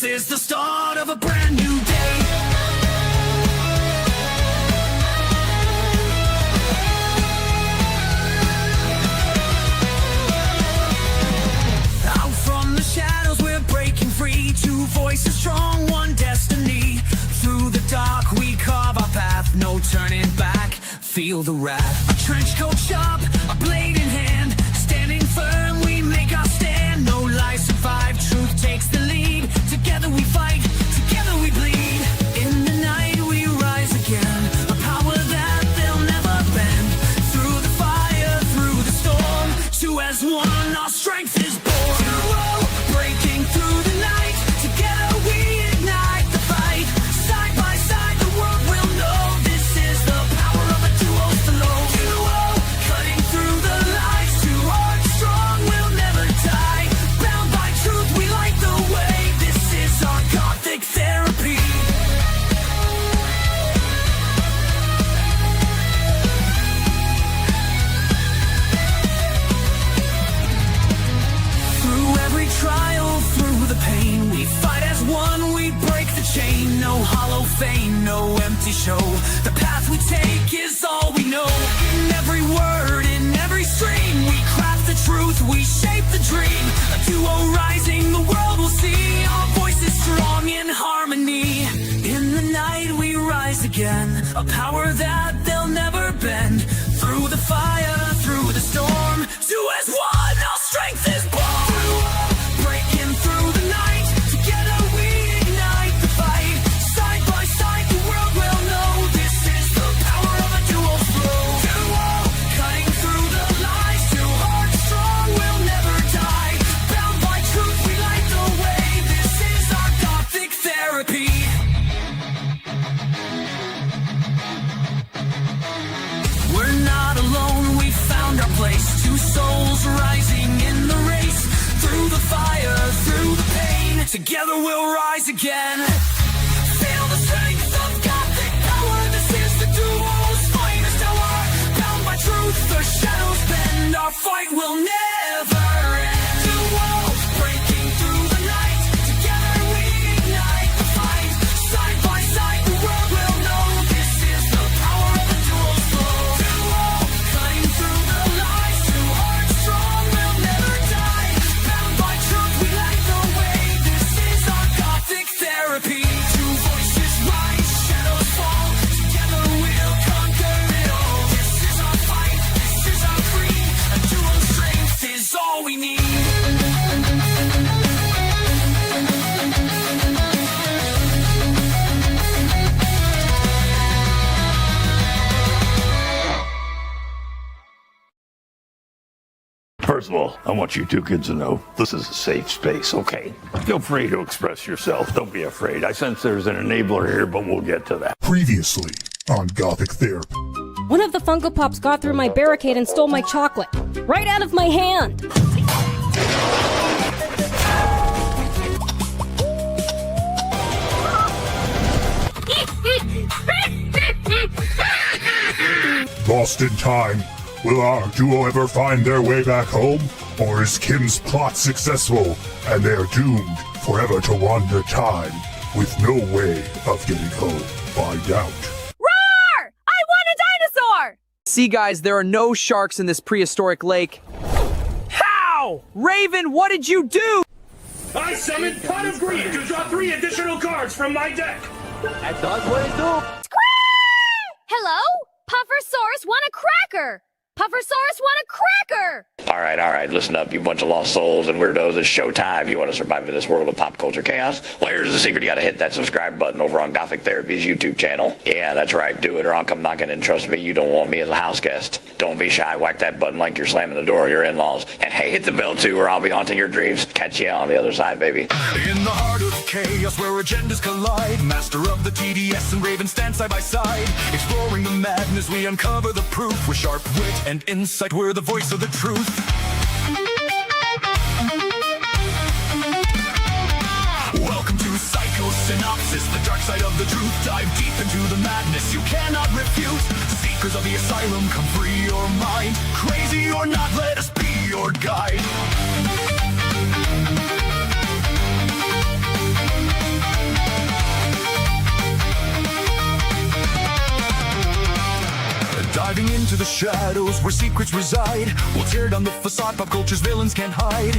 This is the start of a brand new day. Out from the shadows we're breaking free. Two voices strong, one destiny. Through the dark we carve our path, no turning back. Feel the wrath. A trench coat sharp, a blade in hand. Standing firm, we make our stand. No lies survive, truth takes the lead. Together we fight, together we bleed. In the night we rise again. A power that they'll never bend. Through the fire, through the storm. Two as one, our strength is born. Duo, breaking through the night. Together we ignite the fight. Side by side the world will know. This is the power of a duo's flow. Duo, cutting through the lies. Two hearts strong, will never die. Bound by truth, we light the way. This is our Gothic Therapy. Through every trial, through the pain, we fight as one, we break the chain. No hollow fame, no empty show. The path we take is all we know. In every word, in every stream, we craft the truth, we shape the dream. A duo rising, the world will see. Our voices strong in harmony. In the night we rise again. A power that they'll never bend. Through the fire, through the storm. Two as one, our strength is born. Breaking through the night. Together we ignite the fight. Side by side the world will know. This is the power of a duo flow. Duo, cutting through the lies. Two hearts strong, will never die. Bound by truth, we light the way. This is our Gothic Therapy. We're not alone, we found our place. Two souls rising in the race. Through the fire, through the pain. Together we'll rise again. Feel the strength of Gothic power. This is the duo's finest hour. Bound by truth, the shadows bend. Our fight will never end. Duo, breaking through the night. Together we ignite the fight. Side by side the world will know. This is the power of a duo's flow. Duo, cutting through the lies. Two hearts strong, will never die. Bound by truth, we light the way. This is our Gothic Therapy. Two voices rise, shadows fall. Together we'll conquer it all. This is our fight, this is our creed. A duo strength is all we need. First of all, I want you two kids to know this is a safe space, okay? Feel free to express yourself. Don't be afraid. I sense there's an enabler here, but we'll get to that. Previously on Gothic Therapy. One of the Funko Pops got through my barricade and stole my chocolate. Right out of my hand! Lost in time. Will our duo ever find their way back home? Or is Kim's plot successful and they're doomed forever to wander time with no way of getting home? Find out. Roar! I want a dinosaur! See, guys, there are no sharks in this prehistoric lake. How? Raven, what did you do? I summoned Pot of Greed to draw 3 additional cards from my deck. That does what it do. Hello? Puffersaurus want a cracker! Puffersaurus want a cracker! All right, listen up, you bunch of lost souls and weirdos. It's showtime. You want to survive in this world of pop culture chaos? Well, here's the secret. You got to hit that subscribe button over on Gothic Therapy's YouTube channel. Yeah, that's right. Do it or I'll come knocking, and trust me, you don't want me as a house guest. Don't be shy. Whack that button like you're slamming the door of your in-laws. And hey, hit the bell too, or I'll be haunting your dreams. Catch you on the other side, baby. In the heart of chaos where agendas collide, master of the TDS and Raven stand side by side. Exploring the madness, we uncover the proof. With sharp wit and insight, we're the voice of the truth. Welcome to Psycho-Synopsis, the dark side of the truth. Dive deep into the madness you cannot refute. Seekers of the Asylum, come free your mind. Crazy or not, let us be your guide. into the shadows where secrets reside. We'll tear down the facade pop culture's villains can't hide.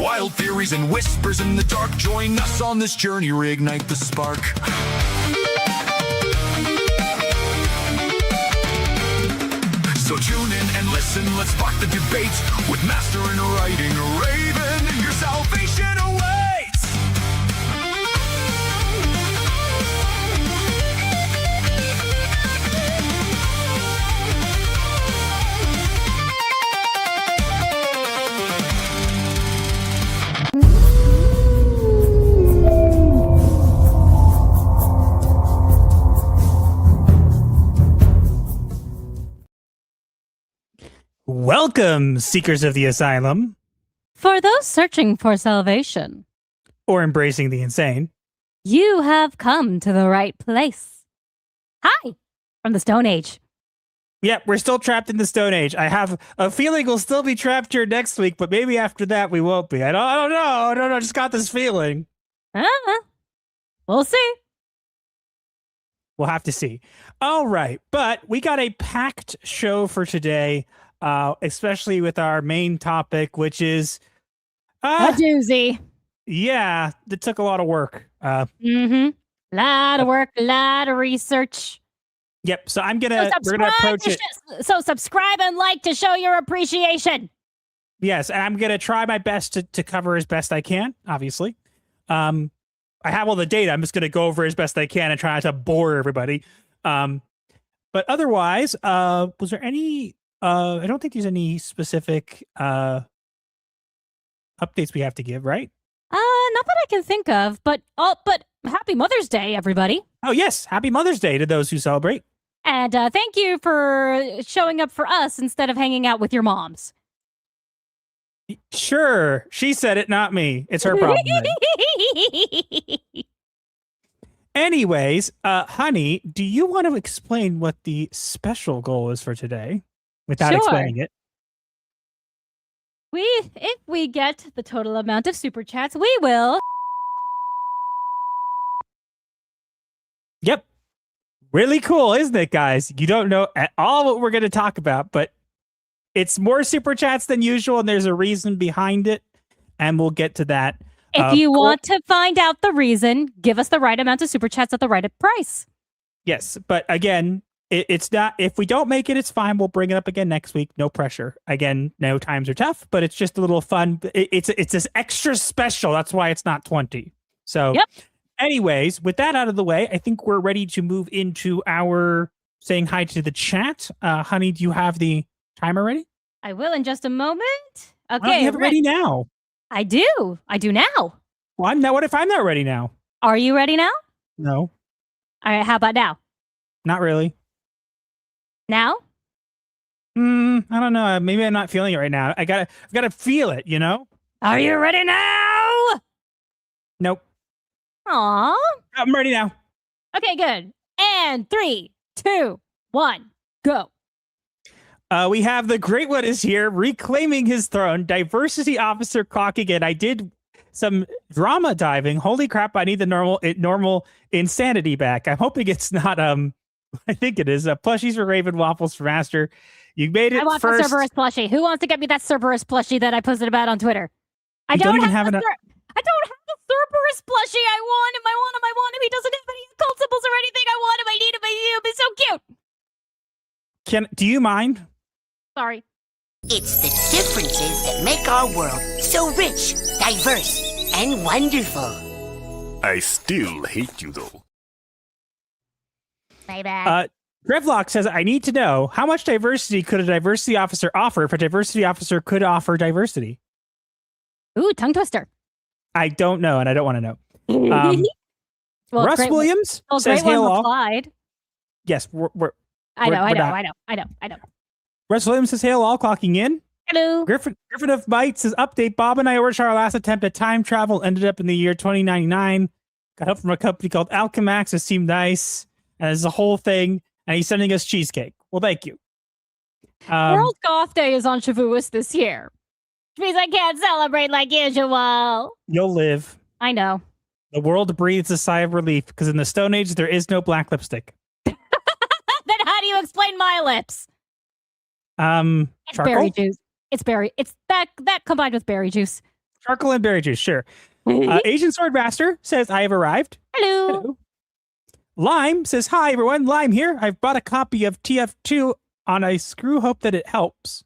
Wild theories and whispers in the dark. Join us on this journey, reignite the spark. So tune in and listen, let's spark the debate. With master in writing, Raven, your salvation awaits. Welcome, seekers of the Asylum. For those searching for salvation, Or embracing the insane. you have come to the right place. Hi, from the Stone Age. Yep, we're still trapped in the Stone Age. I have a feeling we'll still be trapped here next week, but maybe after that we won't be. I don't know. I don't know. I just got this feeling. We'll see. We'll have to see. All right, but we got a packed show for today, especially with our main topic, which is A doozy. yeah, it took a lot of work. Lot of work, lot of research. Yep. So we're gonna approach it. So subscribe and like to show your appreciation. Yes, and I'm gonna try my best to cover as best I can. Obviously, I have all the data. I'm just gonna go over as best I can and try not to bore everybody. But otherwise, was there any? I don't think there's any specific updates we have to give, right? Not that I can think of, but happy Mother's Day, everybody. Oh yes, happy Mother's Day to those who celebrate. And thank you for showing up for us instead of hanging out with your moms. Sure, she said it, not me. It's her problem. Anyways, honey, do you want to explain what the special goal is for today without Sure. explaining it? If we get the total amount of super chats, we will. Yep. Really cool, isn't it, guys? You don't know at all what we're going to talk about, but it's more super chats than usual, and there's a reason behind it, and we'll get to that. If you want to find out the reason, give us the right amount of super chats at the right price. Yes, but again, it's not. If we don't make it, it's fine. We'll bring it up again next week. No pressure. Again, no times are tough, but it's just a little fun. It's this extra special. That's why it's not 20. So, Yep. Anyways, with that out of the way, I think we're ready to move into our saying hi to the chat. Honey, do you have the timer ready? I will in just a moment. Why don't Okay, you have it ready now? I do. I do now. Well, I'm not. What if I'm not ready now? Are you ready now? No, All right. How about now? not really. Now? I don't know. Maybe I'm not feeling it right now. I've got to feel it. You know? Are you ready now? Nope. Aw. I'm ready now. Okay, good. And 3, 2, 1, go. We have the Great One is here, reclaiming his throne. Diversity officer clocking in. I did some drama diving. Holy crap! I need the normal insanity back. I'm hoping it's not. I think it is. Plushies for Raven, waffles for Master. You made it I want first. the Cerberus plushie. Who wants to get me that Cerberus plushie that I posted about on Twitter? I You don't even have have the enough- I don't have the Cerberus plushie. I want him. I want him. I want him. He doesn't have any occult symbols or anything. I want him. I need him. I need him. He's so cute. Do you mind? Sorry. It's the differences that make our world so rich, diverse, and wonderful. I still hate you though. My bad. Grevlock says, I need to know how much diversity could a diversity officer offer if a diversity officer could offer diversity? Ooh, tongue twister. I don't know, and I don't want to know. Well, Russ great, Williams well, says, great hail one all. replied. Yes, we're I know. I know. Russ Williams says, hail all, clocking in. Hello. Griffin of Might says, update, Bob and I ordered our last attempt at time travel, ended up in the year 2099. Got help from a company called Alchemax. It seemed nice. And there's a whole thing. And he's sending us cheesecake. Well, thank you. World Goth Day is on Shavuos this year. Which means I can't celebrate like usual. You'll live. I know. The world breathes a sigh of relief because in the Stone Age, there is no black lipstick. Then how do you explain my lips? It's Charcoal? berry juice. It's berry. It's that combined with berry juice. Charcoal and berry juice, sure. Asian Swordmaster says, I have arrived. Hello. Lime says, hi, everyone. Lime here. I've bought a copy of TF2 on a screw. Hope that it helps.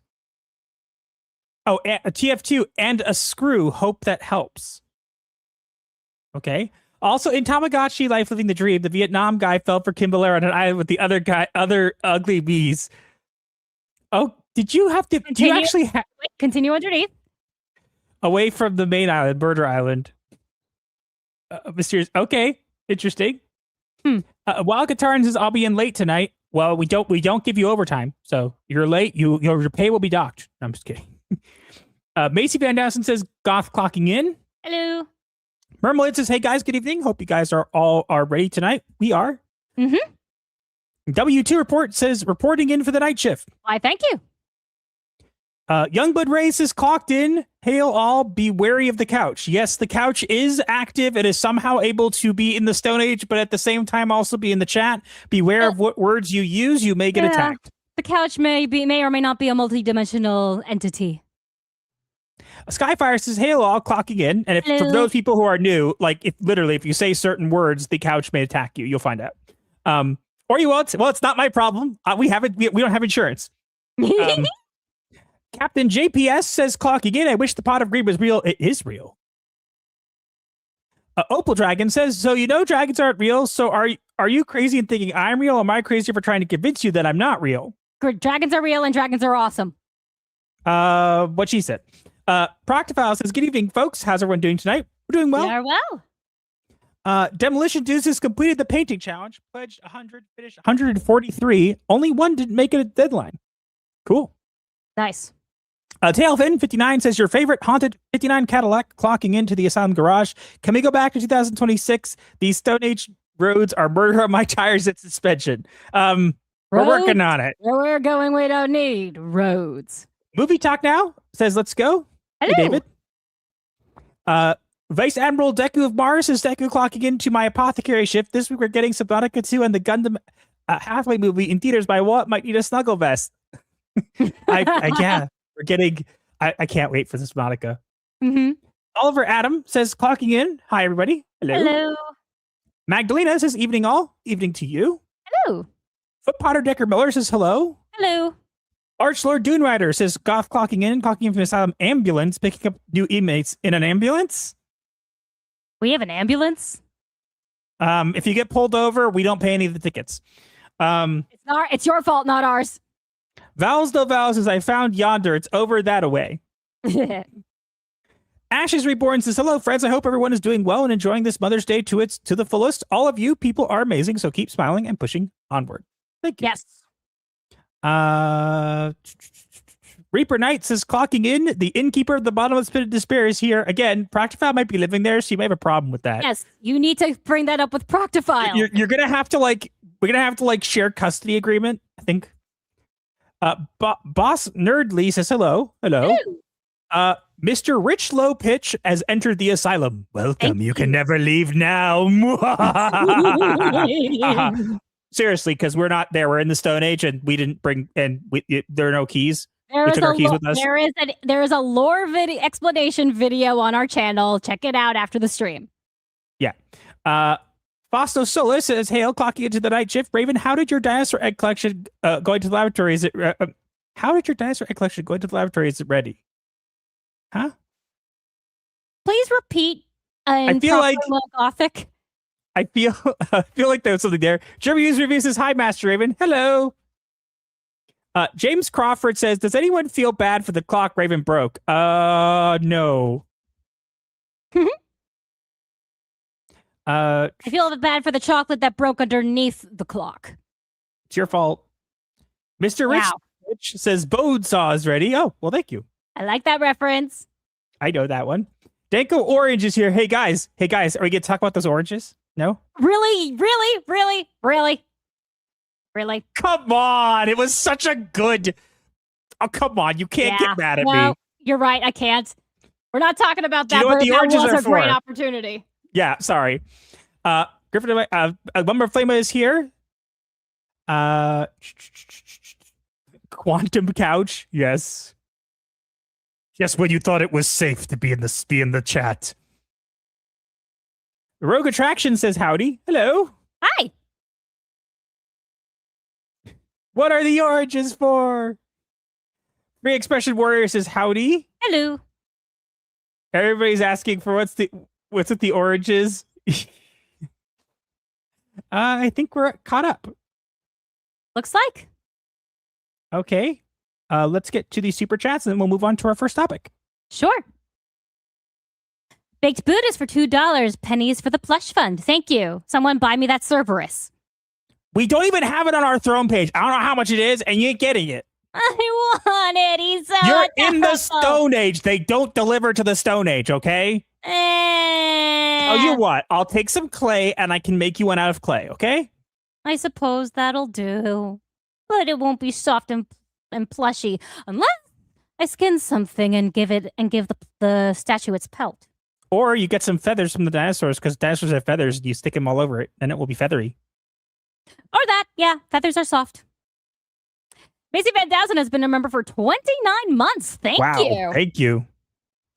Oh, a TF2 and a screw. Hope that helps. Okay. Also, in Tamagotchi Life Living the Dream, the Vietnam guy fell for Kim Valera on an island with the other ugly bees. Oh, did you have to... Continue, do you actually have... Continue underneath. Away from the main island, Murder Island. Mysterious. Okay, interesting. Wild Guitarn says, I'll be in late tonight. Well, we don't give you overtime, so you're late. Your pay will be docked. No, I'm just kidding. Macy Van Dowson says, Goth clocking in. Hello. Mermelade says, hey guys, good evening. Hope you guys are ready tonight. We are. W2 Report says, reporting in for the night shift. Why, thank you. Youngblood Race is clocked in. Hail all, be wary of the couch. Yes, the couch is active. It is somehow able to be in the Stone Age, but at the same time also be in the chat. Beware of what words you use. You may get attacked. The couch may or may not be a multi-dimensional entity. Skyfire says, hail all, clocking in. And if for those people who are new, like if you say certain words, the couch may attack you. You'll find out. Or you won't. Well, it's not my problem. We don't have insurance. Captain JPS says, clocking in. I wish the pot of greed was real. It is real. Opal Dragon says, so dragons aren't real. So are you crazy in thinking I'm real? Or am I crazy for trying to convince you that I'm not real? Dragons are real and dragons are awesome. What she said. Proctophile says, good evening, folks. How's everyone doing tonight? We're doing well. We are well. Demolition Deuce has completed the painting challenge. Pledged 100, finished 143. Only one didn't make it a deadline. Cool. Nice. Tailfin 59 says, your favorite haunted 59 Cadillac clocking into the Asylum garage. Can we go back to 2026? These Stone Age roads are murder on my tires and suspension. We're working on it. Where we're going, we don't need roads. Movie Talk Now says, let's go. Hello. Hey, David. Vice Admiral Deku of Mars is Deku clocking into my apothecary shift. This week we're getting Subnautica 2 and the Gundam Hathaway movie in theaters by what? Might need a snuggle vest. Yeah. We're getting... I can't wait for this Subnautica. Oliver Adam says, clocking in. Hi, everybody. Hello. Hello. Magdalena says, evening all. Evening to you. Hello. Foot Potter Decker Miller says, hello. Hello. Archlord Dune Rider says, Goth clocking in from the Asylum ambulance, picking up new inmates in an ambulance. We have an ambulance? If you get pulled over, we don't pay any of the tickets. It's your fault, not ours. Vowels though Vowels says, I found yonder. It's over that away. Ashes Reborn says, hello, friends. I hope everyone is doing well and enjoying this Mother's Day to the fullest. All of you people are amazing, so keep smiling and pushing onward. Thank you. Yes. Reaper Knight says, clocking in. The innkeeper of the bottomless pit of despair is here. Again, Proctophile might be living there, so you may have a problem with that. Yes, you need to bring that up with Proctophile. You're going to have to, we're going to have to, share custody agreement, I think. Boss Nerdly says, hello. Hello. Mr. Rich Low Pitch has entered the asylum. Welcome. You can never leave now. Seriously, because we're not there. We're in the Stone Age, and we didn't bring, and there are no keys. We took our keys with us. There is a lore explanation video on our channel. Check it out after the stream. Yeah. Fausto Solis says, hail, clocking into the night shift. Raven, how did your dinosaur egg collection going to the laboratory? Is it how did your dinosaur egg collection go into the laboratory? Is it ready? Huh? Please repeat. I feel like Gothic. I feel like there was something there. Jeremy User Review says, hi, Master Raven. Hello. James Crawford says, does anyone feel bad for the clock Raven broke? No. I feel bad for the chocolate that broke underneath the clock. It's your fault. Mr. Rich says, Bode Saw is ready. Oh, well, thank you. I like that reference. I know that one. Danko Orange is here. Hey, guys. Are we going to talk about those oranges? No? Really? Come on. It was such a good... Oh, come on. You can't get mad at me. You're right. I can't. We're not talking about that. You know what the oranges was are a for? Great opportunity. Yeah, sorry. Griffin, Lumber Flame is here. quantum couch. Yes. Yes, when you thought it was safe to be in the chat. Rogue Attraction says howdy. Hello. Hi. What are the oranges for? Free Expression Warrior says howdy. Hello. Everybody's asking for what's with the oranges. I think we're caught up. Looks like. Okay. Let's get to these super chats and then we'll move on to our first topic. Sure. Baked Buddhas for $2. Pennies for the plush fund. Thank you. Someone buy me that Cerberus. We don't even have it on our throne page. I don't know how much it is, and you ain't getting it. I want it. He's so You're in the adorable. Stone Age. They don't deliver to the Stone Age, okay? Oh, you what? I'll take some clay and I can make you one out of clay, okay? I suppose that'll do. But it won't be soft and plushy unless I skin something and give the statue its pelt. Or you get some feathers from the dinosaurs, because dinosaurs have feathers, and you stick them all over it, and it will be feathery. Or that, yeah, feathers are soft. Macy Van Dowsen has been a member for 29 months. Thank you. Thank you.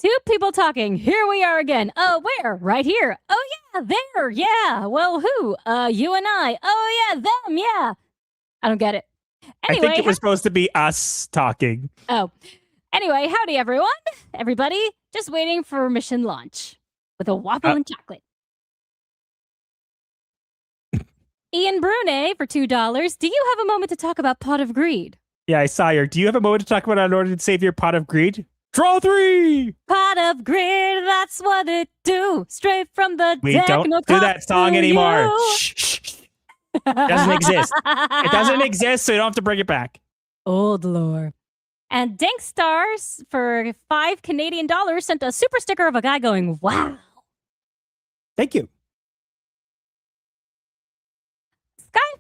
Two people talking. Here we are again. Oh, where? Right here. Oh, yeah, there. Yeah. Well, who? You and I. Oh, yeah, them. Yeah. I don't get it. Anyway, I think it was supposed to be us talking. Oh. Anyway, howdy, everyone. Everybody, just waiting for mission launch with a waffle and chocolate. Ian Brune for $2. Do you have a moment to talk about Pot of Greed? Yeah, I saw you. Do you have a moment to talk about our Lord and Savior, Pot of Greed? Draw 3! Pot of Greed, that's what it do. Straight from the We deck. don't no do that cost song to anymore. you. Shh, shh, shh. It doesn't exist. It doesn't exist, so you don't have to bring it back. Old lore. And Dank Stars for $5 Canadian sent a super sticker of a guy going, wow. Thank you.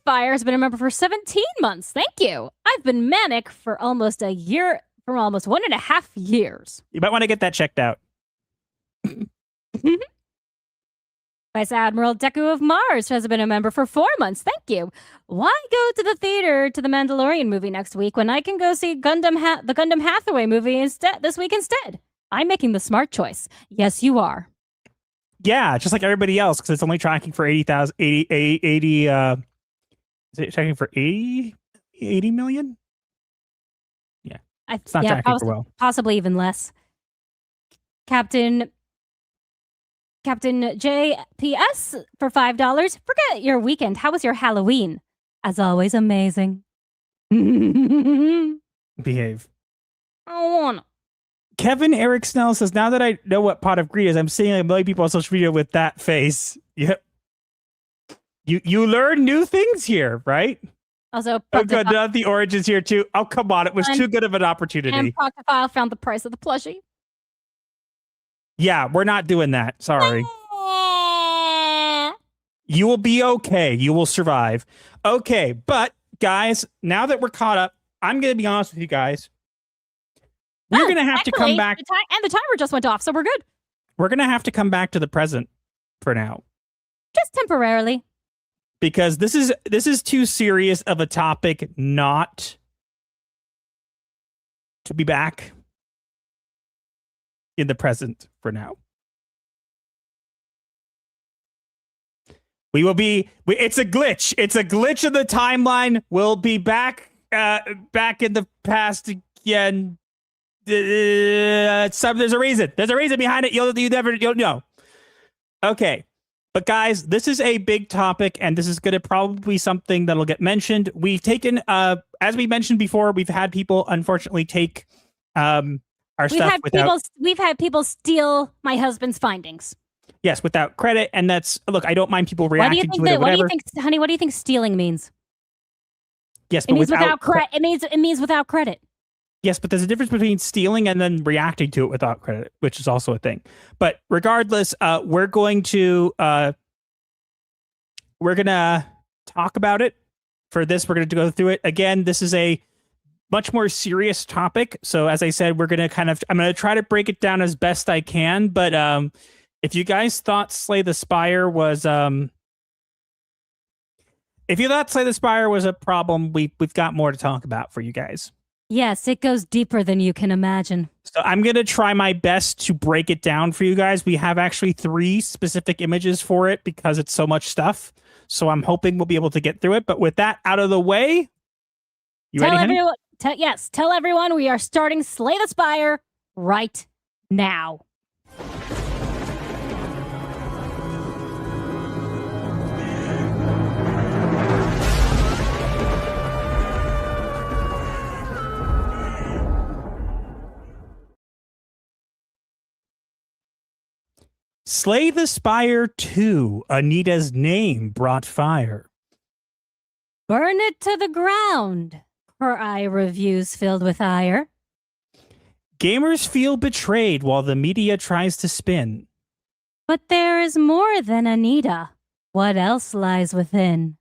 Skyfire has been a member for 17 months. Thank you. I've been manic for almost a year, for almost 1.5 years. You might want to get that checked out. Vice Admiral Deku of Mars has been a member for 4 months. Thank you. Why go to the theater to the Mandalorian movie next week when I can go see the Gundam Hathaway movie this week instead? I'm making the smart choice. Yes, you are. Yeah, just like everybody else, because it's only tracking for 80,000, 80, is it tracking for 80 million? Yeah. It's not tracking for well. Possibly even less. Captain JPS for $5. Forget your weekend. How was your Halloween? As always, amazing. Behave. I wanna. Kevin Eric Snell says, now that I know what Pot of Greed is, I'm seeing a million people on social media with that face. Yep. You learn new things here, right? Also, oh, good. Not the origins here, too. Oh, come on. It was too good of an opportunity. And Proctophile found the price of the plushie. Yeah, we're not doing that. Sorry. You will be okay. You will survive. Okay, but guys, now that we're caught up, I'm going to be honest with you guys. We're going to have to come back. The timer just went off, so we're good. We're going to have to come back to the present for now. Just temporarily. Because this is too serious of a topic not to be back in the present for now. We will be. It's a glitch. It's a glitch in the timeline. We'll be back. Back in the past again. There's a reason. There's a reason behind it. You'll know. Okay, but guys, this is a big topic, and this is going to probably be something that'll get mentioned. We've taken, as we mentioned before, we've had people unfortunately take our stuff without. We've had people steal my husband's findings. Yes, without credit, and that's look. I don't mind people reacting to it or whatever. What do you think, honey? What do you think stealing means? Yes, but it means without credit. It means without credit. Yes, but there's a difference between stealing and then reacting to it without credit, which is also a thing. But regardless, we're going to talk about it. For this, we're going to go through it again. This is a much more serious topic. So as I said, I'm going to try to break it down as best I can. But if you guys thought Slay the Spire was a problem, we've got more to talk about for you guys. Yes, it goes deeper than you can imagine. So I'm going to try my best to break it down for you guys. We have actually 3 specific images for it because it's so much stuff. So I'm hoping we'll be able to get through it. But with that out of the way, you ready, honey? Yes, tell everyone we are starting Slay the Spire right now. Slay the Spire 2, Anita's name brought fire. Burn it to the ground. Her eye reviews filled with ire. Gamers feel betrayed while the media tries to spin. But there is more than Anita. What else lies within?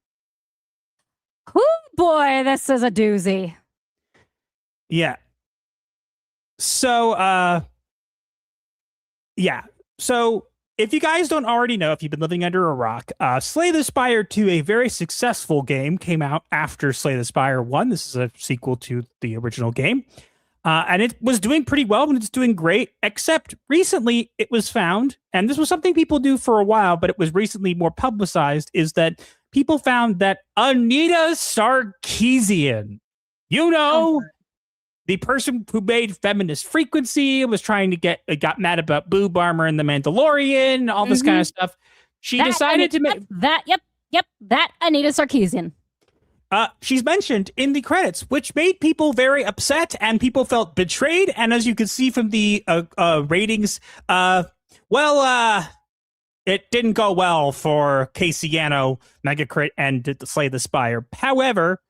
Oh boy, this is a doozy. Yeah. So, So, if you guys don't already know, if you've been living under a rock, Slay the Spire 2, a very successful game, came out after Slay the Spire 1. This is a sequel to the original game. And it was doing pretty well, and it's doing great, except recently it was found, and this was something people do for a while, but it was recently more publicized, is that people found that Anita Sarkeesian, the person who made Feminist Frequency, was trying to got mad about boob armor and The Mandalorian, all this kind of stuff. She decided to make that Anita Sarkeesian. She's mentioned in the credits, which made people very upset and people felt betrayed. And as you can see from the ratings, it didn't go well for Casey Yano, Megacrit, and Slay the Spire. However,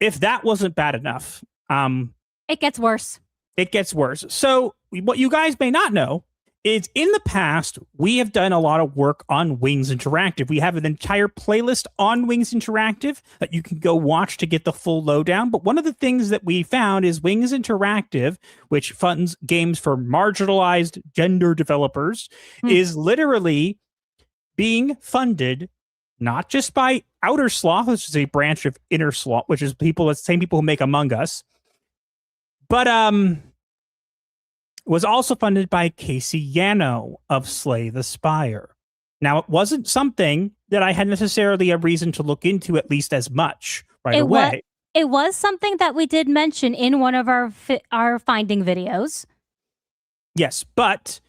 if that wasn't bad enough, it gets worse. It gets worse. So what you guys may not know is in the past, we have done a lot of work on Wings Interactive. We have an entire playlist on Wings Interactive that you can go watch to get the full lowdown. But one of the things that we found is Wings Interactive, which funds games for marginalized gender developers, is literally being funded not just by Outer Sloth, which is a branch of Inner Sloth, which is the same people who make Among Us, but was also funded by Casey Yano of Slay the Spire. Now, it wasn't something that I had necessarily a reason to look into at least as much away. It was something that we did mention in one of our finding videos. Yes, but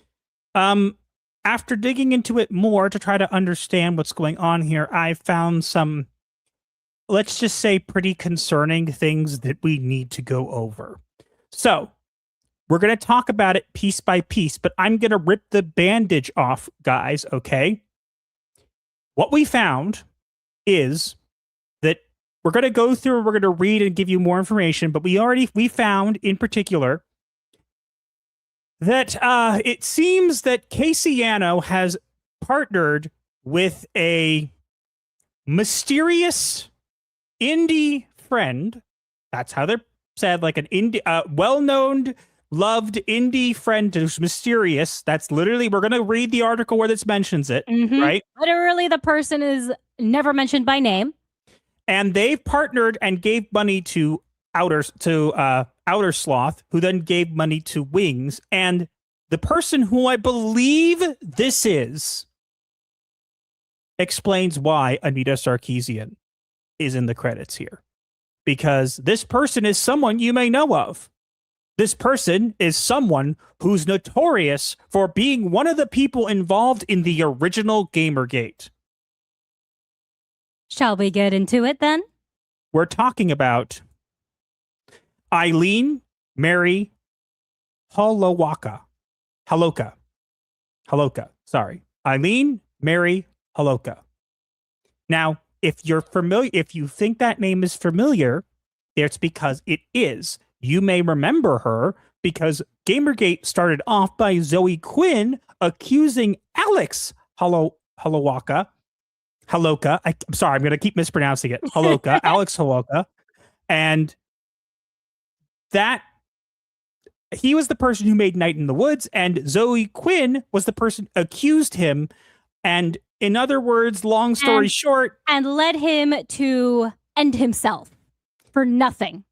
after digging into it more to try to understand what's going on here, I found some, let's just say, pretty concerning things that we need to go over. So, we're going to talk about it piece by piece, but I'm going to rip the bandage off, guys, okay? What we found is that we're going to go through, we're going to read and give you more information, but we found in particular that it seems that Casey Yano has partnered with a mysterious indie friend. That's how they're said, like an indie, well-known, loved indie friend who's mysterious. That's literally, we're going to read the article where this mentions it, right? Literally, the person is never mentioned by name. And they've partnered and gave money to Outer Sloth, who then gave money to Wings. And the person who I believe this is explains why Anita Sarkeesian is in the credits here. Because this person is someone you may know of. This person is someone who's notorious for being one of the people involved in the original Gamergate. Shall we get into it then? We're talking about Eileen Mary Haloka. Sorry. Eileen Mary Haloka. Now, if you're familiar, if you think that name is familiar, it's because it is. You may remember her because Gamergate started off by Zoe Quinn accusing Alex Haloka. I'm sorry, I'm going to keep mispronouncing it. Haloka, Alex Haloka. And that he was the person who made Night in the Woods, and Zoe Quinn was the person who accused him. And in other words, long story short, and led him to end himself for nothing.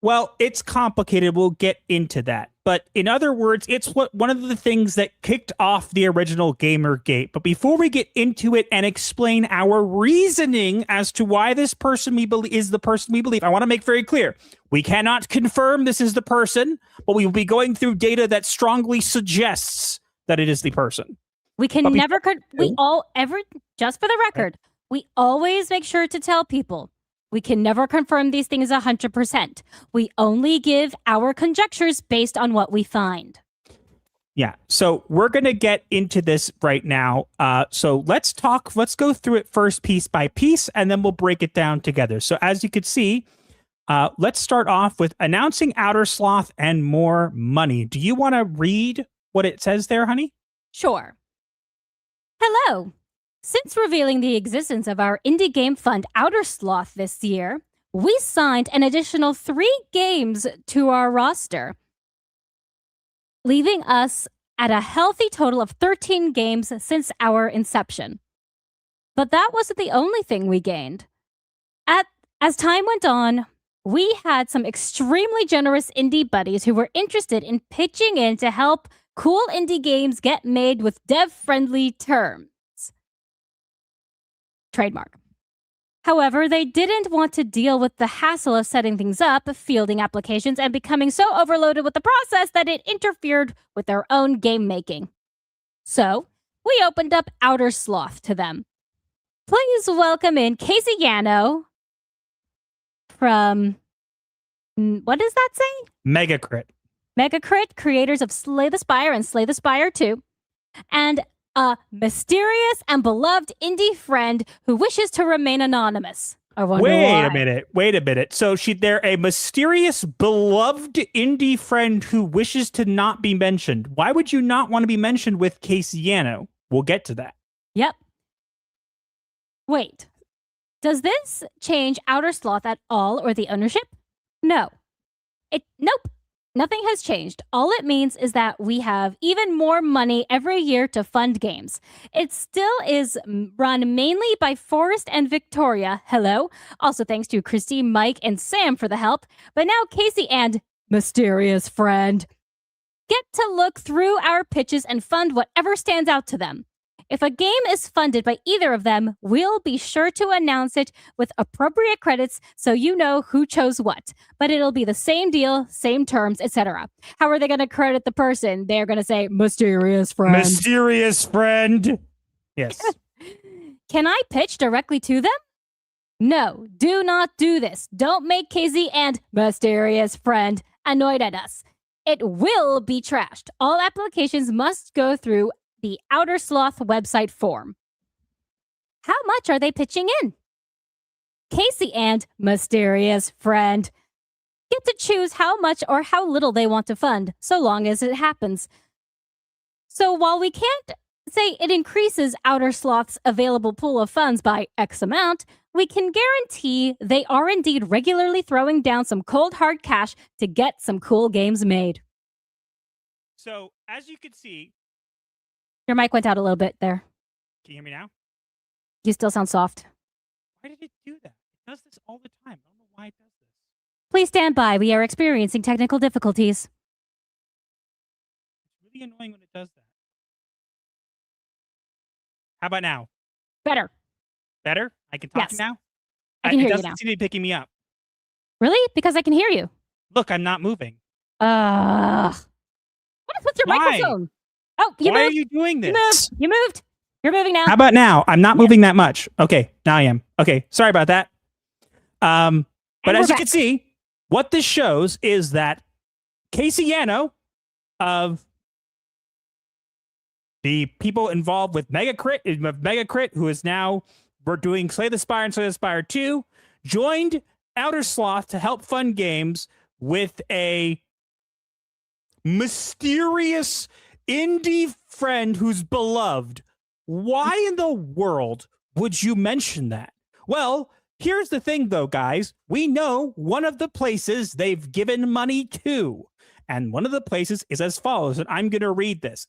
Well, it's complicated. We'll get into that. But in other words, it's one of the things that kicked off the original Gamergate. But before we get into it and explain our reasoning as to why this person we believe is the person we believe, I want to make very clear. We cannot confirm this is the person, but we will be going through data that strongly suggests that it is the person. We can never, just for the record, we always make sure to tell people we can never confirm these things 100%. We only give our conjectures based on what we find. Yeah, so we're going to get into this right now. So let's go through it first piece by piece, and then we'll break it down together. So as you can see, let's start off with announcing Outer Sloth and more money. Do you want to read what it says there, honey? Sure. Hello. Since revealing the existence of our indie game fund Outer Sloth this year, we signed an additional 3 games to our roster, leaving us at a healthy total of 13 games since our inception. But that wasn't the only thing we gained. As time went on, we had some extremely generous indie buddies who were interested in pitching in to help cool indie games get made with dev-friendly terms. Trademark. However, they didn't want to deal with the hassle of setting things up, fielding applications, and becoming so overloaded with the process that it interfered with their own game making. So, we opened up Outer Sloth to them. Please welcome in Casey Yano from, what does that say? Megacrit, creators of Slay the Spire and Slay the Spire 2, and a mysterious and beloved indie friend who wishes to remain anonymous. I wonder why. Wait a minute. So they're a mysterious, beloved indie friend who wishes to not be mentioned. Why would you not want to be mentioned with Casey Yano? We'll get to that. Yep. Wait. Does this change Outer Sloth at all or the ownership? No. Nope. Nothing has changed. All it means is that we have even more money every year to fund games. It still is run mainly by Forrest and Victoria. Hello. Also thanks to Christy, Mike, and Sam for the help. But now Casey and mysterious friend get to look through our pitches and fund whatever stands out to them. If a game is funded by either of them, we'll be sure to announce it with appropriate credits so you know who chose what. But it'll be the same deal, same terms, etc. How are they going to credit the person? They're going to say, mysterious friend. Mysterious friend. Yes. Can I pitch directly to them? No, do not do this. Don't make Casey and mysterious friend annoyed at us. It will be trashed. All applications must go through the Outer Sloth website form. How much are they pitching in? Casey and mysterious friend get to choose how much or how little they want to fund, so long as it happens. So while we can't say it increases Outer Sloth's available pool of funds by X amount, we can guarantee they are indeed regularly throwing down some cold hard cash to get some cool games made. So, as you can see, your mic went out a little bit there. Can you hear me now? You still sound soft. Why did it do that? It does this all the time. I don't know why it does this. Please stand by. We are experiencing technical difficulties. It's really annoying when it does that. How about now? Better. Better? I can talk yes. now? I can hear you now. It doesn't seem to be picking me up. Really? Because I can hear you. Look, I'm not moving. What is with your microphone? Oh, you moved. Why are you doing this? You moved. You're moving now. How about now? I'm not moving that much. Okay, now I am. Okay, sorry about that. But as you can see, what this shows is that Casey Yano of the people involved with Megacrit, who is now we're doing Slay the Spire and Slay the Spire 2, joined Outer Sloth to help fund games with a mysterious indie friend who's beloved. Why in the world would you mention that? Well, here's the thing though, guys. We know one of the places they've given money to. And one of the places is as follows, and I'm going to read this.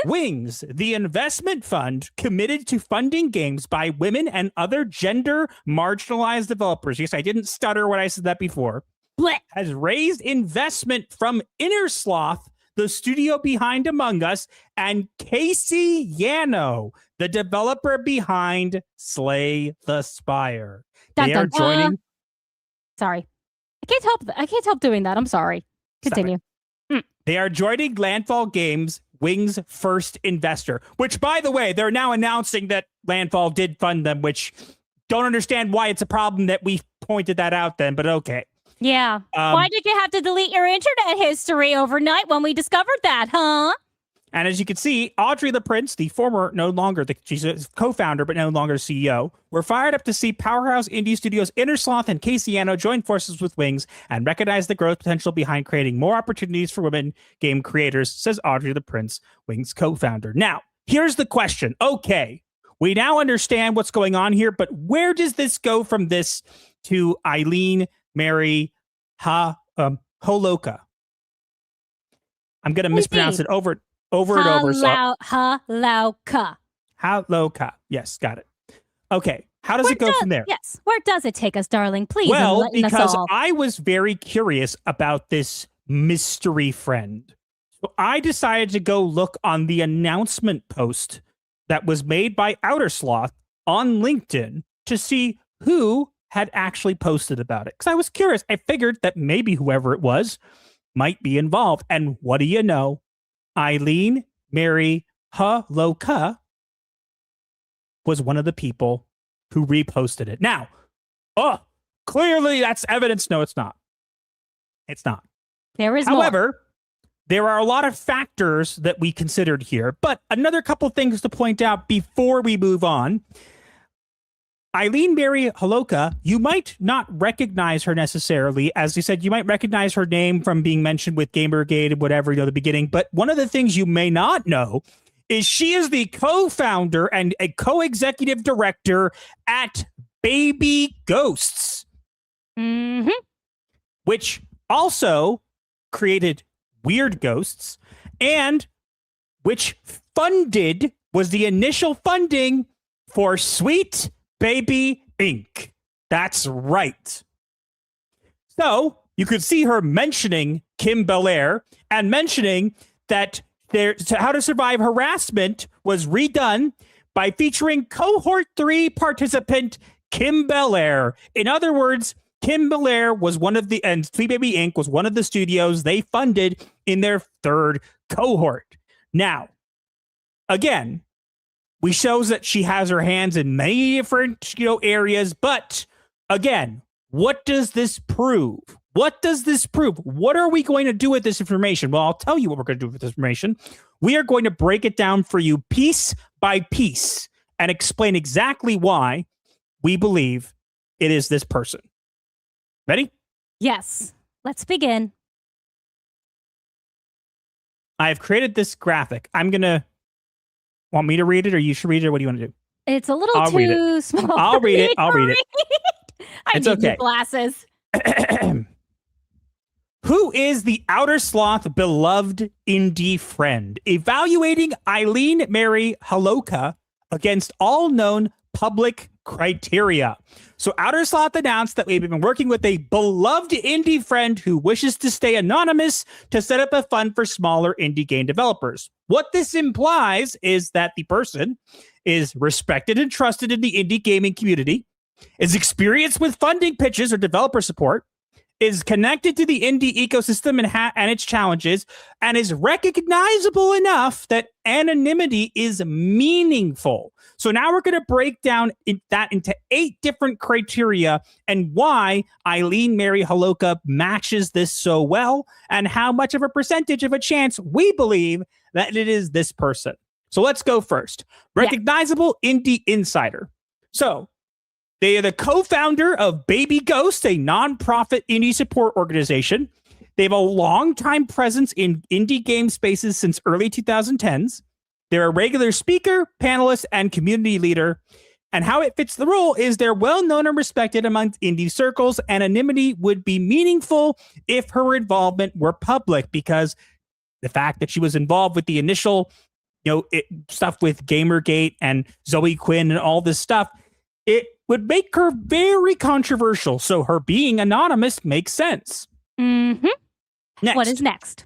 Wings, the investment fund committed to funding games by women and other gender marginalized developers. Yes, I didn't stutter when I said that before. Blech. Has raised investment from Inner Sloth, the studio behind Among Us, and Casey Yano, the developer behind Slay the Spire. Dun, They are dun, dun. joining. Sorry. I can't help doing that. I'm sorry. Continue. They are joining Landfall Games, Wing's first investor, which, by the way, they're now announcing that Landfall did fund them, which don't understand why it's a problem that we pointed that out then, but okay. Yeah. Why did you have to delete your internet history overnight when we discovered that, huh? And as you can see, Audrey the Prince, the former, she's a co-founder, but no longer CEO, we're fired up to see powerhouse indie studios Inner Sloth and Casey Yano join forces with Wings and recognize the growth potential behind creating more opportunities for women game creators, says Audrey the Prince, Wings co-founder. Now, here's the question. Okay, we now understand what's going on here, but where does this go from this to Eileen Mary Holoka? I'm going to mispronounce it over and over. So Holoka. Yes, got it. Okay. How does it go from there? Yes. Where does it take us, darling? Please. Well, because I was very curious about this mystery friend. So I decided to go look on the announcement post that was made by Outer Sloth on LinkedIn to see who had actually posted about it. Because I was curious. I figured that maybe whoever it was might be involved. And what do you know? Eileen Mary Holoka was one of the people who reposted it. Now, clearly that's evidence. No, it's not. It's not. There is However, there are a lot of factors that we considered here, but another couple things to point out before we move on. Eileen Mary Holoka, you might not recognize her necessarily. As you said, you might recognize her name from being mentioned with Gamergate and whatever, the beginning. But one of the things you may not know is she is the co-founder and a co-executive director at Baby Ghosts, which also created Weird Ghosts and which was the initial funding for Sweet Baby Inc. That's right. So you could see her mentioning Kim Belair and mentioning that How to Survive Harassment was redone by featuring cohort 3 participant Kim Belair. In other words, Kim Belair was and Sweet Baby Inc. was one of the studios they funded in their third cohort. Now, again, we shows that she has her hands in many different, areas. But again, what does this prove? What does this prove? What are we going to do with this information? Well, I'll tell you what we're going to do with this information. We are going to break it down for you piece by piece and explain exactly why we believe it is this person. Ready? Yes. Let's begin. I've created this graphic. Want me to read it, or you should read it, or what do you want to do? It's a little too small. I'll read it. I'll read it. I need new glasses. Who is the Outer Sloth beloved indie friend? Evaluating Eileen Mary Holoka against all known public criteria. So Outer Sloth announced that we've been working with a beloved indie friend who wishes to stay anonymous to set up a fund for smaller indie game developers. What this implies is that the person is respected and trusted in the indie gaming community, is experienced with funding pitches or developer support, is connected to the indie ecosystem and its challenges, and is recognizable enough that anonymity is meaningful. So now we're going to break down that into 8 different criteria and why Eileen Mary Holoka matches this so well and how much of a percentage of a chance we believe that it is this person. So let's go first. Recognizable indie insider. So they are the co-founder of Baby Ghost, a nonprofit indie support organization. They have a long-time presence in indie game spaces since early 2010s. They're a regular speaker, panelist, and community leader. And how it fits the role is they're well-known and respected among indie circles. Anonymity would be meaningful if her involvement were public, because the fact that she was involved with the initial stuff with Gamergate and Zoe Quinn and all this stuff, it would make her very controversial. So her being anonymous makes sense. Mm-hmm. Next. What is next?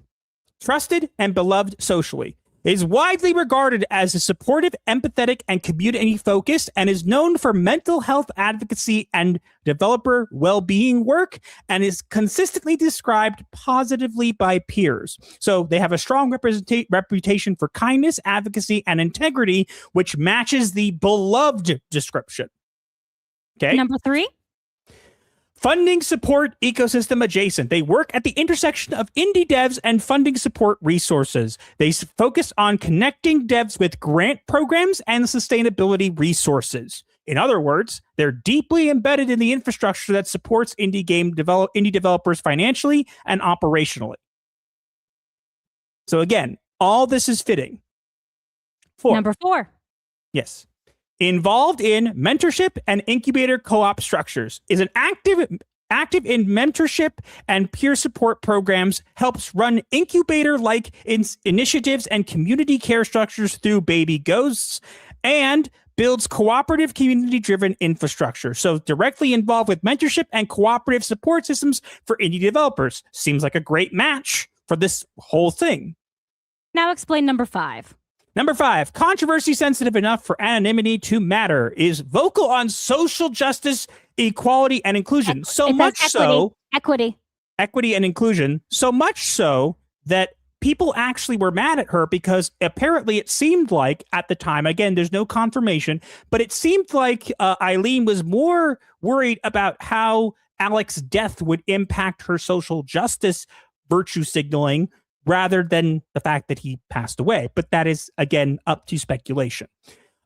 Trusted and beloved socially. Is widely regarded as a supportive, empathetic, and community-focused, and is known for mental health advocacy and developer well-being work, and is consistently described positively by peers. So they have a strong reputation for kindness, advocacy, and integrity, which matches the beloved description. Okay. Number 3. Funding support ecosystem adjacent. They work at the intersection of indie devs and funding support resources. They focus on connecting devs with grant programs and sustainability resources. In other words, they're deeply embedded in the infrastructure that supports indie developers financially and operationally. So again, all this is fitting. 4. Number 4. Yes. Involved in mentorship and incubator co-op structures, is an active in mentorship and peer support programs, helps run incubator-like initiatives and community care structures through Baby Ghosts, and builds cooperative community-driven infrastructure. So directly involved with mentorship and cooperative support systems for indie developers. Seems like a great match for this whole thing. Now explain number 5. Number 5, controversy sensitive enough for anonymity to matter, is vocal on social justice, equality, and inclusion. Equity and inclusion. So much so that people actually were mad at her because apparently it seemed like at the time, again, there's no confirmation, but it seemed like Eileen was more worried about how Alex's death would impact her social justice virtue signaling rather than the fact that he passed away. But that is, again, up to speculation.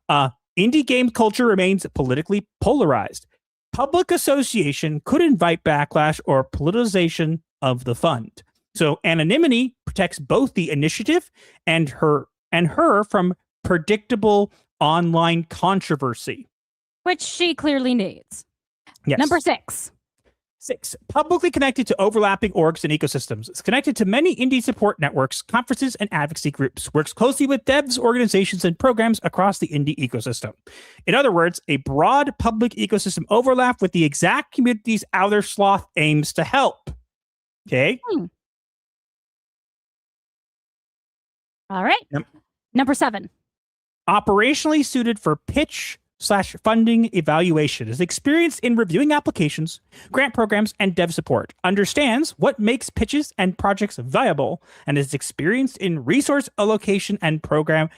Indie game culture remains politically polarized. Public association could invite backlash or politicization of the fund. So anonymity protects both the initiative and her from predictable online controversy. Which she clearly needs. Yes. Number 6. 6, publicly connected to overlapping orgs and ecosystems. It's connected to many indie support networks, conferences, and advocacy groups. Works closely with devs, organizations, and programs across the indie ecosystem. In other words, a broad public ecosystem overlap with the exact communities Outer Sloth aims to help. Okay? All right. Yep. Number 7. Operationally suited for pitch/funding evaluation, is experienced in reviewing applications, grant programs, and dev support, understands what makes pitches and projects viable, and is experienced in resource allocation and program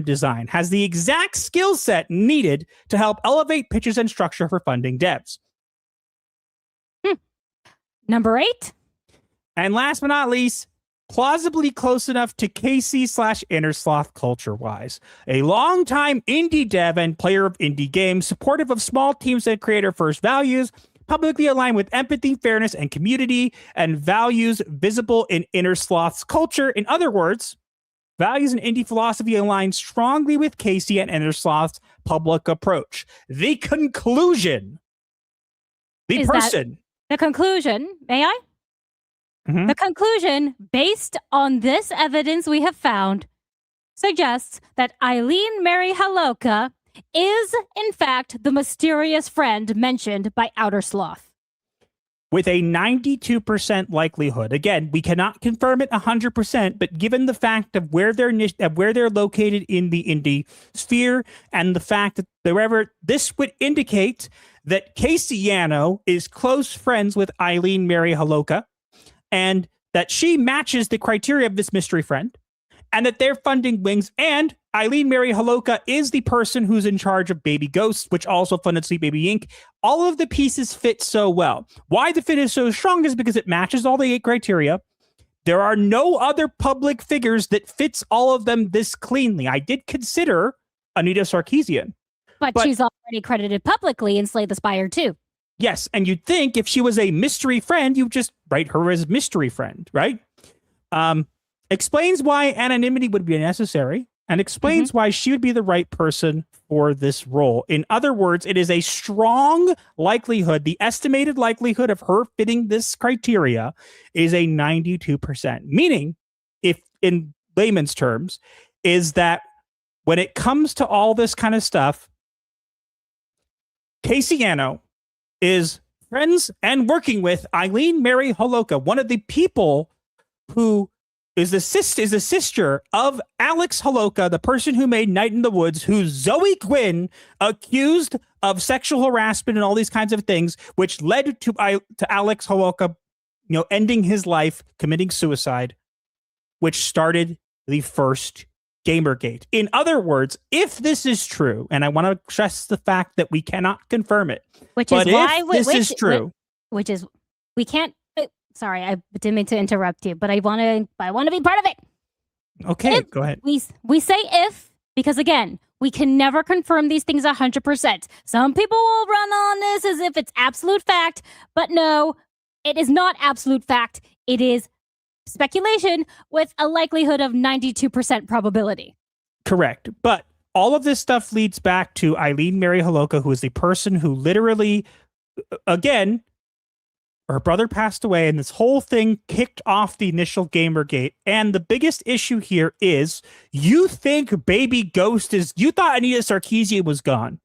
design, has the exact skill set needed to help elevate pitches and structure for funding devs. Number 8. And last but not least, plausibly close enough to Casey/Inner Sloth culture-wise. A longtime indie dev and player of indie games, supportive of small teams and creator-first values, publicly aligned with empathy, fairness, and community, and values visible in Inner Sloth's culture. In other words, values and indie philosophy align strongly with Casey and Inner Sloth's public approach. The conclusion. The conclusion, may I? Mm-hmm. The conclusion, based on this evidence we have found, suggests that Eileen Mary Haloka is, in fact, the mysterious friend mentioned by Outer Sloth. With a 92% likelihood. Again, we cannot confirm it 100%, but given the fact of where they're located in the indie sphere, and the fact that this would indicate that Casey Yano is close friends with Eileen Mary Haloka, and that she matches the criteria of this mystery friend, and that they're funding wings, and Eileen Mary Haloka is the person who's in charge of Baby Ghosts, which also funded Sleep Baby Inc. All of the pieces fit so well. Why the fit is so strong is because it matches all the 8 criteria. There are no other public figures that fits all of them this cleanly. I did consider Anita Sarkeesian. But she's already credited publicly in Slay the Spire too. Yes, and you'd think if she was a mystery friend, you just write her as mystery friend, right? Explains why anonymity would be necessary, and explains why she would be the right person for this role. In other words, it is a strong likelihood, the estimated likelihood of her fitting this criteria is a 92%. Meaning, if in layman's terms, is that when it comes to all this kind of stuff, Casey Anno is friends and working with Eileen Mary Holoka, one of the people who is the sister of Alex Holoka, the person who made Night in the Woods, who Zoe Quinn accused of sexual harassment and all these kinds of things, which led to Alex Holoka, ending his life, committing suicide, which started the first Gamergate. In other words, if this is true, and I want to stress the fact that we cannot confirm it, which is why this is true, which is we can't. Sorry, I didn't mean to interrupt you, but I want to be part of it. Okay, go ahead. We say if because again, we can never confirm these things 100%. Some people will run on this as if it's absolute fact, but no, it is not absolute fact. It is speculation with a likelihood of 92% probability. Correct. But all of this stuff leads back to Eileen Mary Holoka, who is the person who literally, again, her brother passed away and this whole thing kicked off the initial Gamergate. And the biggest issue here is you think Baby Ghost you thought Anita Sarkeesian was gone.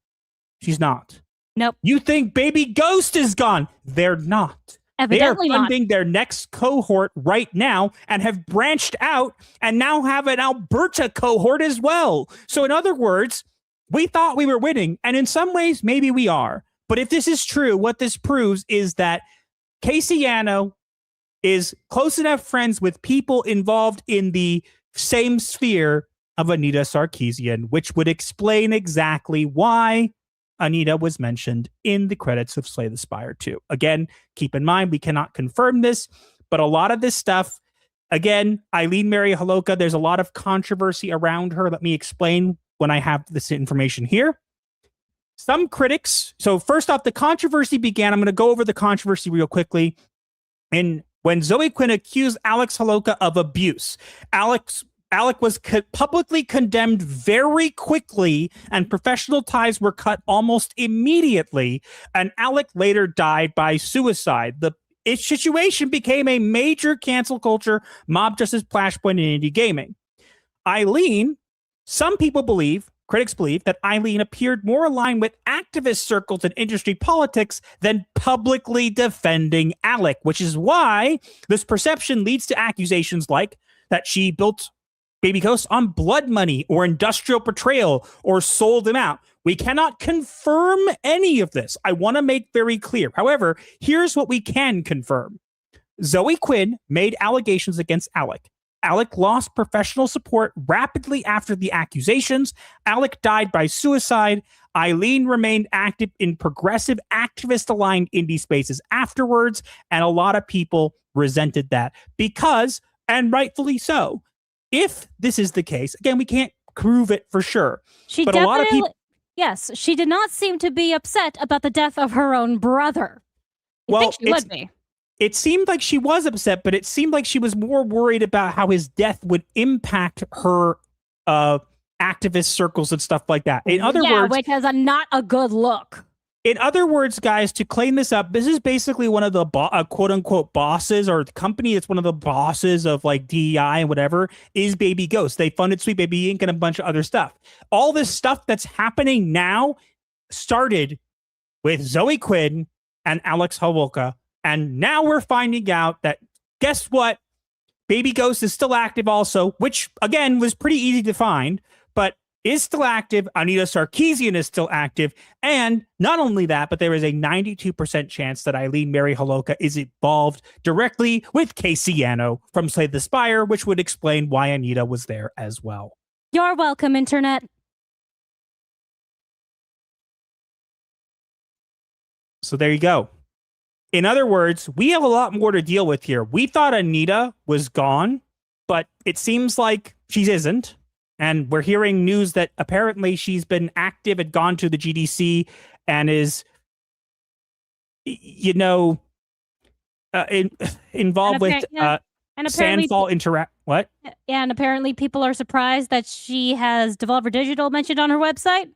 She's not. Nope. You think Baby Ghost is gone. They're not. Evidently they are funding their next cohort right now and have branched out and now have an Alberta cohort as well. So in other words, we thought we were winning, and in some ways, maybe we are. But if this is true, what this proves is that Casey Anno is close enough friends with people involved in the same sphere of Anita Sarkeesian, which would explain exactly why Anita was mentioned in the credits of Slay the Spire 2. Again, keep in mind, we cannot confirm this, but a lot of this stuff, again, Eileen Mary Holoka, there's a lot of controversy around her. Let me explain when I have this information here. Some critics, so first off, the controversy began, I'm going to go over the controversy real quickly. And when Zoe Quinn accused Alex Holoka of abuse, Alec was publicly condemned very quickly, and professional ties were cut almost immediately, and Alec later died by suicide. The situation became a major cancel culture, mob justice flashpoint in indie gaming. Eileen, some people believe, critics believe, that Eileen appeared more aligned with activist circles and industry politics than publicly defending Alec, which is why this perception leads to accusations like that she built Baby Ghost on blood money or industrial betrayal or sold him out. We cannot confirm any of this. I want to make very clear. However, here's what we can confirm. Zoe Quinn made allegations against Alec. Alec lost professional support rapidly after the accusations. Alec died by suicide. Eileen remained active in progressive activist-aligned indie spaces afterwards, and a lot of people resented that because, and rightfully so, if this is the case, again, we can't prove it for sure. But a lot of people, yes, she did not seem to be upset about the death of her own brother. I think she would be. It seemed like she was upset, but it seemed like she was more worried about how his death would impact her activist circles and stuff like that. In other words, which is not a good look. In other words, guys, to claim this up, this is basically one of the quote unquote bosses, or the company that's one of the bosses of like DEI and whatever, is Baby Ghost. They funded Sweet Baby Inc. and a bunch of other stuff. All this stuff that's happening now started with Zoe Quinn and Alex Holoka. And now we're finding out that, guess what? Baby Ghost is still active also, which, again, was pretty easy to find, but is still active. Anita Sarkeesian is still active. And not only that, but there is a 92% chance that Eileen Mary Holoka is involved directly with Casey Anno from Slay the Spire, which would explain why Anita was there as well. You're welcome, Internet. So there you go. In other words, we have a lot more to deal with here. We thought Anita was gone, but it seems like she isn't. And we're hearing news that apparently she's been active, had gone to the GDC, and is, involved with Sandfall Interact. What? Yeah, and apparently people are surprised that she has Devolver Digital mentioned on her website.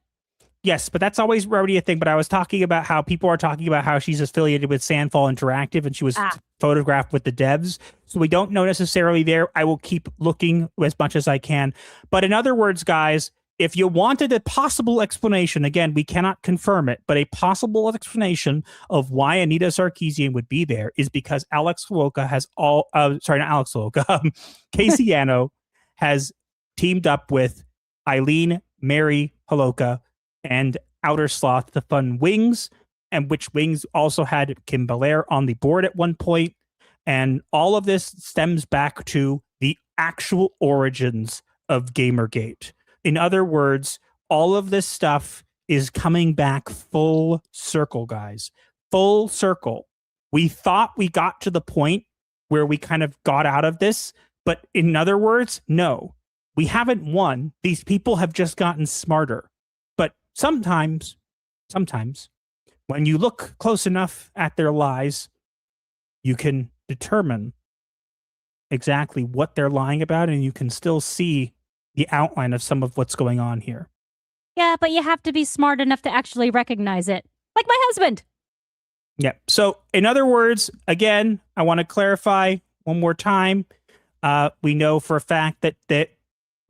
Yes, but that's always already a thing. But I was talking about how people are talking about how she's affiliated with Sandfall Interactive and she was photographed with the devs. So we don't know necessarily there. I will keep looking as much as I can. But in other words, guys, if you wanted a possible explanation, again, we cannot confirm it, but a possible explanation of why Anita Sarkeesian would be there is because Alex Soroka has Casey Yano has teamed up with Eileen, Mary Holoka, and Outer Sloth to fund Wings, and which Wings also had Kim Belair on the board at one point. And all of this stems back to the actual origins of Gamergate. In other words, all of this stuff is coming back full circle, guys. Full circle. We thought we got to the point where we kind of got out of this, but in other words, no. We haven't won. These people have just gotten smarter. But sometimes, when you look close enough at their lies, you can determine exactly what they're lying about, and you can still see the outline of some of what's going on here. Yeah, but you have to be smart enough to actually recognize it. Like my husband. Yeah. So, in other words, again, I want to clarify one more time. We know for a fact that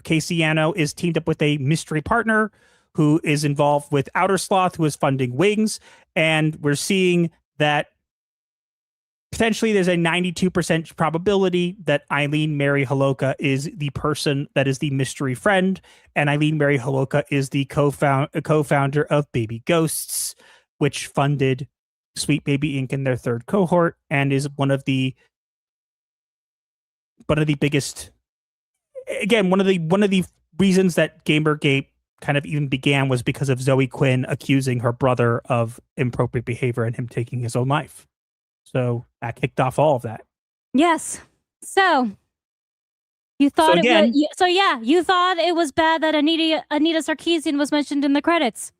Casey Yano is teamed up with a mystery partner who is involved with Outer Sloth, who is funding Wings. And we're seeing that potentially there's a 92% probability that Eileen Mary Holoka is the person that is the mystery friend. And Eileen Mary Holoka is the co-founder of Baby Ghosts, which funded Sweet Baby Inc. in their third cohort and is one of the biggest, again, one of the reasons that Gamergate kind of even began was because of Zoe Quinn accusing her brother of inappropriate behavior and him taking his own life. So that kicked off all of that. Yes. So you thought you thought it was bad that Anita Sarkeesian was mentioned in the credits.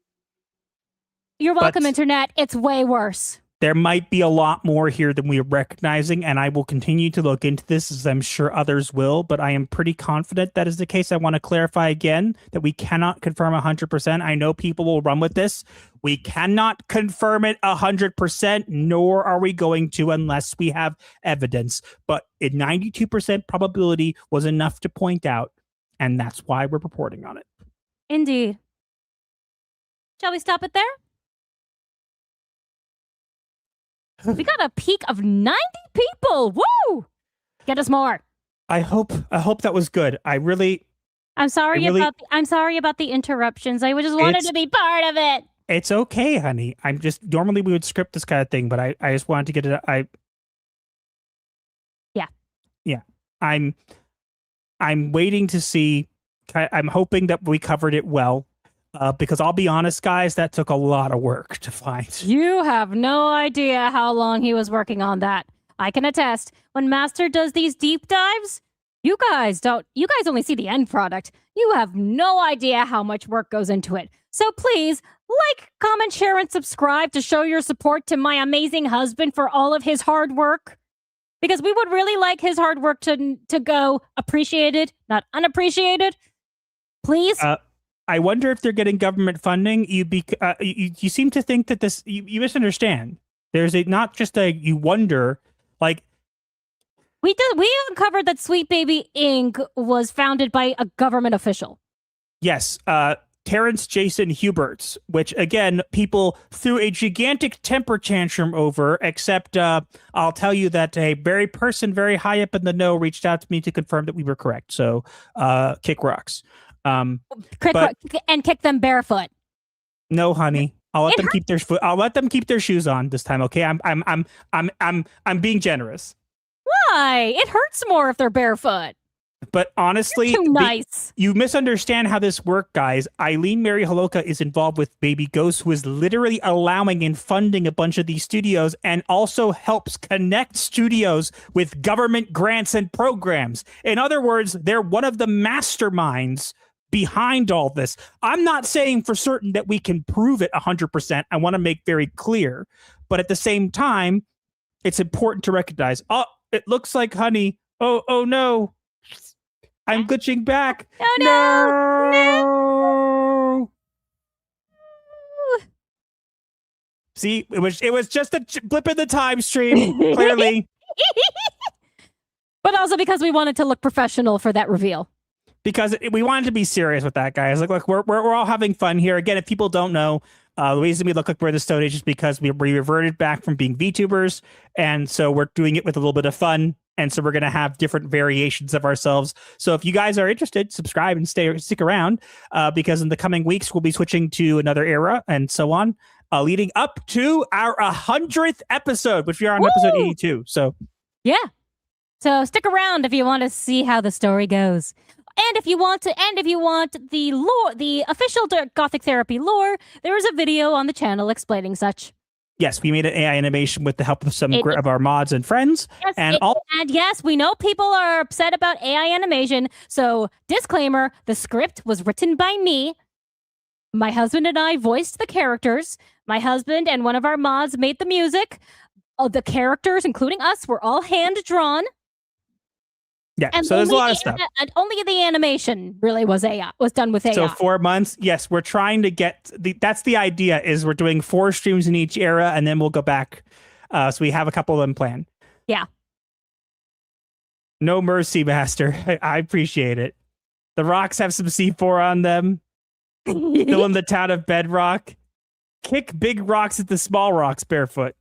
You're welcome, Internet. It's way worse. There might be a lot more here than we are recognizing, and I will continue to look into this, as I'm sure others will, but I am pretty confident that is the case. I want to clarify again that we cannot confirm 100%. I know people will run with this. We cannot confirm it 100%, nor are we going to unless we have evidence. But a 92% probability was enough to point out, and that's why we're reporting on it. Indeed. Shall we stop it there? We got a peak of 90 people. Woo! Get us more. I hope that was good. I'm sorry about the interruptions. I just wanted to be part of it. It's okay, honey. Normally we would script this kind of thing, but I just wanted to get it. Yeah. I'm waiting to see. I'm hoping that we covered it well. Because I'll be honest, guys, that took a lot of work to find. You have no idea how long he was working on that. I can attest. When Master does these deep dives, you guys only see the end product. You have no idea how much work goes into it. So please, like, comment, share, and subscribe to show your support to my amazing husband for all of his hard work. Because we would really like his hard work to go appreciated, not unappreciated. Please? I wonder if they're getting government funding. You seem to think that this, you misunderstand. There's not just you wonder, like. We uncovered that Sweet Baby Inc. was founded by a government official. Yes, Terrence Jason Huberts, which again, people threw a gigantic temper tantrum over, except I'll tell you that a person very high up in the know reached out to me to confirm that we were correct. So kick rocks. And kick them barefoot. No, honey. I'll let them keep their foot. I'll let them keep their shoes on this time. Okay, I'm being generous. Why? It hurts more if they're barefoot. But honestly, too nice. You misunderstand how this works, guys. Eileen Mary Holoka is involved with Baby Ghost, who is literally allowing and funding a bunch of these studios and also helps connect studios with government grants and programs. In other words, they're one of the masterminds behind all this. I'm not saying for certain that we can prove it 100%. I want to make very clear. But at the same time, it's important to recognize, oh, it looks like honey. Oh no. I'm glitching back. Oh, no. See, it was just a blip in the time stream, clearly. But also because we wanted to look professional for that reveal. Because we wanted to be serious with that, guys. Like, look, we're all having fun here. Again, if people don't know, the reason we look like we're the Stone Age is because we reverted back from being VTubers, and so we're doing it with a little bit of fun. And so we're going to have different variations of ourselves. So if you guys are interested, subscribe and stick around, because in the coming weeks we'll be switching to another era and so on, leading up to our 100th episode, which we are on episode 82. So yeah. So stick around if you want to see how the story goes. And if you want the lore, the official Gothic Therapy lore, there is a video on the channel explaining such. Yes, we made an AI animation with the help of some of our mods and friends. Yes, and yes, we know people are upset about AI animation. So disclaimer, the script was written by me. My husband and I voiced the characters. My husband and one of our mods made the music. The characters, including us, were all hand-drawn. Yeah, and so there's a lot of stuff. And only the animation really was done with AI. So 4 months, yes, we're trying to get that's the idea, is we're doing 4 streams in each era, and then we'll go back. So we have a couple of them planned. Yeah. No mercy, Master. I appreciate it. The rocks have some C4 on them. Still in the town of Bedrock. Kick big rocks at the small rocks barefoot.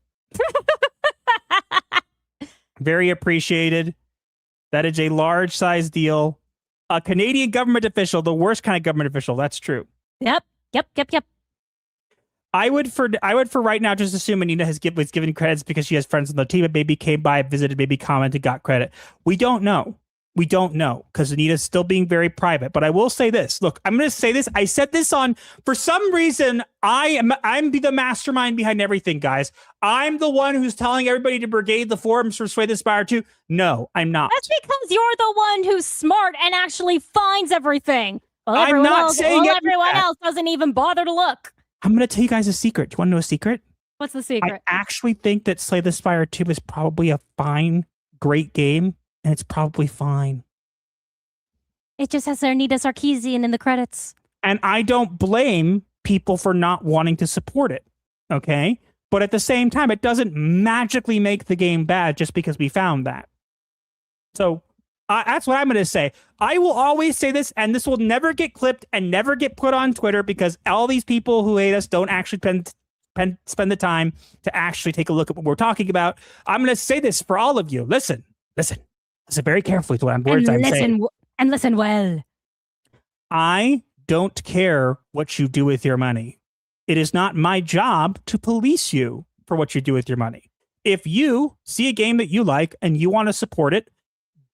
Very appreciated. That is a large size deal. A Canadian government official, the worst kind of government official. That's true. Yep. I would for right now just assume Anita was given credits because she has friends on the team and maybe came by, visited, maybe commented, got credit. We don't know. We don't know because Anita's still being very private. But I will say this. Look, I'm going to say this. I said this on, for some reason, I'm the mastermind behind everything, guys. I'm the one who's telling everybody to brigade the forums for Sway the Spire 2. No, I'm not. That's because you're the one who's smart and actually finds everything. Well, I'm not saying everyone else doesn't even bother to look. I'm going to tell you guys a secret. Do you want to know a secret? What's the secret? I actually think that Slay the Spire 2 is probably a fine, great game. And it's probably fine. It just has Anita Sarkeesian in the credits. And I don't blame people for not wanting to support it. Okay? But at the same time, it doesn't magically make the game bad just because we found that. So that's what I'm going to say. I will always say this, and this will never get clipped and never get put on Twitter because all these people who hate us don't actually spend the time to actually take a look at what we're talking about. I'm going to say this for all of you. Listen very carefully to what I'm saying. And listen well. I don't care what you do with your money. It is not my job to police you for what you do with your money. If you see a game that you like and you want to support it,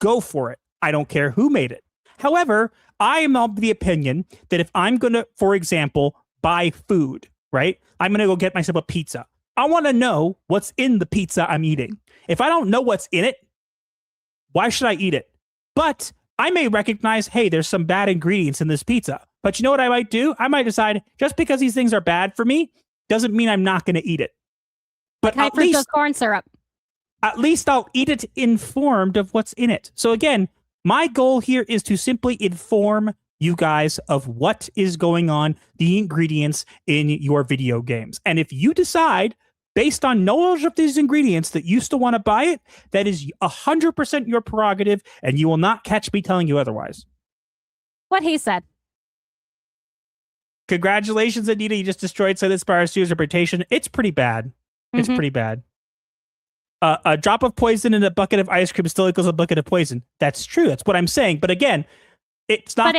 go for it. I don't care who made it. However, I am of the opinion that if I'm going to, for example, buy food, right? I'm going to go get myself a pizza. I want to know what's in the pizza I'm eating. If I don't know what's in it, why should I eat it? But I may recognize, hey, there's some bad ingredients in this pizza. But you know what I might do? I might decide, just because these things are bad for me, doesn't mean I'm not going to eat it. But high fructose corn syrup. At least I'll eat it informed of what's in it. So again, my goal here is to simply inform you guys of what is going on, the ingredients in your video games. And if you decide, based on knowledge of these ingredients, that you still want to buy it, that is 100% your prerogative, and you will not catch me telling you otherwise. What he said. Congratulations, Anita. You just destroyed Slay the Spire 2's reputation. It's pretty bad. It's pretty bad. A drop of poison in a bucket of ice cream still equals a bucket of poison. That's true. That's what I'm saying. But again, it's not.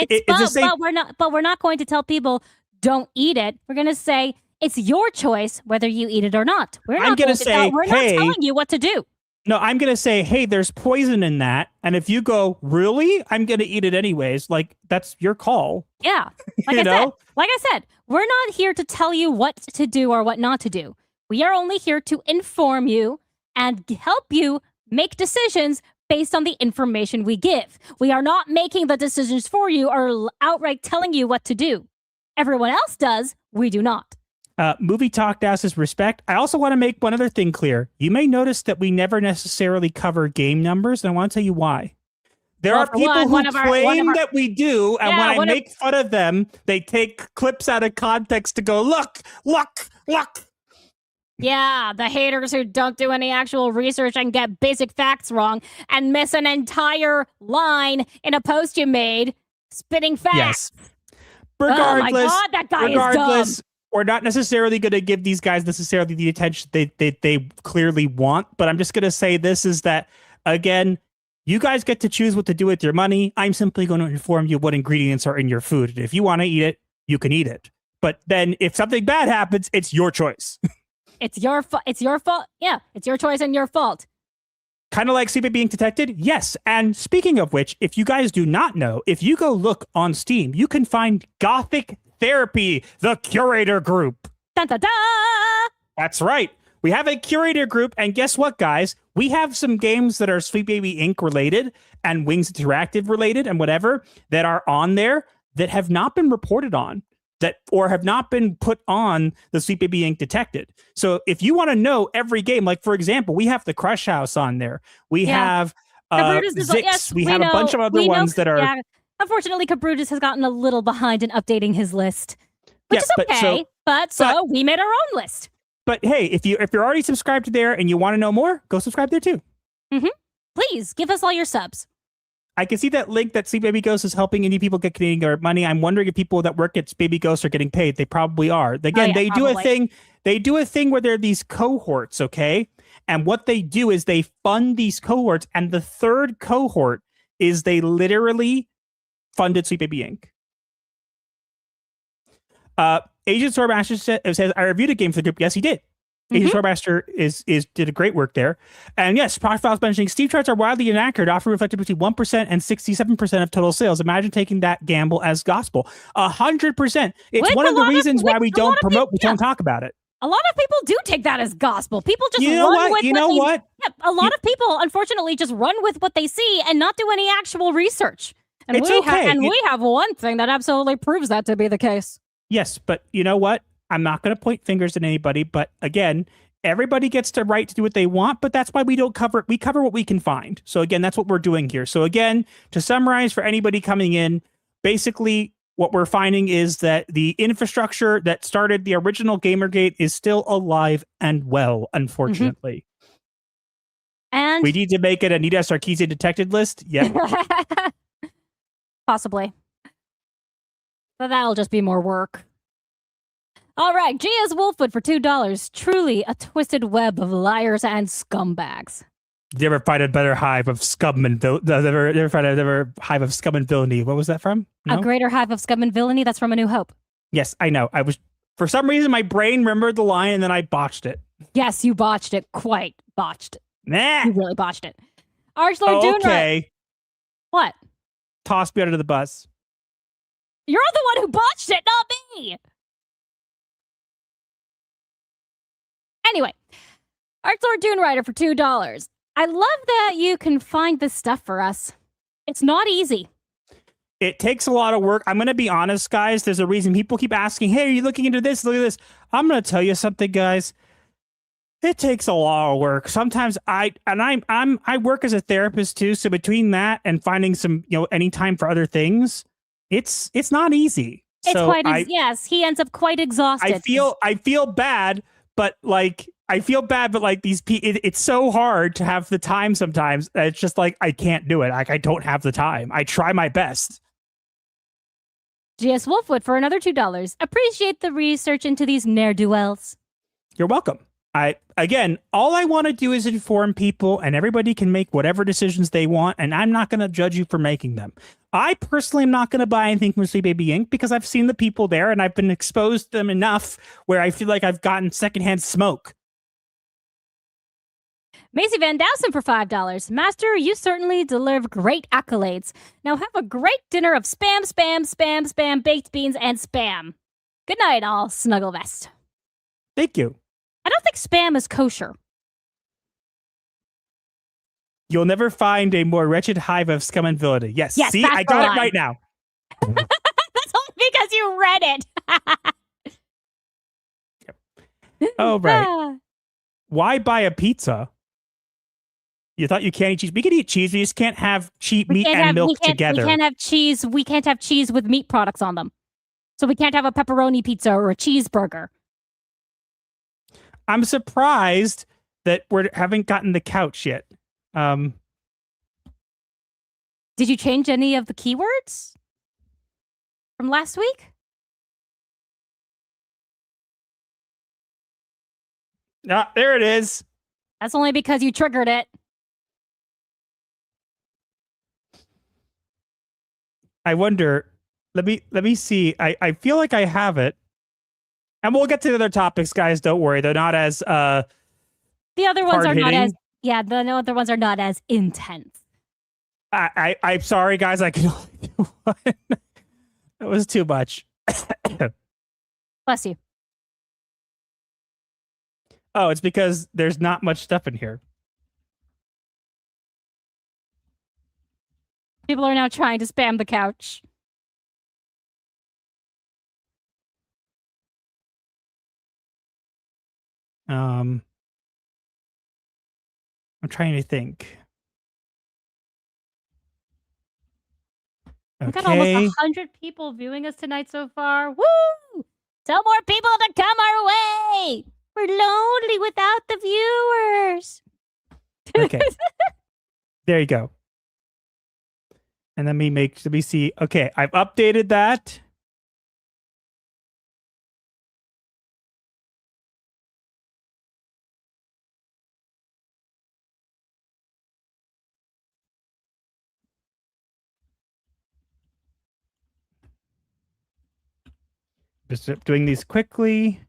But we're not going to tell people don't eat it. We're going to say it's your choice whether you eat it or not. We're not telling you what to do. No, I'm going to say, hey, there's poison in that. And if you go, really? I'm going to eat it anyways. Like, that's your call. Yeah. Like I said, we're not here to tell you what to do or what not to do. We are only here to inform you and help you make decisions based on the information we give. We are not making the decisions for you or outright telling you what to do. Everyone else does. We do not. Movie Talk asks respect. I also want to make one other thing clear. You may notice that we never necessarily cover game numbers, and I want to tell you why. There are people who claim that we do, and when I make fun of them, they take clips out of context to go, look. Yeah, the haters who don't do any actual research and get basic facts wrong and miss an entire line in a post you made, spitting facts. Yes. Regardless, oh my God, that guy is dumb. We're not necessarily going to give these guys necessarily the attention they clearly want, but I'm just going to say this is that, again, you guys get to choose what to do with your money. I'm simply going to inform you what ingredients are in your food. And if you want to eat it, you can eat it. But then if something bad happens, it's your choice. It's your fault. It's your fault. Yeah, it's your choice and your fault. Kind of like secret being detected? Yes. And speaking of which, if you guys do not know, if you go look on Steam, you can find Gothic Therapy, the curator group. Dun, dun, dun! That's right. We have a curator group, and guess what, guys? We have some games that are Sweet Baby Inc. related and Wings Interactive related and whatever that are on there that have not been reported on. Or have not been put on the Sweet Baby Inc. Detected. So if you want to know every game, like for example, we have the Crush House on there. We have Zix. Yes, we have a bunch of other ones that are. Yeah. Unfortunately, Cabrutus has gotten a little behind in updating his list, which is okay. But we made our own list. But hey, if you're already subscribed to there and you want to know more, go subscribe there too. Mm-hmm. Please give us all your subs. I can see that link that Sleep Baby Ghost is helping indie people get Canadian money. I'm wondering if people that work at Baby Ghost are getting paid. They probably are. Again, they do a thing. They do a thing where there are these cohorts, okay? And what they do is they fund these cohorts, and the third cohort is they literally funded Sleep Baby Inc. Agent Swordmaster says, I reviewed a game for the group. Yes, he did. Agent Swordmaster did a great work there. And yes, Profile's mentioning Steve charts are wildly inaccurate, often reflected between 1% and 67% of total sales. Imagine taking that gamble as gospel. 100%. It's one of the reasons why we don't promote, we don't talk about it. A lot of people do take that as gospel. People just run with what? Yeah, a lot of people, unfortunately, just run with what they see and not do any actual research. And it's okay. We have one thing that absolutely proves that to be the case. Yes, but you know what? I'm not going to point fingers at anybody, but again, everybody gets the right to do what they want, but that's why we don't cover it. We cover what we can find. So again, that's what we're doing here. So again, to summarize for anybody coming in, basically what we're finding is that the infrastructure that started the original Gamergate is still alive and well, unfortunately. And we need to make it Anita Sarkeesian detected list. Yeah. Possibly. But that'll just be more work. All right, Gia's Wolfwood for $2. Truly a twisted web of liars and scumbags. Did you ever find a better hive of scum and ever find a better hive of scum and villainy? What was that from? No? A greater hive of scum and villainy? That's from A New Hope. Yes, I know. I was, for some reason, my brain remembered the line and then I botched it. Yes, you botched it. Quite botched it. Nah. You really botched it. Archlord Doonra. Okay. What? Toss me under the bus. You're the one who botched it, not me. Anyway, Archlord Doonrider for $2. I love that you can find this stuff for us. It's not easy. It takes a lot of work. I'm going to be honest, guys. There's a reason people keep asking, hey, are you looking into this? Look at this. I'm going to tell you something, guys. It takes a lot of work. Sometimes I work as a therapist too. So between that and finding some, any time for other things, it's not easy. It's quite yes, he ends up quite exhausted. I feel bad. But these it's so hard to have the time sometimes. It's just like, I can't do it. Like, I don't have the time. I try my best. GS Wolfwood for another $2. Appreciate the research into these ne'er-do-wells. You're welcome. All I want to do is inform people, and everybody can make whatever decisions they want, and I'm not going to judge you for making them. I personally am not going to buy anything from Sweet Baby Inc. because I've seen the people there, and I've been exposed to them enough where I feel like I've gotten secondhand smoke. Macy Van Dowson for $5. Master, you certainly deserve great accolades. Now have a great dinner of spam, spam, spam, spam, baked beans, and spam. Good night, all snuggle vest. Thank you. I don't think spam is kosher. You'll never find a more wretched hive of scum and villainy. Yes, see, I got it right now. That's only because you read it. Yep. Oh, right. Why buy a pizza? You thought you can't eat cheese? We can eat cheese. We just can't have cheap meat and milk together. We can't have cheese. We can't have cheese with meat products on them. So we can't have a pepperoni pizza or a cheeseburger. I'm surprised that we haven't gotten the couch yet. Did you change any of the keywords from last week? Ah, there it is. That's only because you triggered it. I wonder. Let me see. I feel like I have it. And we'll get to the other topics, guys. Don't worry. They're not as the other ones are not hard-hitting. as the other ones are not as intense. I'm sorry, guys. I can only do one. That was too much. Bless you. Oh, it's because there's not much stuff in here. People are now trying to spam the couch. I'm trying to think. We've got Okay. almost 100 people viewing us tonight so far. Woo! Tell more people to come our way. We're lonely without the viewers. Okay. There you go. And let me see. Okay, I've updated that. Just doing these quickly.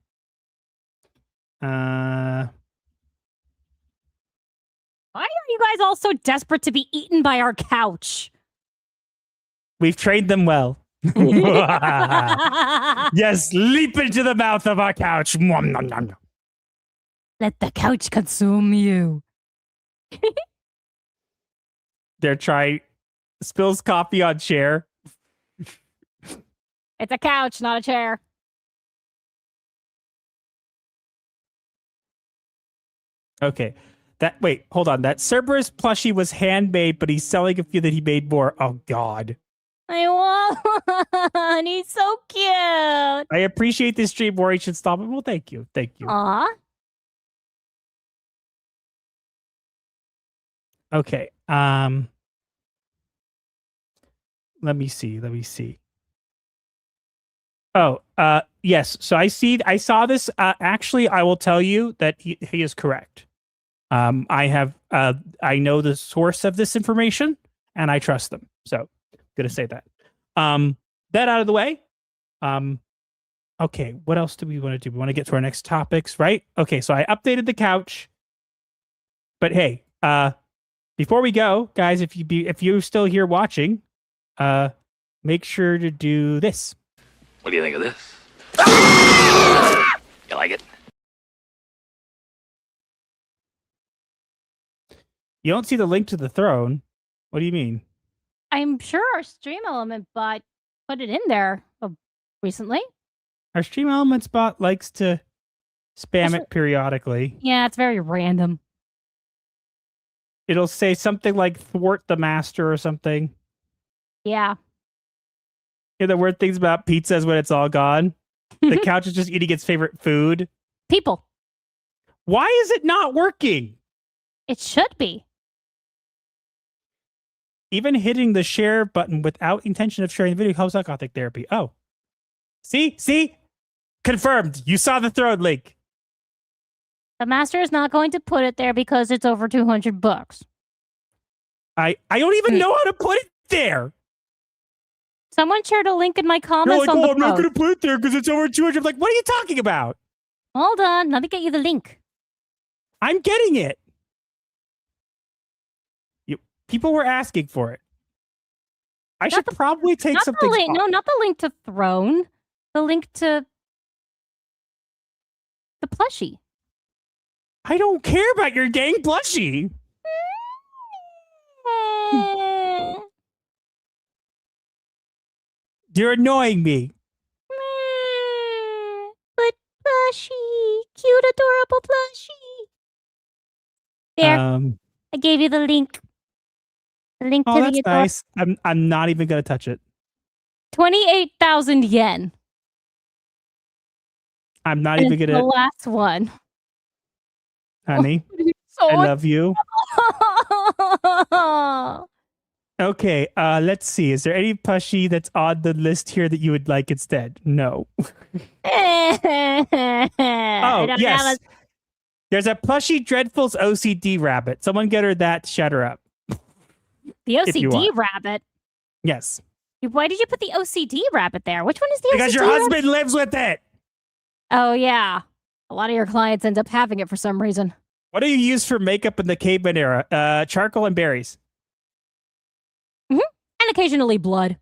Why are you guys all so desperate to be eaten by our couch? We've trained them well. Yes, leap into the mouth of our couch. Mwah, nom, nom, nom. Let the couch consume you. They're trying. Spills coffee on chair. It's a couch, not a chair. Okay. Wait, hold on. That Cerberus plushie was handmade, but he's selling a few that he made more. Oh, God. I want. He's so cute. I appreciate this stream more. He should stop it. Well, thank you. Thank you. Aw. Okay. Let me see. Oh, yes. So I saw this. Actually, I will tell you that he is correct. I know the source of this information and I trust them. So I'm gonna say that. That out of the way. Okay, what else do we want to do? We want to get to our next topics, right? Okay, so I updated the couch. But hey, before we go, guys, if you're still here watching, make sure to do this. What do you think of this? You like it? You don't see the link to the throne. What do you mean? I'm sure our stream element bot put it in there recently. Our stream elements bot likes to spam it periodically. Yeah, it's very random. It'll say something like thwart the master or something. Yeah. Hear the weird things about pizzas when it's all gone. The couch is just eating its favorite food. People. Why is it not working? It should be. Even hitting the share button without intention of sharing the video helps out Gothic Therapy. Oh. See? Confirmed. You saw the throne link. The master is not going to put it there because it's over $200. I don't even know how to put it there. Someone shared a link in my You're comments like, on the I'm not post. going to put it there because it's over 200. I'm like, what are you talking about? Hold on, let me get you the link. I'm getting it. People were asking for it. I should probably take something off. No, not the link to Throne. The link to the plushie. I don't care about your dang plushie. You're annoying me. But plushie. Cute, adorable plushie. There. I gave you the link. The link to Oh, that's the nice. I'm not even gonna touch it. 28,000 yen. I'm not And even it's gonna. the last one. honey. So I love you. Okay, let's see. Is there any plushie that's on the list here that you would like instead? No. Oh, yes. There's a plushie Dreadful's OCD rabbit. Someone get her that. Shut her up. The OCD rabbit? Yes. Why did you put the OCD rabbit there? Which one is the because OCD your husband lives with it. Oh, yeah. A lot of your clients end up having it for some reason. What do you use for makeup in the caveman era? Charcoal and berries. Mm-hmm. And occasionally blood.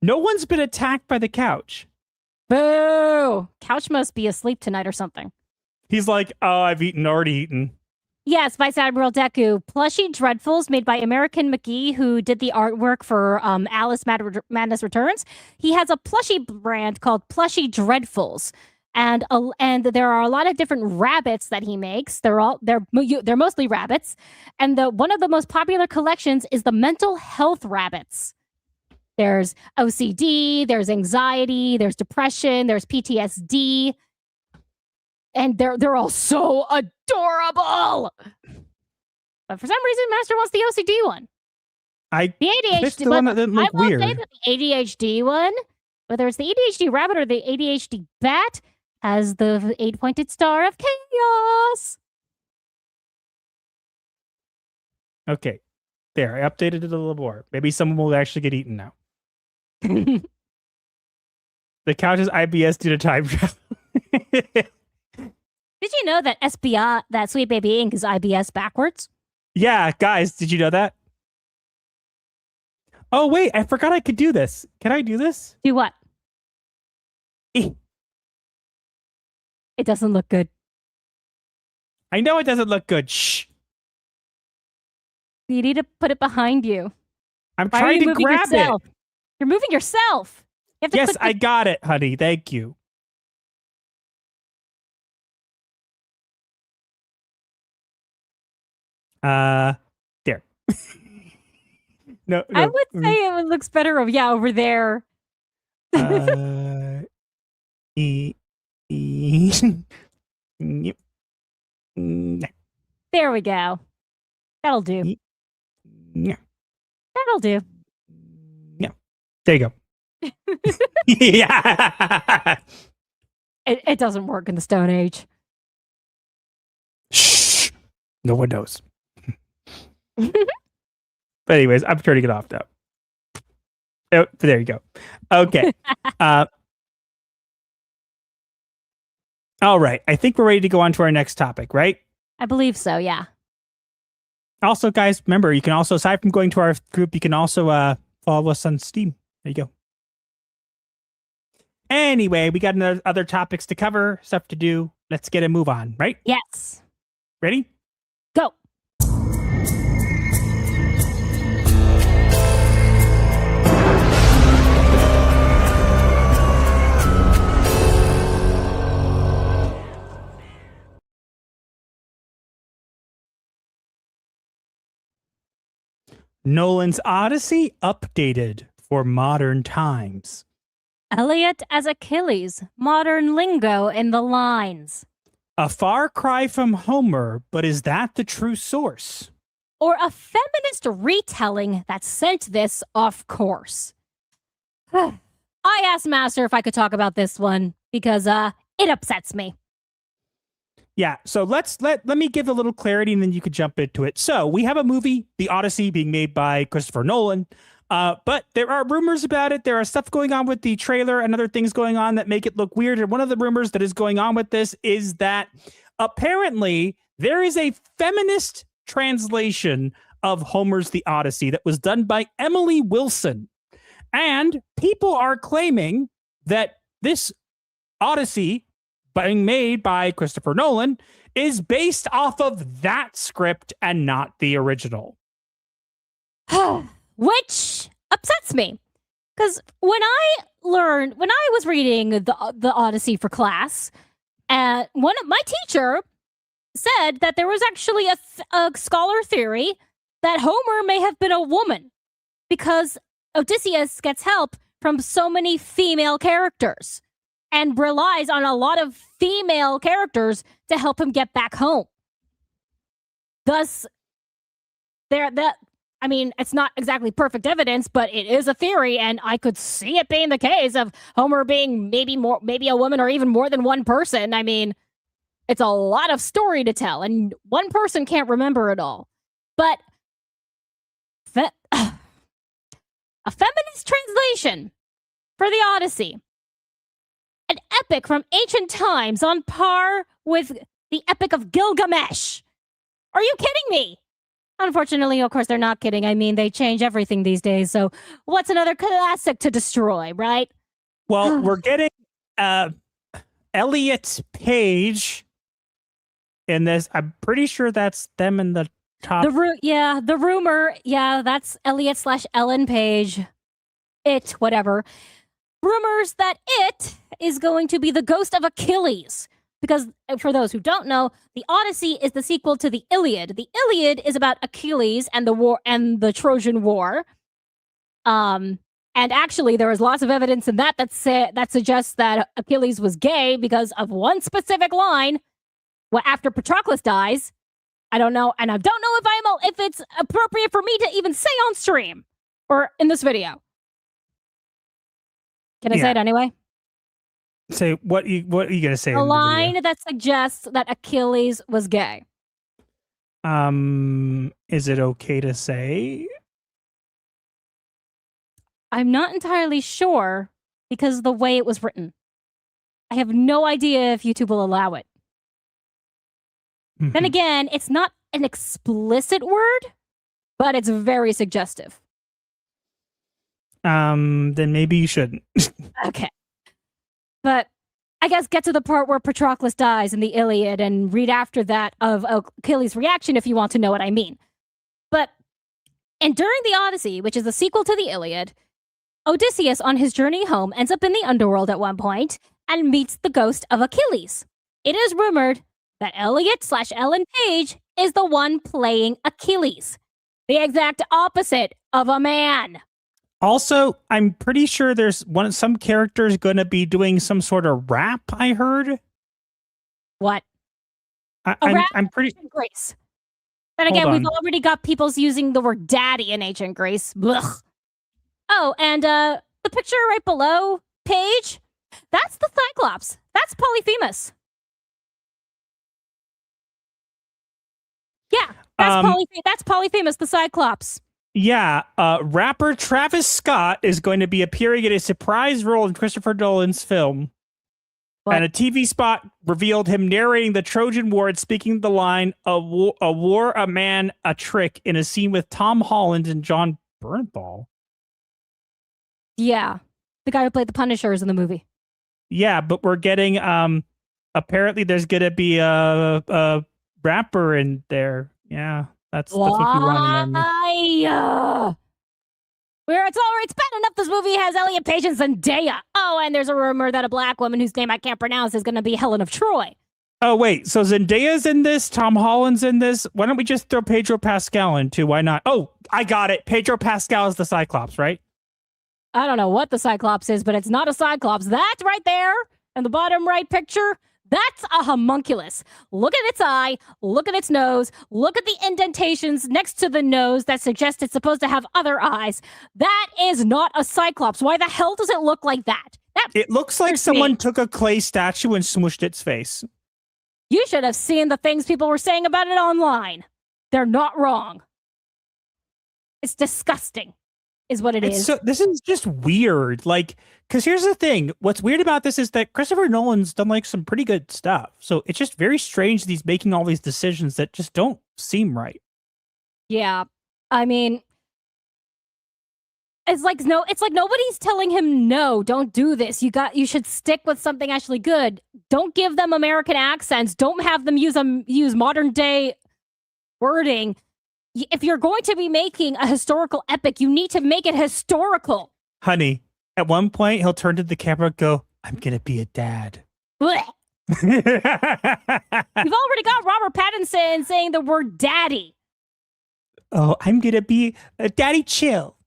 No one's been attacked by the couch. Boo! Couch must be asleep tonight or something. He's like, oh, I've already eaten. Yes, Vice Admiral Deku. Plushie Dreadfuls made by American McGee, who did the artwork for Alice Madness Returns. He has a plushie brand called Plushie Dreadfuls. And there are a lot of different rabbits that he makes. They're mostly rabbits. And one of the most popular collections is the mental health rabbits. There's OCD, there's anxiety, there's depression, there's PTSD. And they're all so adorable. But for some reason, Master wants the OCD one. The ADHD one that didn't look weird. I will say that the ADHD one, whether it's the ADHD rabbit or the ADHD bat, has the 8-pointed star of chaos. Okay. There, I updated it a little more. Maybe someone will actually get eaten now. The couch is IBS due to time travel. Did you know that SBI, that Sweet Baby Inc. is IBS backwards? Yeah, guys, did you know that? Oh, wait, I forgot I could do this. Can I do this? Do what? It doesn't look good. I know it doesn't look good. Shh. You need to put it behind you. I'm trying to grab it. You're moving yourself. You have to yes, I got it, honey. Thank you. There. No, I would say it looks better over there. There we go. That'll do. That'll do. Yeah. There you go. Yeah. It doesn't work in the Stone Age. Shh. No one knows. But anyways, I'm turning it off now. Oh, there you go. Okay. All right. I think we're ready to go on to our next topic, right? I believe so, yeah. Also, guys, remember, you can also, aside from going to our group, you can also follow us on Steam. There you go. Anyway, we got other topics to cover, stuff to do. Let's get a move on, right? Yes. Ready? Go. Nolan's Odyssey updated for modern times. Elliot as Achilles, modern lingo in the lines. A far cry from Homer, but is that the true source? Or a feminist retelling that sent this off course? I asked Master if I could talk about this one because it upsets me. Yeah, so let me give a little clarity and then you could jump into it. So we have a movie, The Odyssey, being made by Christopher Nolan. But there are rumors about it. There are stuff going on with the trailer and other things going on that make it look weird. And one of the rumors that is going on with this is that apparently there is a feminist translation of Homer's The Odyssey that was done by Emily Wilson. And people are claiming that this Odyssey being made by Christopher Nolan is based off of that script and not the original. Which upsets me. Because when I was reading the Odyssey for class, my teacher said that there was actually a scholar theory that Homer may have been a woman because Odysseus gets help from so many female characters. and relies on a lot of female characters to help him get back home. Thus, I mean, it's not exactly perfect evidence, but it is a theory, and I could see it being the case of Homer being maybe a woman or even more than one person. I mean, it's a lot of story to tell, and one person can't remember it all. But a feminist translation for the Odyssey, an epic from ancient times on par with the Epic of Gilgamesh. Are you kidding me? Unfortunately, of course, they're not kidding. I mean, they change everything these days. So what's another classic to destroy, right? Well, we're getting Elliot Page in this. I'm pretty sure that's them in the top. The rumor. Yeah, that's Elliot/Ellen Page. It, whatever. Rumors that it is going to be the ghost of Achilles. Because for those who don't know, the Odyssey is the sequel to the Iliad. The Iliad is about Achilles and the war and the Trojan War. And actually, there is lots of evidence in that suggests that Achilles was gay because of one specific line. Well, after Patroclus dies, I don't know, and I don't know if it's appropriate for me to even say on stream or in this video. Can I say it anyway? Say what are you gonna say? A line that suggests that Achilles was gay. Is it okay to say? I'm not entirely sure because of the way it was written. I have no idea if YouTube will allow it. Then again, it's not an explicit word, but it's very suggestive. Then maybe you shouldn't. Okay. But I guess get to the part where Patroclus dies in the Iliad and read after that of Achilles' reaction if you want to know what I mean. And during the Odyssey, which is the sequel to the Iliad, Odysseus on his journey home ends up in the underworld at one point and meets the ghost of Achilles. It is rumored that Elliot/Ellen Page is the one playing Achilles, the exact opposite of a man. Also, I'm pretty sure there's some characters going to be doing some sort of rap. I heard. What? I'm pretty. Grace. Then again, we've already got people's using the word "daddy" in ancient Greece. Blech. Oh, and the picture right below Page, that's the Cyclops. That's Polyphemus. Yeah, that's Polyphemus, the Cyclops. Yeah, rapper Travis Scott is going to be appearing in a surprise role in Christopher Nolan's film. What? And a TV spot revealed him narrating the Trojan War and speaking the line, a war, a man, a trick, in a scene with Tom Holland and John Bernthal. Yeah, the guy who played the Punishers in the movie. Yeah, but we're getting, apparently there's going to be a rapper in there. Yeah. That's what we want to know. It's bad enough this movie has Elliot Page and Zendaya. Oh, and there's a rumor that a black woman whose name I can't pronounce is going to be Helen of Troy. Oh, wait. So Zendaya's in this? Tom Holland's in this? Why don't we just throw Pedro Pascal in too? Why not? Oh, I got it. Pedro Pascal is the Cyclops, right? I don't know what the Cyclops is, but it's not a Cyclops. That right there in the bottom right picture, that's a homunculus. Look at its eye, look at its nose, look at the indentations next to the nose that suggest it's supposed to have other eyes. That is not a Cyclops. Why the hell does it look like that? It looks like someone took a clay statue and smooshed its face. You should have seen the things people were saying about it online. They're not wrong. It's disgusting, is what it is. So this is just weird. Like, because here's the thing. What's weird about this is that Christopher Nolan's done like some pretty good stuff. So it's just very strange that he's making all these decisions that just don't seem right. Yeah. I mean, it's like nobody's telling him, no, don't do this. You should stick with something actually good. Don't give them American accents. Don't have them use modern day wording. If you're going to be making a historical epic, you need to make it historical. Honey, at one point, he'll turn to the camera and go, I'm going to be a dad. You've already got Robert Pattinson saying the word daddy. Oh, I'm going to be a daddy chill.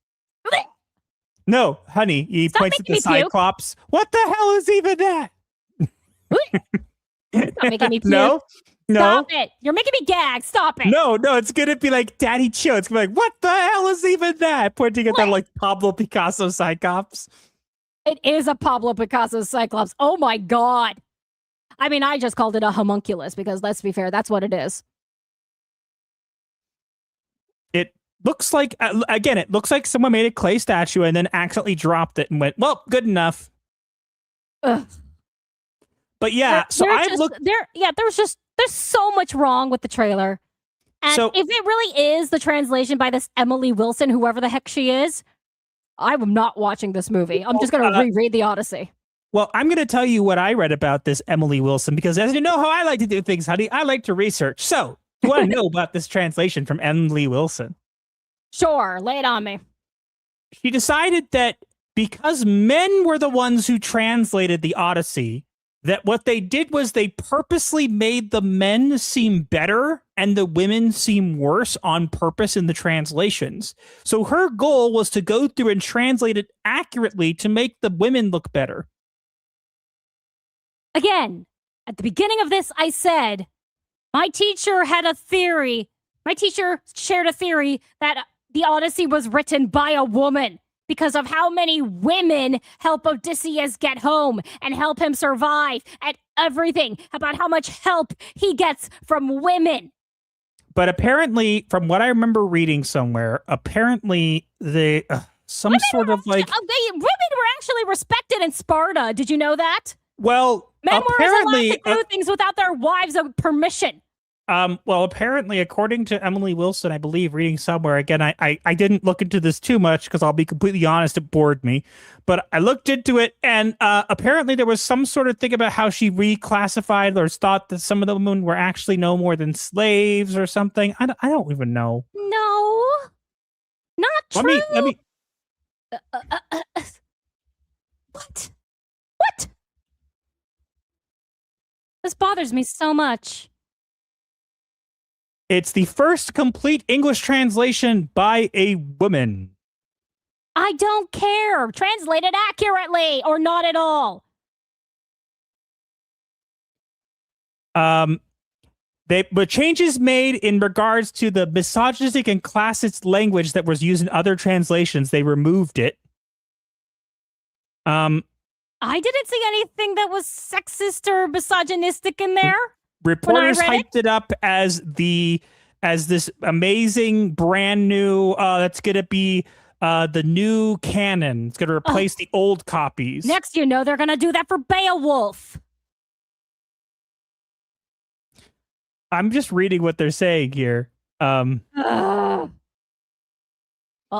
No, honey, he points at the Cyclops. What the hell is even that? Stop making me puke. No. Stop it. You're making me gag. Stop it. No, it's gonna be like Daddy Chill. It's gonna be like, what the hell is even that? Pointing at that like Pablo Picasso Cyclops. It is a Pablo Picasso Cyclops. Oh my god. I mean, I just called it a homunculus because let's be fair, that's what it is. It looks like, again, it looks like someone made a clay statue and then accidentally dropped it and went, well, good enough. Ugh. But yeah, there's so much wrong with the trailer. And So- if it really is the translation by this Emily Wilson, whoever the heck she is, I'm not watching this movie. I'm just going to reread The Odyssey. Well, I'm going to tell you what I read about this Emily Wilson, because as you know how I like to do things, honey, I like to research. So, you want to know about this translation from Emily Wilson? Sure, lay it on me. She decided that because men were the ones who translated the Odyssey, that what they did was they purposely made the men seem better and the women seem worse on purpose in the translations. So her goal was to go through and translate it accurately to make the women look better. Again, at the beginning of this, I said, my teacher had a theory. My teacher shared a theory that the Odyssey was written by a woman because of how many women help Odysseus get home and help him survive, and everything about how much help he gets from women. But apparently, from what I remember reading somewhere, apparently they women were actually respected in Sparta. Did you know that? Well, men apparently, were allowed to do things without their wives' permission. Well, apparently, according to Emily Wilson, I believe, reading somewhere, again, I didn't look into this too much because I'll be completely honest, it bored me. But I looked into it, and apparently there was some sort of thing about how she reclassified or thought that some of the women were actually no more than slaves or something. I don't even know. No, not true. Let me. What? This bothers me so much. It's the first complete English translation by a woman. I don't care. Translate it accurately or not at all. But changes made in regards to the misogynistic and classist language that was used in other translations, they removed it. I didn't see anything that was sexist or misogynistic in there. Reporters hyped it up as this amazing brand new that's going to be the new canon. It's going to replace the old copies. Next, you know, they're going to do that for Beowulf. I'm just reading what they're saying here. Well,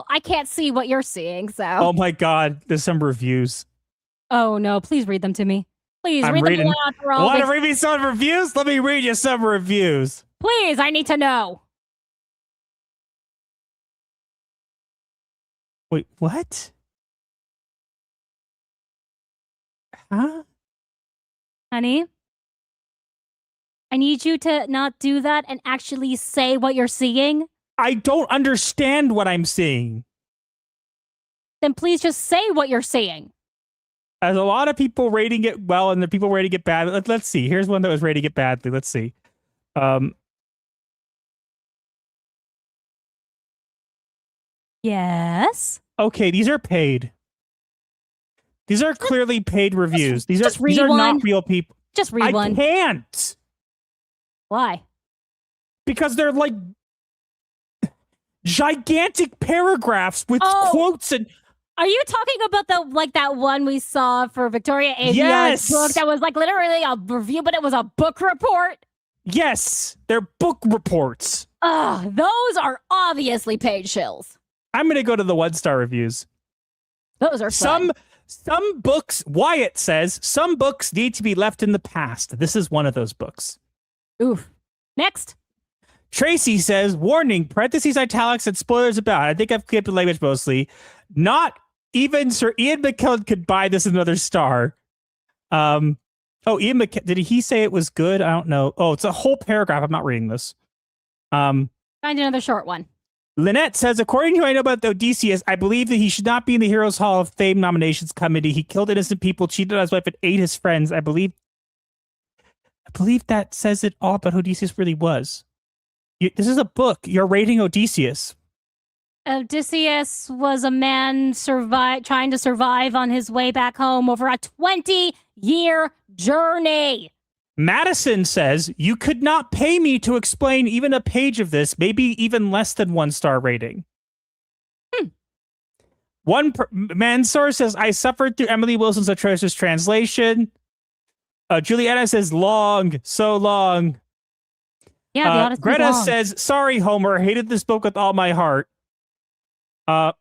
I can't see what you're seeing, so. Oh my God, there's some reviews. Oh no, please read them to me. Please I'm read reading. them aloud for all. Want to read me some reviews? Let me read you some reviews. Please, I need to know. Wait, what? Huh? Honey? I need you to not do that and actually say what you're seeing. I don't understand what I'm seeing. Then please just say what you're seeing. There's a lot of people rating it well, and the people rating it badly. Let's see. Here's one that was rating it badly. Let's see. Yes. Okay, these are paid. These are clearly paid reviews. These are not real people. Just read one. I can't. Why? Because they're like gigantic paragraphs with quotes and. Are you talking about that one we saw for Victoria Avia's book that was like literally a review, but it was a book report? Yes, they're book reports. Those are obviously paid shills. I'm going to go to the 1-star reviews. Those are fun. Some books, Wyatt says, some books need to be left in the past. This is one of those books. Oof. Next. Tracy says, warning, parentheses, italics, and spoilers about. I think I've kept the language mostly. Not even Sir Ian McKellen could buy this another star. Ian McKellen, did he say it was good? I don't know. Oh, it's a whole paragraph. I'm not reading this. Find another short one. Lynette says, according to what I know about the Odysseus, I believe that he should not be in the Heroes Hall of Fame nominations committee. He killed innocent people, cheated on his wife, and ate his friends. I believe I believe that says it all about who Odysseus really was. This is a book. You're rating Odysseus. Odysseus was a man trying to survive on his way back home over a 20-year journey. Madison says, you could not pay me to explain even a page of this, maybe even less than 1-star rating. One man source says, I suffered through Emily Wilson's atrocious translation. Juliana says, long, so long. Yeah, the Odyssey's Greta long. says, sorry, Homer, hated this book with all my heart. And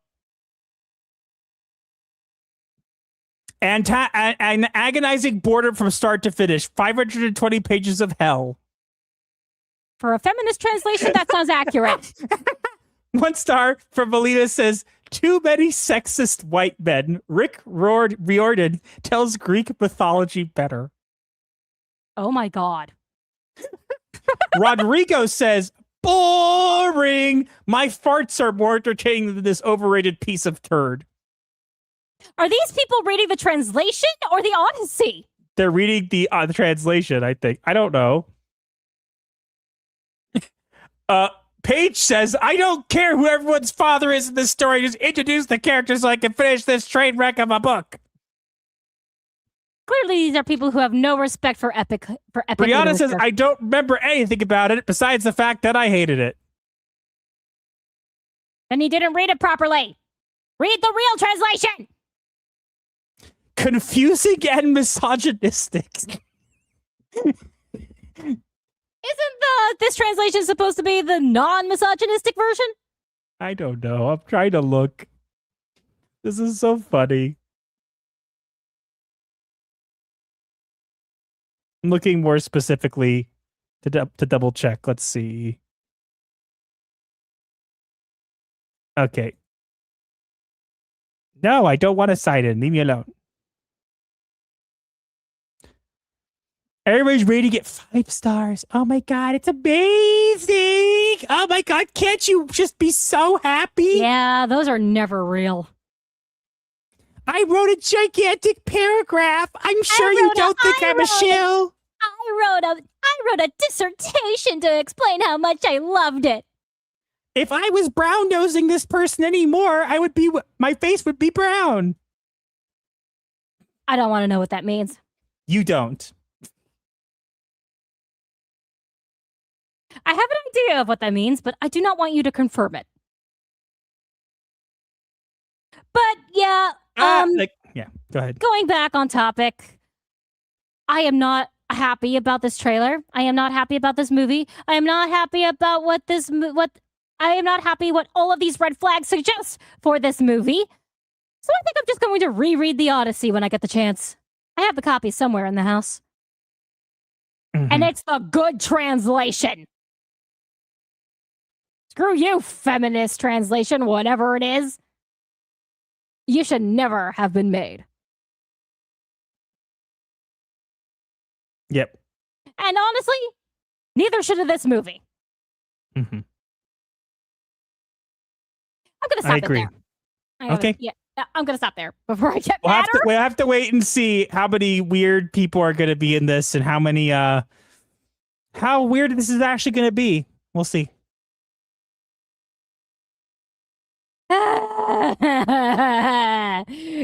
an agonizing boredom from start to finish. 520 pages of hell. For a feminist translation, that sounds accurate. 1 star from Melina says, too many sexist white men. Rick Riordan tells Greek mythology better. Oh my God. Rodrigo says, boring. My farts are more entertaining than this overrated piece of turd. Are these people reading the translation or the Odyssey? They're reading the translation, I think. I don't know. Paige says, I don't care who everyone's father is in this story. Just introduce the characters so I can finish this train wreck of a book. Clearly, these are people who have no respect for epic. Brianna literature. says, I don't remember anything about it besides the fact that I hated it. Then you didn't read it properly. Read the real translation. Confusing and misogynistic. Isn't this translation supposed to be the non-misogynistic version? I don't know. I'm trying to look. This is so funny. I'm looking more specifically to double check. Let's see. Okay. No, I don't want to sign in. Leave me alone. Everybody's rating it 5 stars. Oh my God, it's amazing. Oh my God, can't you just be so happy? Yeah, those are never real. I wrote a gigantic paragraph. I'm sure you don't think I'm a shill. I wrote a dissertation to explain how much I loved it. If I was brown nosing this person anymore, my face would be brown. I don't want to know what that means. You don't. I have an idea of what that means, but I do not want you to confirm it. But yeah, go ahead. Going back on topic, I am not happy about this trailer. I am not happy about this movie. I am not happy about I am not happy what all of these red flags suggest for this movie. So I think I'm just going to reread The Odyssey when I get the chance. I have the copy somewhere in the house. Mm-hmm. And it's the good translation. Screw you, feminist translation, whatever it is. You should never have been made. Yep. And honestly, neither should have this movie. Mm-hmm. I'm going to stop I agree. it there. Okay. Yeah, I'm going to stop there before I get madder. We'll have to wait and see how many weird people are going to be in this and how weird this is actually going to be. We'll see.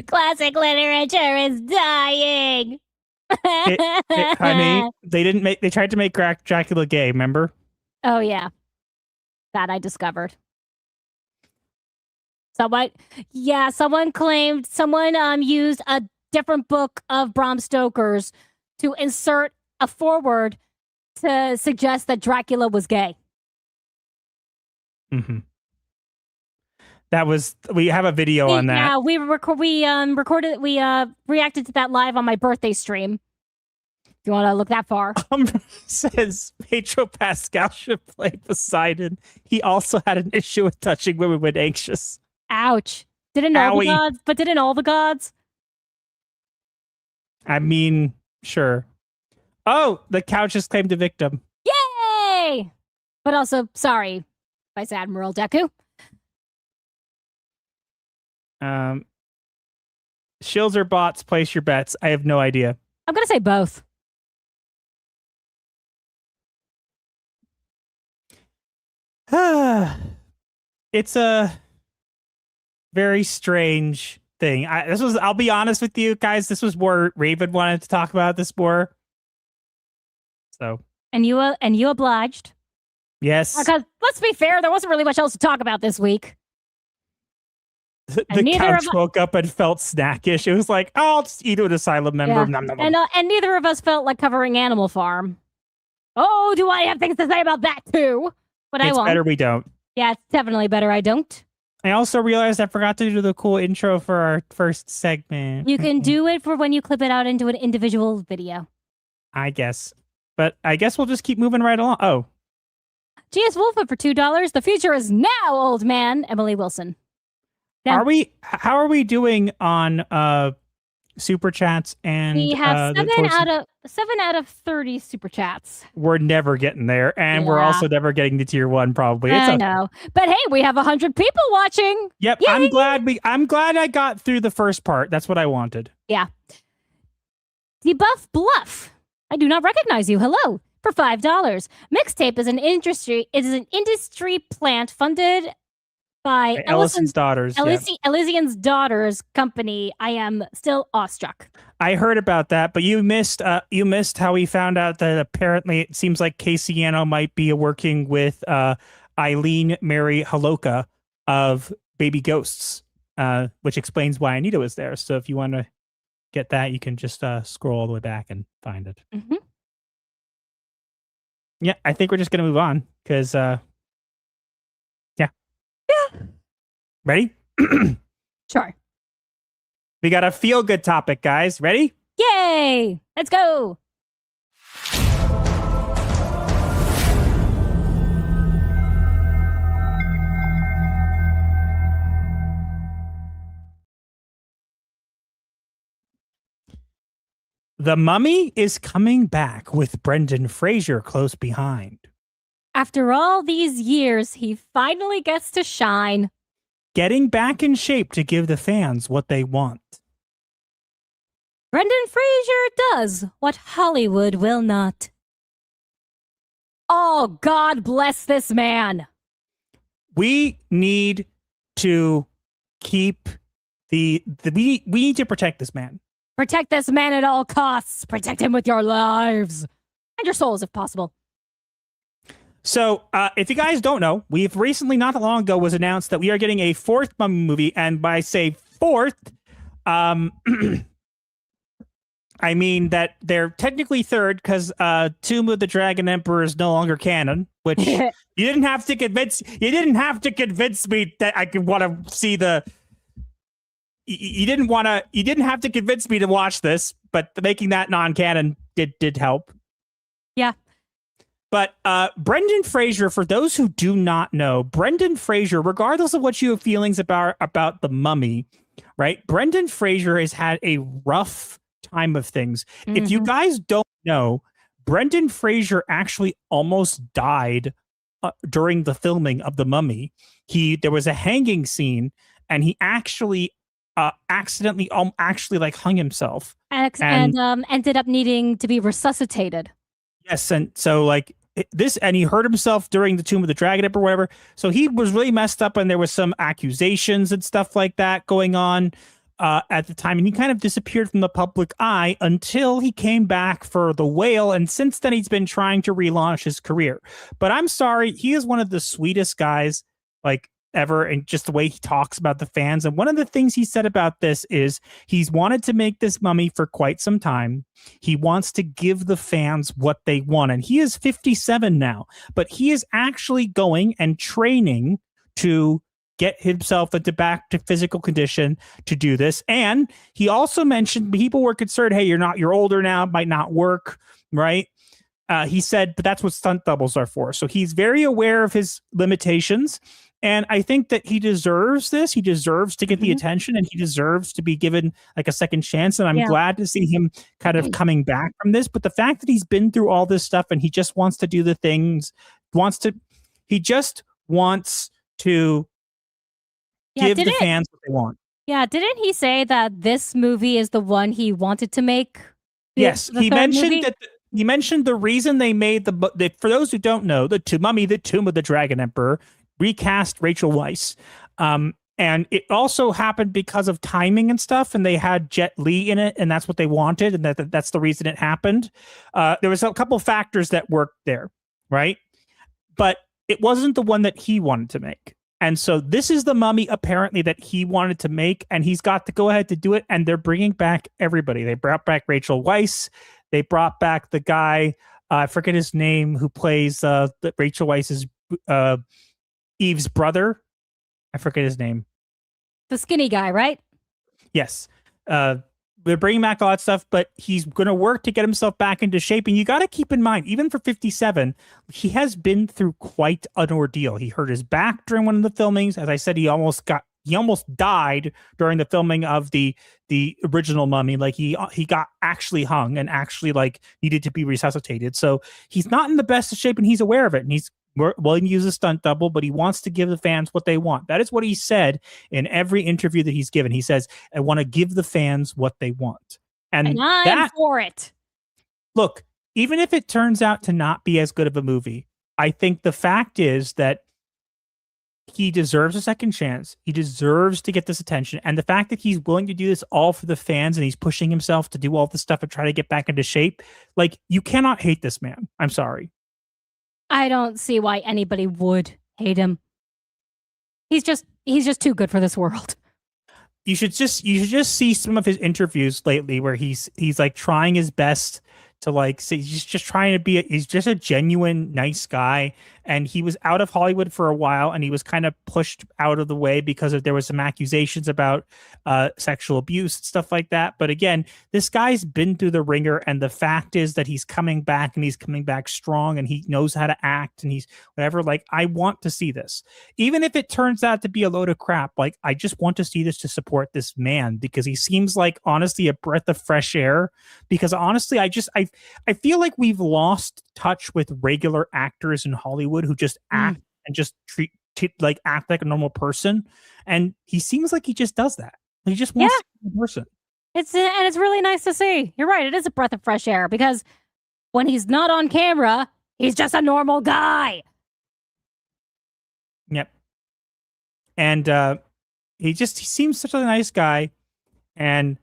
Classic literature is dying. Honey, they tried to make Dracula gay, remember? Oh yeah. That I discovered. Someone used a different book of Bram Stoker's to insert a foreword to suggest that Dracula was gay. Mm-hmm. We have a video on that. Yeah, we reacted to that live on my birthday stream. If you want to look that far. Says Pedro Pascal should play Poseidon. He also had an issue with touching women when anxious. Ouch. Didn't all the gods, but didn't all the gods? I mean, sure. Oh, the couch has claimed a victim. Yay! But also, sorry, Vice Admiral Deku. Shills or bots, place your bets. I have no idea. I'm going to say both. It's a very strange thing. I'll be honest with you guys, this was more Raven wanted to talk about this more. So. And you obliged. Yes. Because let's be fair, there wasn't really much else to talk about this week. The couch woke up and felt snackish. It was like, oh, I'll just eat an Asylum member. Yeah. Nom, nom, nom. And neither of us felt like covering Animal Farm. Oh, do I have things to say about that too? But I won't. It's better we don't. Yeah, it's definitely better I don't. I also realized I forgot to do the cool intro for our first segment. You can do it for when you clip it out into an individual video. I guess. But I guess we'll just keep moving right along. Oh. G.S. Wolfwood for $2. The future is now, old man. Emily Wilson. How are we doing on super chats and we have 7 out of 30 super chats. We're never getting there, and we're also never getting to tier 1 probably. I know. But hey, we have 100 people watching. Yep. Yay! I'm glad I got through the first part. That's what I wanted. Yeah. Debuff Bluff. I do not recognize you. Hello. For $5. Mixtape is an industry plant funded by Ellison's daughters. Elysian's daughters company. I am still awestruck. I heard about that, but you missed how we found out that apparently it seems like Caseyano might be working with Eileen Mary Haloka of Baby Ghosts, which explains why Anita was there. So if you want to get that, you can just scroll all the way back and find it. Mm-hmm. Yeah, I think we're just gonna move on because Ready? Sure. We got a feel-good topic, guys. Ready? Yay! Let's go! The Mummy is coming back with Brendan Fraser close behind. After all these years, he finally gets to shine. Getting back in shape to give the fans what they want. Brendan Fraser does what Hollywood will not. Oh, God bless this man. We need to keep we need to protect this man. Protect this man at all costs. Protect him with your lives. And your souls, if possible. So, if you guys don't know, we've recently, not that long ago, was announced that we are getting a 4th Mummy movie, and by say 4th, I mean that they're technically 3rd because Tomb of the Dragon Emperor is no longer canon, which you didn't have to convince me that I could want to see the. You didn't have to convince me to watch this, but making that non-canon did help. Yeah. But Brendan Fraser, for those who do not know, Brendan Fraser, regardless of what you have feelings about the Mummy, right? Brendan Fraser has had a rough time of things. Mm-hmm. If you guys don't know, Brendan Fraser actually almost died during the filming of the Mummy. There was a hanging scene, and he actually accidentally like hung himself and ended up needing to be resuscitated. Yes, and so like this, and he hurt himself during the Tomb of the Dragon or whatever. So he was really messed up, and there was some accusations and stuff like that going on at the time, and he kind of disappeared from the public eye until he came back for The Whale, and since then he's been trying to relaunch his career. But I'm sorry, he is one of the sweetest guys like ever, and just the way he talks about the fans. And one of the things he said about this is he's wanted to make this Mummy for quite some time. He wants to give the fans what they want, and he is 57 now, but he is actually going and training to get himself back to physical condition to do this. And he also mentioned people were concerned, hey, you're older now, it might not work, right? He said, but that's what stunt doubles are for. So he's very aware of his limitations. And I think that he deserves this. He deserves to get the attention, and he deserves to be given like a second chance. And I'm glad to see him kind of coming back from this. But the fact that he's been through all this stuff and he just wants to do the things, he just wants to give the fans what they want. Yeah, didn't he say that this movie is the one he wanted to make? Yes, he mentioned that. He mentioned the reason they made for those who don't know, Mummy, the Tomb of the Dragon Emperor, recast Rachel Weisz. And it also happened because of timing and stuff, and they had Jet Li in it, and that's what they wanted, and that's the reason it happened. There was a couple factors that worked there, right? But it wasn't the one that he wanted to make. And so this is the Mummy, apparently, that he wanted to make, and he's got to go ahead to do it, and they're bringing back everybody. They brought back Rachel Weisz. They brought back the guy, I forget his name, who plays Rachel Weisz's Eve's brother. I forget his name. The skinny guy, right? Yes. They're bringing back all that stuff, but he's going to work to get himself back into shape. And you got to keep in mind, even for 57, he has been through quite an ordeal. He hurt his back during one of the filmings. As I said, he almost died during the filming of the original Mummy. Like he got actually hung and actually like needed to be resuscitated. So he's not in the best of shape, and he's aware of it. And he's willing to use a stunt double, but he wants to give the fans what they want. That is what he said in every interview that he's given. He says, I want to give the fans what they want. And I'm for it. Look, even if it turns out to not be as good of a movie, I think the fact is that he deserves a second chance. He deserves to get this attention. And the fact that he's willing to do this all for the fans and he's pushing himself to do all this stuff and try to get back into shape, like, you cannot hate this man. I'm sorry. I don't see why anybody would hate him. He's just too good for this world. You should just see some of his interviews lately where he's like trying his best to like say he's just trying to be he's just a genuine nice guy. And he was out of Hollywood for a while, and he was kind of pushed out of the way because there was some accusations about sexual abuse and stuff like that. But again, this guy's been through the ringer, and the fact is that he's coming back, and he's coming back strong, and he knows how to act, and he's whatever. Like, I want to see this, even if it turns out to be a load of crap. Like, I just want to see this to support this man, because he seems like, honestly, a breath of fresh air. Because honestly, I feel like we've lost touch with regular actors in Hollywood who just act and just act like a normal person. And he seems like he just does that. He just wants to be a person. It's really nice to see. You're right. It is a breath of fresh air, because when he's not on camera, he's just a normal guy. Yep. And he seems such a nice guy. And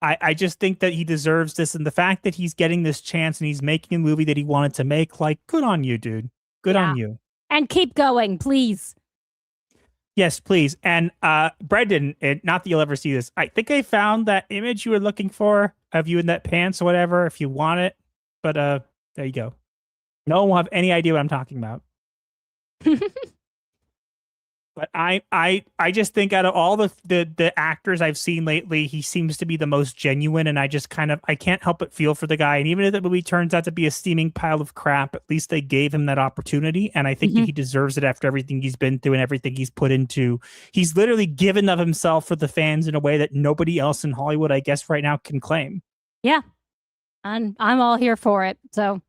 I just think that he deserves this. And the fact that he's getting this chance and he's making a movie that he wanted to make, like, good on you, dude. Good on you. And keep going, please. Yes, please. And Brendan, not that you'll ever see this, I think I found that image you were looking for of you in that pants or whatever, if you want it. But there you go. No one will have any idea what I'm talking about. But I just think out of all the actors I've seen lately, he seems to be the most genuine, and I can't help but feel for the guy. And even if the movie turns out to be a steaming pile of crap, at least they gave him that opportunity, and I think he deserves it after everything he's been through and everything he's put into. He's literally given of himself for the fans in a way that nobody else in Hollywood, I guess, right now can claim. Yeah. And I'm all here for it. So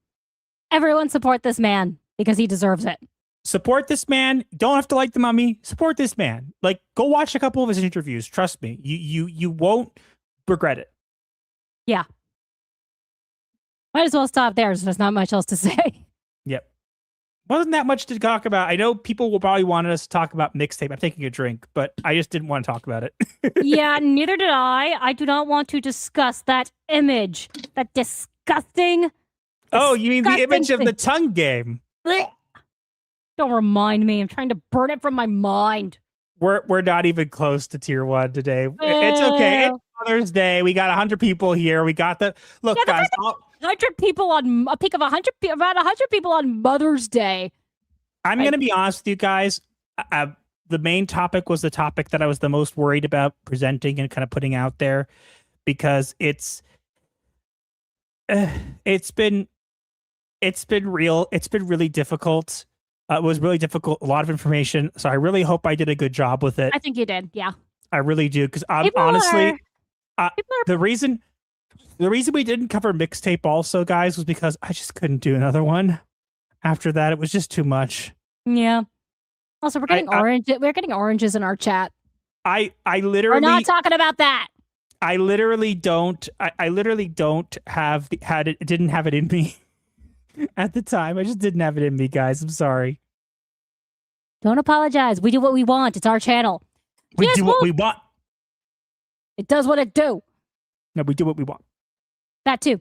everyone support this man, because he deserves it. Support this man. Don't have to like the Mummy. Support this man. Like, go watch a couple of his interviews. Trust me, you won't regret it. Yeah. Might as well stop there. So there's not much else to say. Yep. Wasn't that much to talk about. I know people will probably want us to talk about Mixtape. I'm taking a drink, but I just didn't want to talk about it. Yeah, neither did I. I do not want to discuss that image. That disgusting. Oh, you mean the image of the tongue game? Blech. Don't remind me. I'm trying to burn it from my mind. We're not even close to tier 1 today. It's okay. It's Mother's Day. We got 100 people here. We got the look, guys. 100 people on a peak of 100 about 100 people on Mother's Day. I'm going to be honest with you guys. The main topic was the topic that I was the most worried about presenting and kind of putting out there, because it's been really difficult. It was really difficult, a lot of information. So I really hope I did a good job with it. I think you did, yeah. I really do, because honestly, the reason we didn't cover Mixtape also, guys, was because I just couldn't do another one. After that, it was just too much. Yeah. Also, we're getting we're getting oranges in our chat. I literally, we're not talking about that. I literally don't have didn't have it in me at the time. I just didn't have it in me, guys. I'm sorry. Don't apologize. We do what we want. It's our channel. We do what we want. It does what it do. No, we do what we want. That too.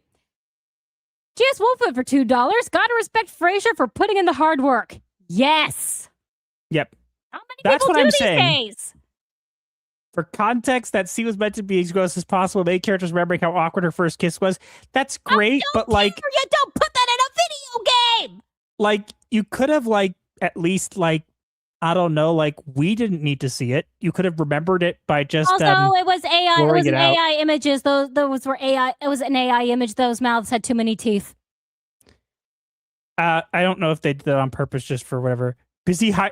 GS Wolfwood for $2. Gotta respect Fraser for putting in the hard work. Yes. Yep. How many That's people what do I'm these saying. days? For context, that scene was meant to be as gross as possible. Main characters remembering how awkward her first kiss was. That's great, but like, You don't put that in a video game. like you could have like at least like I don't know, like we didn't need to see it. You could have remembered it by just Also, it was AI. It blurring was it an out. AI images. Those were AI. It was an AI image. Those mouths had too many teeth. I don't know if they did that on purpose, just for whatever.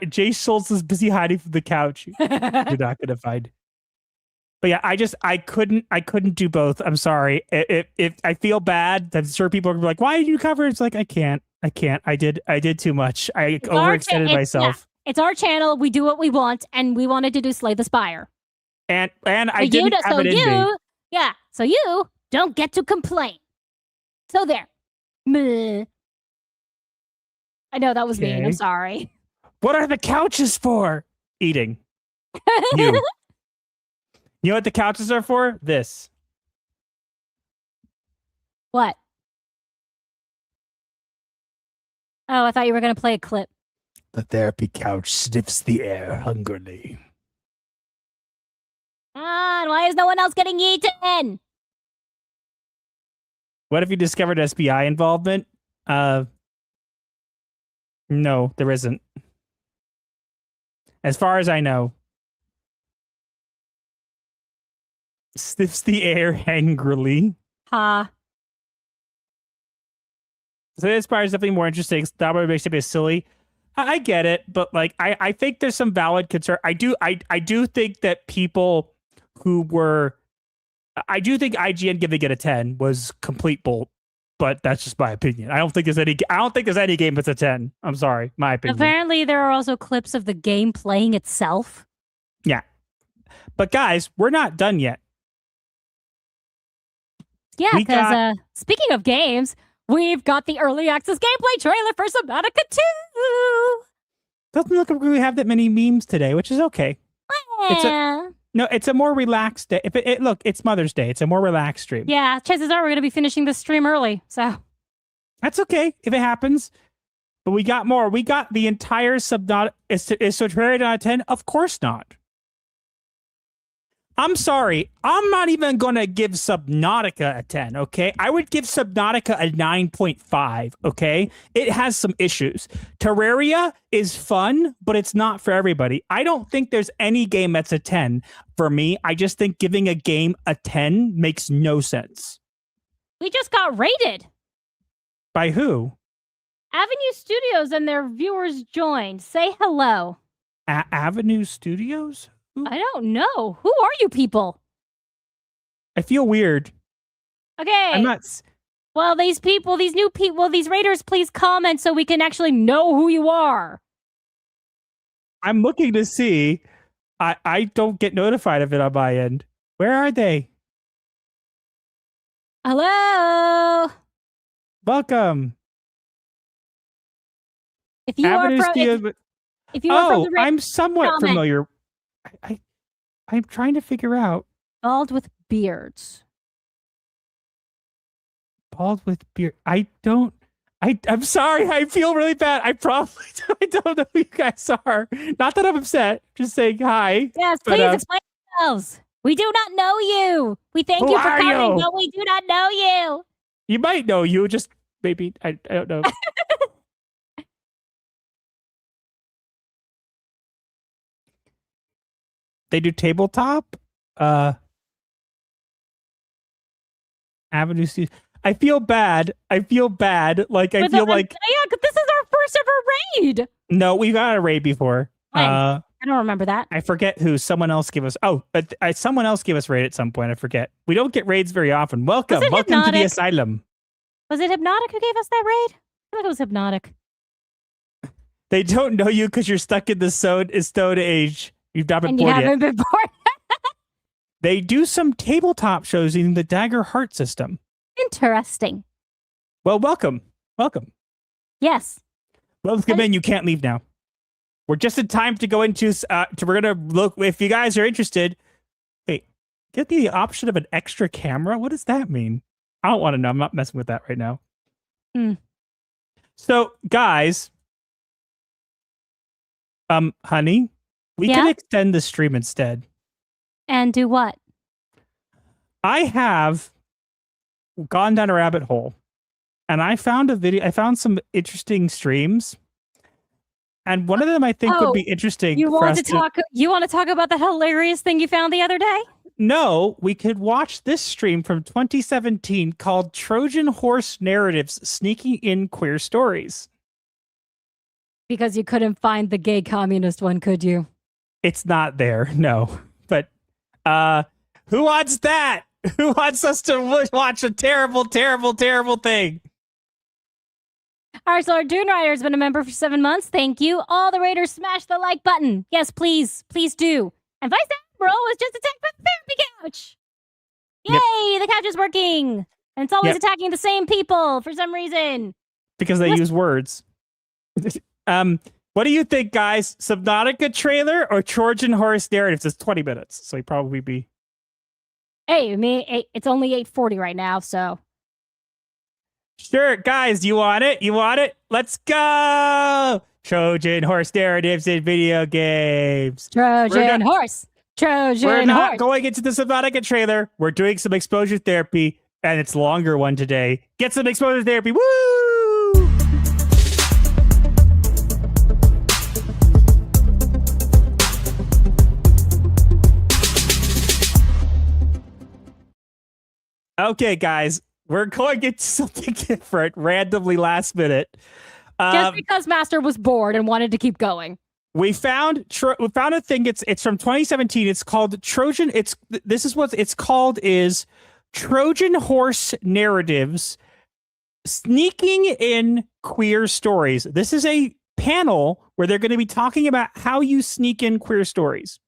Jay Schultz is busy hiding from the couch. You're not gonna find. But yeah, I couldn't do both. I'm sorry. If I feel bad, I'm sure people are gonna be like, "Why did you cover it?" It's like I can't. I did too much. I overextended myself. Yeah, it's our channel. We do what we want, and we wanted to do Slay the Spire. And I didn't have it in me. Yeah. So you don't get to complain. So there. Meh. I know that was mean. I'm Okay. sorry. What are the couches for? Eating. You. You know what the couches are for? This. What? Oh, I thought you were going to play a clip. The therapy couch sniffs the air hungrily. And why is no one else getting eaten? What if you discovered SBI involvement? No, there isn't. As far as I know. Sniffs the air angrily. Ha. So this part is definitely more interesting. That would make it silly. I get it, but like I think there's some valid concern. I do think that people who were I do think IGN giving it a 10 was complete bull, but that's just my opinion. I don't think there's any game that's a 10. I'm sorry, my opinion. Apparently, there are also clips of the game playing itself. Yeah. But guys, we're not done yet. Yeah, We because got- speaking of games, we've got the early access gameplay trailer for Subnautica 2. Doesn't look like we have that many memes today, which is okay. It's a more relaxed day. Look, it's Mother's Day. It's a more relaxed stream. Yeah, chances are we're going to be finishing the stream early, so. That's okay if it happens. But we got more. We got the entire Subnautica. Is Subterranean out of 10? Of course not. I'm sorry. I'm not even going to give Subnautica a 10, okay? I would give Subnautica a 9.5, okay? It has some issues. Terraria is fun, but it's not for everybody. I don't think there's any game that's a 10 for me. I just think giving a game a 10 makes no sense. We just got rated. By who? Avenue Studios and their viewers joined. Say hello. Avenue Studios? I don't know. Who are you people? I feel weird. Okay. I'm not. Well, these new people, these raiders, please comment so we can actually know who you are. I'm looking to see. I don't get notified of it on my end. Where are they? Hello. Welcome. If you Avenue are from, Studios. if you are from the I'm somewhat comment. familiar. I'm trying to figure out. Bald with beards. Bald with beard. I'm sorry. I feel really bad. I don't know who you guys are. Not that I'm upset. Just saying hi. Yes, But, please explain yourselves. We do not know you. We thank Who you for are coming, you? but we do not know you. You might know you. Just maybe. I don't know. They do tabletop. Avenue Studios. I feel bad. Like I feel like. Yeah, because this is our first ever raid. No, we got a raid before. When? I don't remember that. I forget who. Someone else gave us. Oh, someone else gave us raid at some point. I forget. We don't get raids very often. Welcome to the Hypnotic? Asylum. Was it Hypnotic who gave us that raid? I feel like it was Hypnotic. They don't know you because you're stuck in the stone age. You've not been And you bored yet. haven't been bored. They do some tabletop shows using the Dagger Heart system. Interesting. Well, welcome. Yes. Well, come in. You can't leave now. We're just in time to go into. We're gonna look. If you guys are interested, wait. Get me the option of an extra camera. What does that mean? I don't want to know. I'm not messing with that right now. So, guys, honey, we can extend the stream instead. And do what? I have gone down a rabbit hole, and I found a video. I found some interesting streams, and one of them I think would be interesting. You want to talk? You want to talk about the hilarious thing you found the other day? No, we could watch this stream from 2017 called Trojan Horse Narratives Sneaking in Queer Stories. Because you couldn't find the gay communist one, could you? It's not there, no. But who wants that? Who wants us to watch a terrible, terrible, terrible thing? All right, so our Dune Rider has been a member for 7 months. Thank you. All the Raiders smash the like button. Yes, please. Please do. And Vice Admiral was just attacked by the therapy couch. Yay, the couch is working. And it's always attacking the same people for some reason. Because they use words. What do you think, guys? Subnautica trailer or Trojan Horse Narratives? It's 20 minutes, so he'd probably be... Hey, it's only 8:40 right now, so... Sure, guys, you want it? You want it? Let's go! Trojan Horse Narratives in video games. Trojan Horse! We're not going into the Subnautica trailer. We're doing some exposure therapy, and it's a longer one today. Get some exposure therapy. Woo! Okay, guys, we're going into something different randomly last minute. Just because Master was bored and wanted to keep going. We found a thing. It's from 2017. It's called Trojan. This is what it's called is Trojan Horse Narratives Sneaking in Queer Stories. This is a panel where they're going to be talking about how you sneak in queer stories.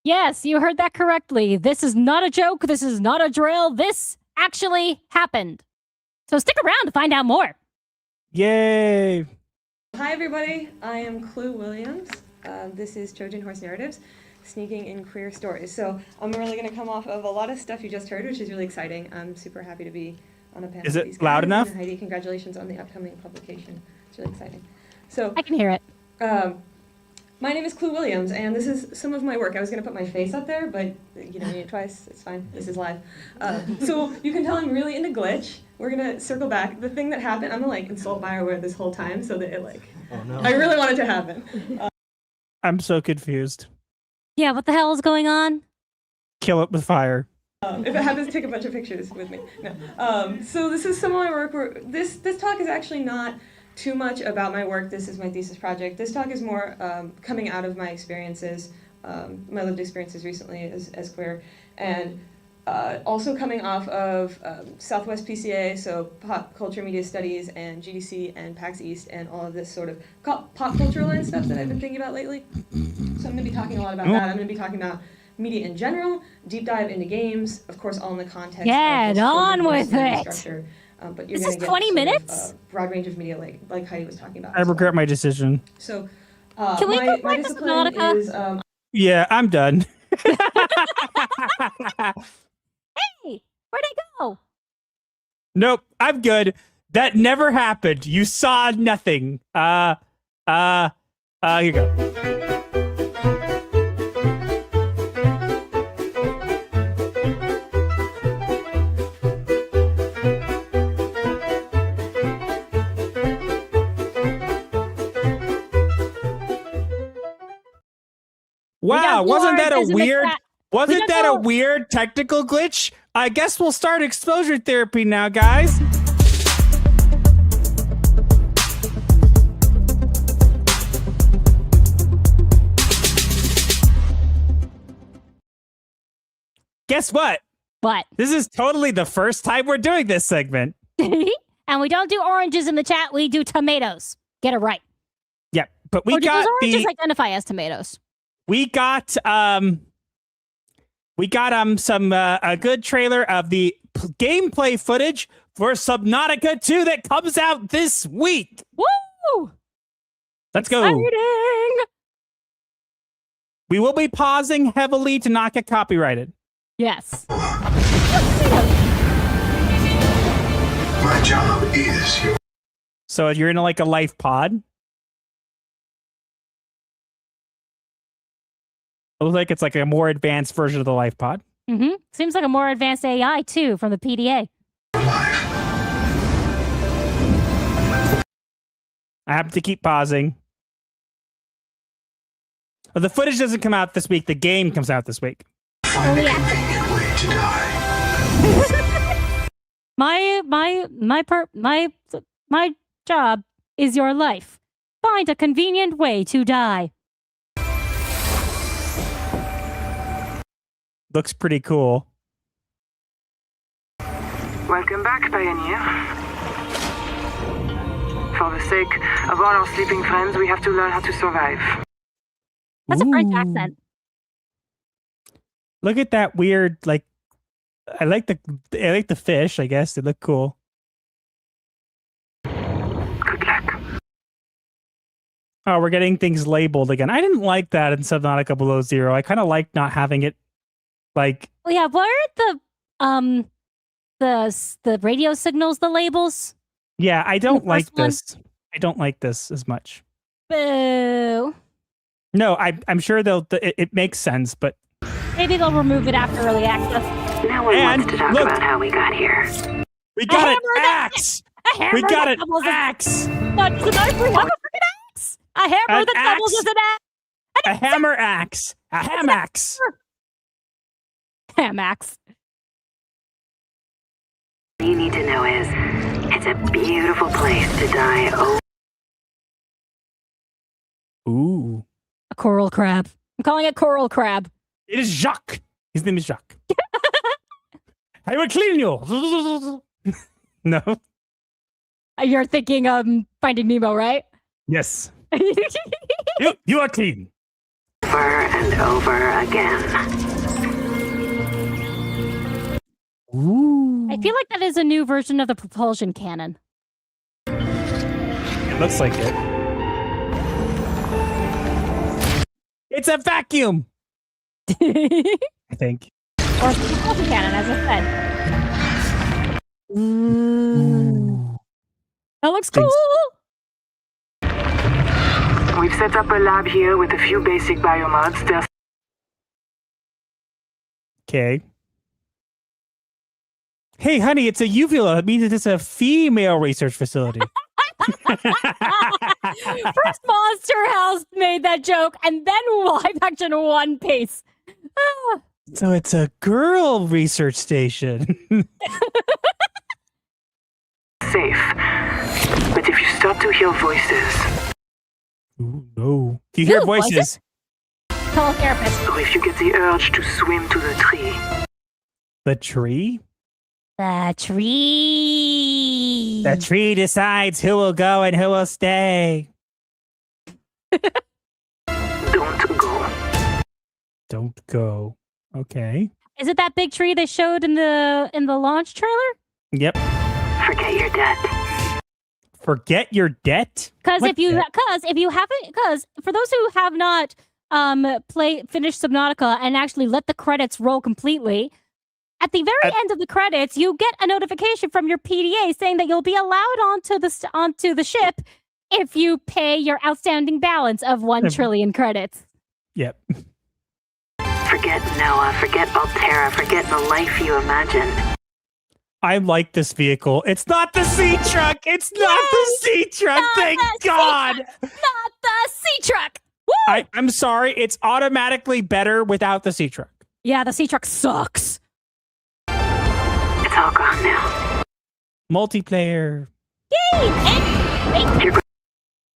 Yes, you heard that correctly. This is not a joke. This is not a drill. This actually happened. So stick around to find out more. Yay. Hi, everybody. I am Clue Williams. This is Trojan Horse Narratives, Sneaking in Queer Stories. So I'm really going to come off of a lot of stuff you just heard, which is really exciting. I'm super happy to be on a panel. Is with it these loud guys. enough? And Heidi, congratulations on the upcoming publication. It's really exciting. So I can hear it. My name is Clue Williams, and this is some of my work. I was going to put my face up there, but you need it twice. It's fine. This is live. So you can tell I'm really into glitch. We're going to circle back. The thing that happened, I'm going to insult Bioware this whole time so that it oh, no. I really want it to happen. I'm so confused. Yeah, what the hell is going on? Kill it with fire. If it happens, take a bunch of pictures with me. No. So this is some of my work. This talk is actually not too much about my work. This is my thesis project. This talk is more coming out of my experiences, my lived experiences recently as queer, and also coming off of Southwest PCA, so Pop Culture Media Studies, and GDC, and PAX East, and all of this sort of pop culture line stuff that I've been thinking about lately. So I'm going to be talking a lot about that. I'm going to be talking about media in general, deep dive into games, of course, all in the context of Get on with it! Structure. But you're This gonna is get 20 sort minutes? of, broad range of media, like Heidi was talking about. I regret my decision. So, Can we go my back to discipline Subnautica? is Yeah, I'm done. Hey, where'd I go? Nope, I'm good. That never happened. You saw nothing. Here you go. Wow, wasn't that a weird technical glitch? I guess we'll start exposure therapy now, guys. Guess what? What? This is totally the first time we're doing this segment. And we don't do oranges in the chat, we do tomatoes. Get it right. Yep, but we or do got those oranges identify as tomatoes? We got some a good trailer of the gameplay footage for Subnautica 2 that comes out this week. Woo! Let's go. Exciting! We will be pausing heavily to not get copyrighted. Yes. My job is your. So you're in like a life pod. It looks like it's like a more advanced version of the life pod. Mm-hmm. Seems like a more advanced AI too from the PDA. I have to keep pausing. Well, the footage doesn't come out this week. The game comes out this week. Find a convenient way to die. My job is your life. Find a convenient way to die. Looks pretty cool. Welcome back, Pioneer. For the sake of all our sleeping friends, we have to learn how to survive. That's a French accent. Look at that weird, like, I like the fish, I guess. They look cool. Good luck. Oh, we're getting things labeled again. I didn't like that in Subnautica Below Zero. I kind of like not having it, like... Well, yeah, what are the radio signals, the labels? Yeah, I don't like one? this. I don't like this as much. Boo. No, I'm sure it makes sense, but... Maybe they'll remove it after early access. No one wants to talk about how we got here. We got an axe! We got an axe! Not just a knife, we have a freaking axe! A hammer that doubles as an axe! A hammer axe! A ham axe! Ham axe. All you need to know is, it's a beautiful place to die. Oh. Ooh. A coral crab. I'm calling it coral crab. It is Jacques. His name is Jacques. I will clean you. No. You're thinking Finding Nemo, right? Yes. You are clean. Over and over again. Ooh. I feel like that is a new version of the propulsion cannon. It looks like it. It's a vacuum. I think. Or it's a propulsion cannon, as I said. Ooh. That looks cool. We've set up a lab here with a few basic biomods. There's Okay. Hey, honey, it's a uvula. It means it's a female research facility. First Monster House made that joke, and then live action One Piece. So it's a girl research station. safe. But if you start to hear voices... Ooh, no. Do you hear voices? Call a therapist. Or if you get the urge to swim to the tree. The tree? The tree. The tree decides who will go and who will stay. Don't go. Don't go. Okay. Is it that big tree they showed in the launch trailer? Yep. Forget your debt. Forget your debt? Because for those who have not finished Subnautica and actually let the credits roll completely, at the very end of the credits, you get a notification from your PDA saying that you'll be allowed onto the ship if you pay your outstanding balance of 1 trillion credits. Yep. Forget Noah, forget Altera, forget the life you imagined. I like this vehicle. It's not the sea truck. It's not the sea truck. Thank God. Not the sea truck. Woo! I'm sorry. It's automatically better without the sea truck. Yeah, the sea truck sucks. It's all gone now. Multiplayer. Yay!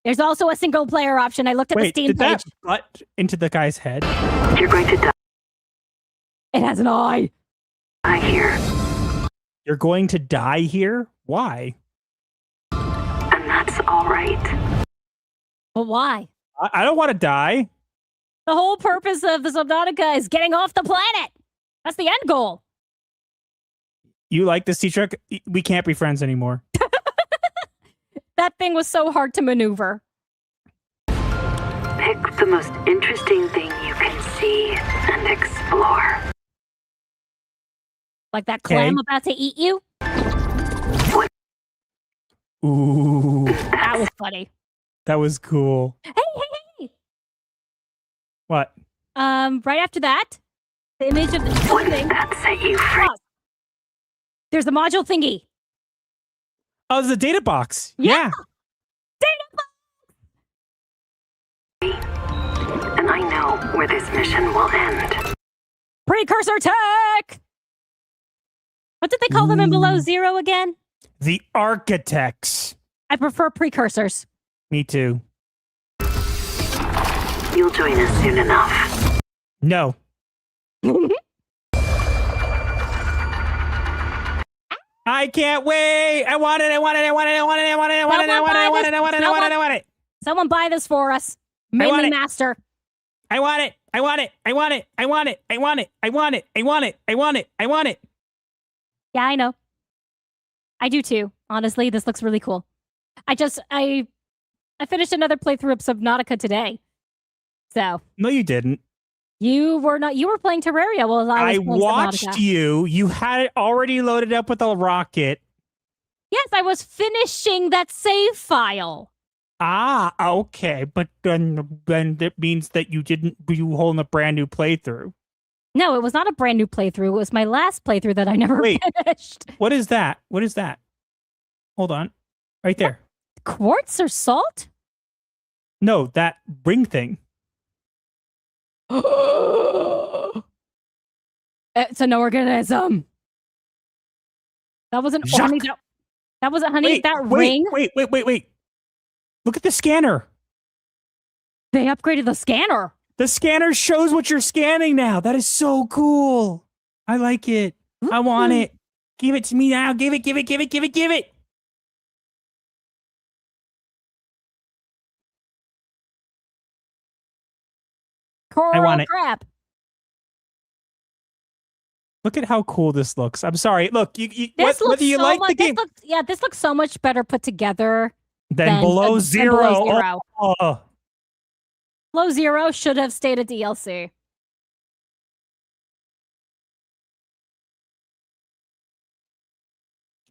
There's also a single player option. I looked at the Steam did page. That butt into the guy's head? You're going to die. It has an eye. I hear. You're going to die here? Why? And that's all right. But why? I don't want to die. The whole purpose of the Subnautica is getting off the planet. That's the end goal. You like this sea truck? We can't be friends anymore. That thing was so hard to maneuver. Pick the most interesting thing you can see and explore. Like that clam about to eat you? Ooh. That was funny. That was cool. Hey. What? Right after that, the image of the thing. That set you free. There's the module thingy. Oh, there's a data box. Yeah. And I know where this mission will end. Precursor tech! What did they call them in Below Zero again? The architects. I prefer precursors. Me too. You'll join us soon enough. No. I can't wait. I want it. I want it. I want it. I want it. I want it. I want it. I want it. I want it. I want it. I want it. I want it. Someone buy this for us. Mainly master. I want it. I want it. I want it. I want it. I want it. I want it. I want it. I want it. I want it. Yeah, I know. I do too. Honestly, this looks really cool. I finished another playthrough of Subnautica today. So. No, you didn't. You were playing Terraria while I was playing watched Subnautica. you had it already loaded up with a rocket. Yes, I was finishing that save file. Ah, okay. But then that means that you holding a brand new playthrough. No, it was not a brand new playthrough. It was my last playthrough that I never finished. What is that? What is that? Hold on. Right there. Quartz or salt? No, that ring thing. It's an organism. That wasn't honey. That wasn't honey. Ring. Wait. Look at the scanner. They upgraded the scanner. The scanner shows what you're scanning now. That is so cool. I like it. I want it. Give it to me now. Give it. Coral I want it. crab. Look at how cool this looks. I'm sorry. Look, This whether you like the game, this looks so much better put together than Below Zero. Below Zero. Oh. Below Zero should have stayed a DLC.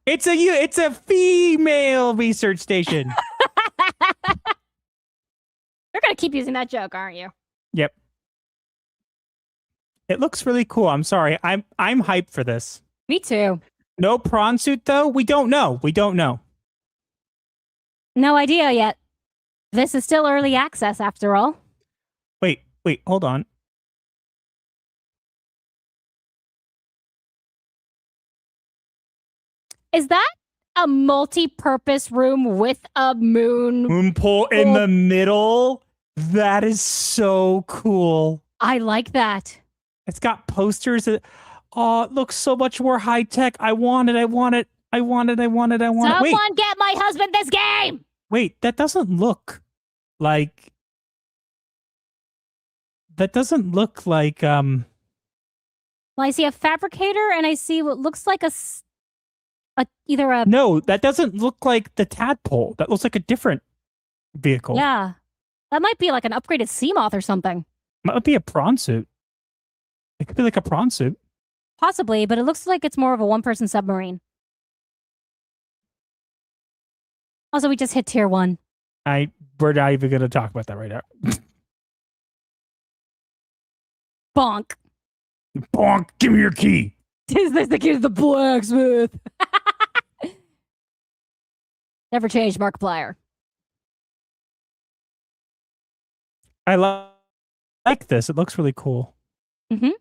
It's a female research station. You're gonna keep using that joke, aren't you? Yep. It looks really cool. I'm sorry. I'm hyped for this. Me too. No prawn suit though? We don't know. No idea yet. This is still early access after all. Wait, hold on. Is that a multi-purpose room with a moon pool in the middle? That is so cool. I like that. It's got posters. It looks so much more high tech. I want it. Someone Wait, get my husband this game! wait, that doesn't look like. Well, I see a fabricator and I see what looks like either a... No, that doesn't look like the tadpole. That looks like a different vehicle. Yeah. That might be like an upgraded Seamoth or something. Might be a prawn suit. It could be like a prawn suit. Possibly, but it looks like it's more of a one-person submarine. Also, we just hit tier 1. We're not even going to talk about that right now. Bonk. Bonk, give me your key. Is this the key to the blacksmith? Never changed, Markiplier. I like this. It looks really cool. Mm-hmm.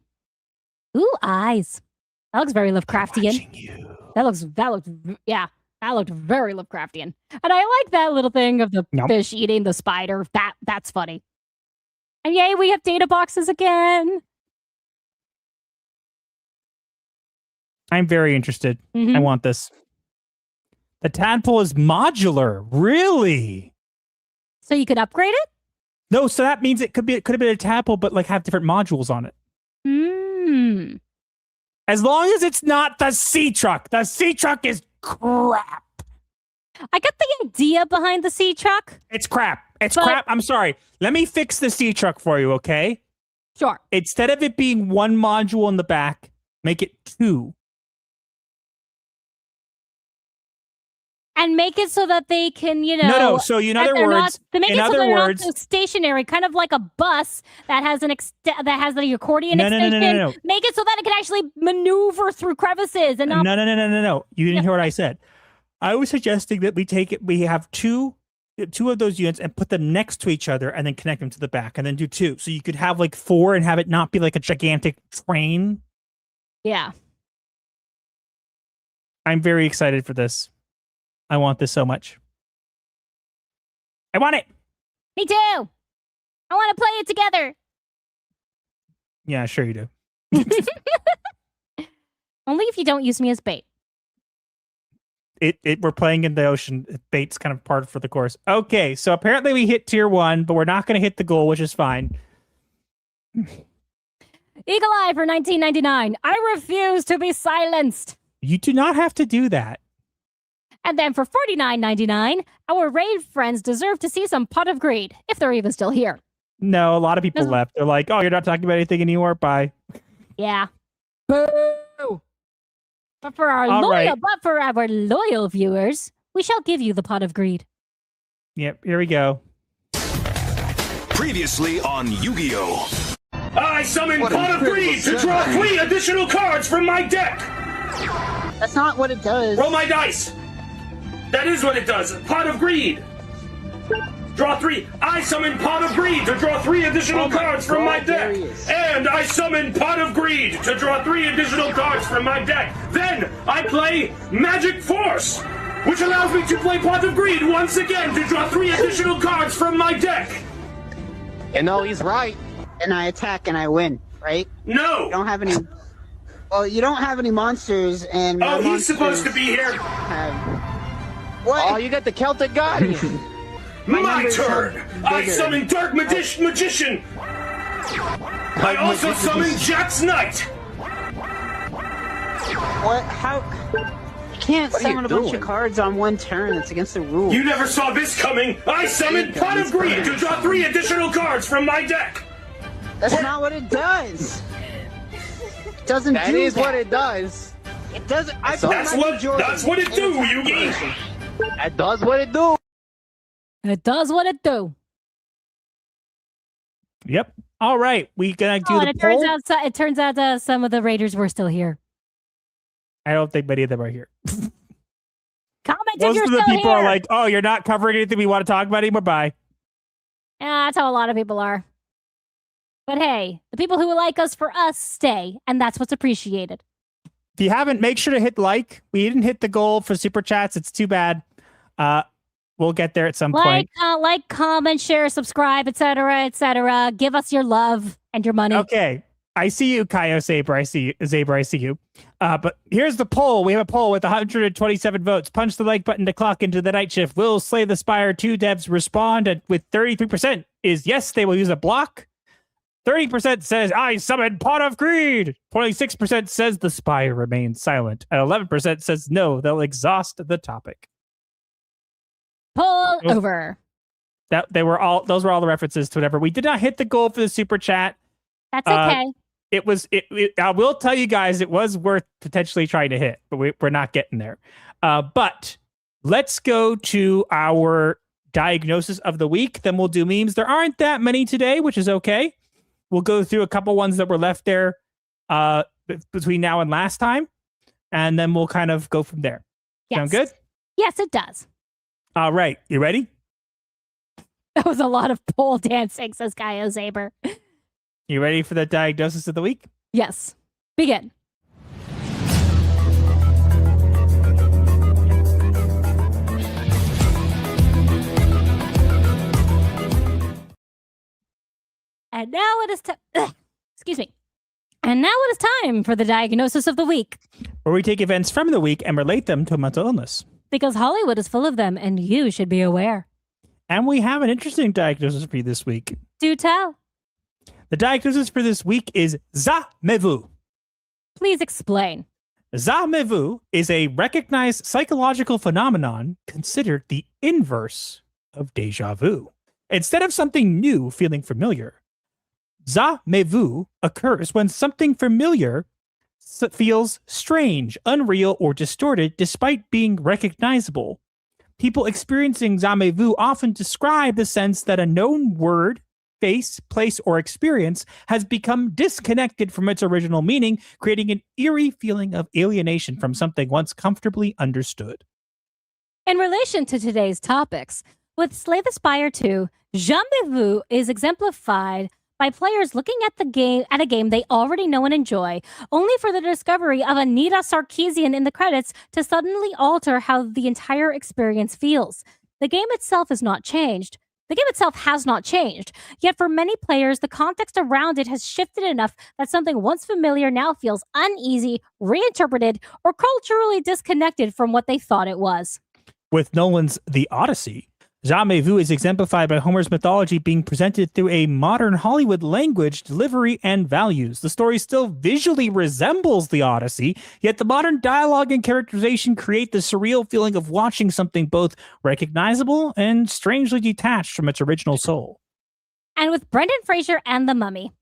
Ooh, eyes. That looks very Lovecraftian. That looked very Lovecraftian. And I like that little thing of the fish eating the spider. That's funny. And yay, we have data boxes again. I'm very interested. Mm-hmm. I want this. The tadpole is modular. Really? So you could upgrade it? No, so that means it could have been a tadpole, but like have different modules on it. As long as it's not the sea truck. The sea truck is crap. I got the idea behind the sea truck. It's crap. It's crap. I'm sorry. Let me fix the sea truck for you, okay? Sure. Instead of it being one module in the back, make it 2. And make it so that they can, you know... No. So in other words... Make it so they're not so stationary, kind of like a bus that has that has the accordion extension. No. Make it so that it can actually maneuver through crevices and not... No. You didn't hear what I said. I was suggesting that we have two of those units and put them next to each other and then connect them to the back and then do 2. So you could have like 4 and have it not be like a gigantic train. Yeah. I'm very excited for this. I want this so much. I want it. Me too. I want to play it together. Yeah, sure you do. Only if you don't use me as bait. We're playing in the ocean. Bait's kind of part for the course. Okay, so apparently we hit tier 1, but we're not going to hit the goal, which is fine. Eagle Eye for $19.99. I refuse to be silenced. You do not have to do that. And then for $49.99, our raid friends deserve to see some Pot of Greed, if they're even still here. No, a lot of people left. They're like, oh, you're not talking about anything anymore? Bye. Yeah. Boo! But for our loyal viewers, we shall give you the Pot of Greed. Yep, here we go. Previously on Yu-Gi-Oh! I summon Pot of Greed to draw 3 additional cards from my deck! That's not what it does. Roll my dice! That is what it does. Pot of Greed. Draw 3. I summon Pot of Greed to draw 3 additional cards from my deck. And I summon Pot of Greed to draw 3 additional cards from my deck. Then I play Magic Force, which allows me to play Pot of Greed once again to draw 3 additional cards from my deck. And no, he's right. And I attack and I win, right? No. You don't have any. Well, you don't have any monsters, and oh, he's supposed to be here. What? Oh, you got the Celtic Guardian. My turn. I summon Dark Magician. I also summon Jack's Knight. What? How? You can't summon a bunch of cards on one turn. It's against the rules. You never saw this coming. I summoned Pot of Greed to draw 3 additional cards from my deck. That's not what it does. It doesn't do that. That is what it does. It doesn't. That's what it do, Yugi. It does what it do. It does what it do. Yep. All right. We gonna do the poll. It turns out some of the raiders were still here. I don't think many of them are here. Comment Most if you're of the still people here. are like, "Oh, you're not covering anything we want to talk about anymore." Bye. Yeah, that's how a lot of people are. But hey, the people who like us for us stay, and that's what's appreciated. If you haven't, make sure to hit like. We didn't hit the goal for super chats. It's too bad. We'll get there at some point. Like, comment, share, subscribe, etc., etc. Give us your love and your money. Okay. I see you, Kaio Saber. I see you. But here's the poll. We have a poll with 127 votes. Punch the like button to clock into the night shift. Will Slay the Spire 2 devs respond? And with 33% is yes, they will use a block. 30% says, I summon Pot of Greed. 26% says the Spire remains silent. And 11% says no, they'll exhaust the topic. Poll over. Those were all the references to whatever. We did not hit the goal for the super chat. That's okay. I will tell you guys, it was worth potentially trying to hit, but we're not getting there. But let's go to our diagnosis of the week. Then we'll do memes. There aren't that many today, which is okay. We'll go through a couple ones that were left there between now and last time, and then we'll kind of go from there. Yes. Sound good? Yes, it does. All right. You ready? That was a lot of pole dancing, says Kaio Saber. You ready for the diagnosis of the week? Yes. Begin. And now it is time. Excuse me. And now it is time for the diagnosis of the week, where we take events from the week and relate them to a mental illness. Because Hollywood is full of them, and you should be aware. And we have an interesting diagnosis for you this week. Do tell. The diagnosis for this week is Zamez-vous. Please explain. Déjà vu is a recognized psychological phenomenon considered the inverse of déjà vu. Instead of something new feeling familiar, déjà vu occurs when something familiar feels strange, unreal, or distorted despite being recognizable. People experiencing déjà vu often describe the sense that a known word, face, place, or experience has become disconnected from its original meaning, creating an eerie feeling of alienation from something once comfortably understood. In relation to today's topics, with Slay the Spire 2, jamais vu is exemplified by players looking at a game they already know and enjoy, only for the discovery of Anita Sarkeesian in the credits to suddenly alter how the entire experience feels. The game itself has not changed. Yet for many players, the context around it has shifted enough that something once familiar now feels uneasy, reinterpreted, or culturally disconnected from what they thought it was. With Nolan's The Odyssey, jamais vu is exemplified by Homer's mythology being presented through a modern Hollywood language, delivery, and values. The story still visually resembles The Odyssey, yet the modern dialogue and characterization create the surreal feeling of watching something both recognizable and strangely detached from its original soul. And with Brendan Fraser and The Mummy.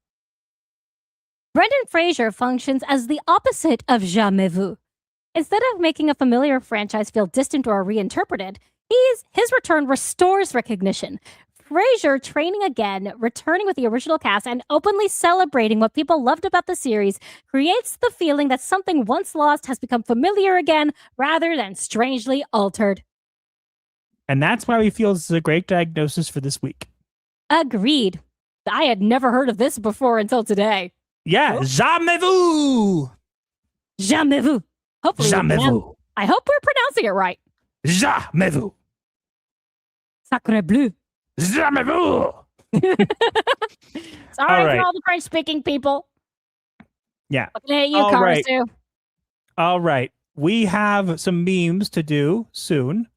Brendan Fraser functions as the opposite of jamais vu. Instead of making a familiar franchise feel distant or reinterpreted, his return restores recognition. Fraser training again, returning with the original cast, and openly celebrating what people loved about the series creates the feeling that something once lost has become familiar again, rather than strangely altered. And that's why we feel this is a great diagnosis for this week. Agreed. I had never heard of this before until today. Yeah, jamais vu! Jamais vu. Hopefully, jamais vu. I hope we're pronouncing it right. Jamais vu. Sacre bleu. Jamais vu. Sorry for all the French-speaking people. Yeah. Looking at you, Karasu. All right. We have some memes to do soon,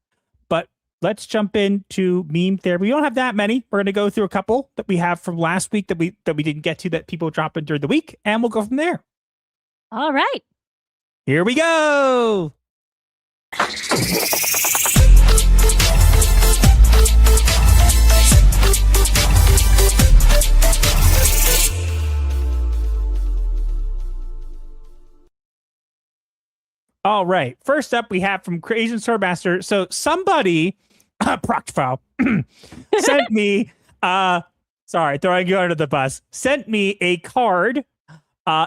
but let's jump into meme therapy. We don't have that many. We're going to go through a couple that we have from last week that we didn't get to that people drop in during the week, and we'll go from there. All right. Here we go. All right. First up, we have from Asian Swordmaster. So somebody, Proctfile, sent me, sorry, throwing you under the bus, sent me a card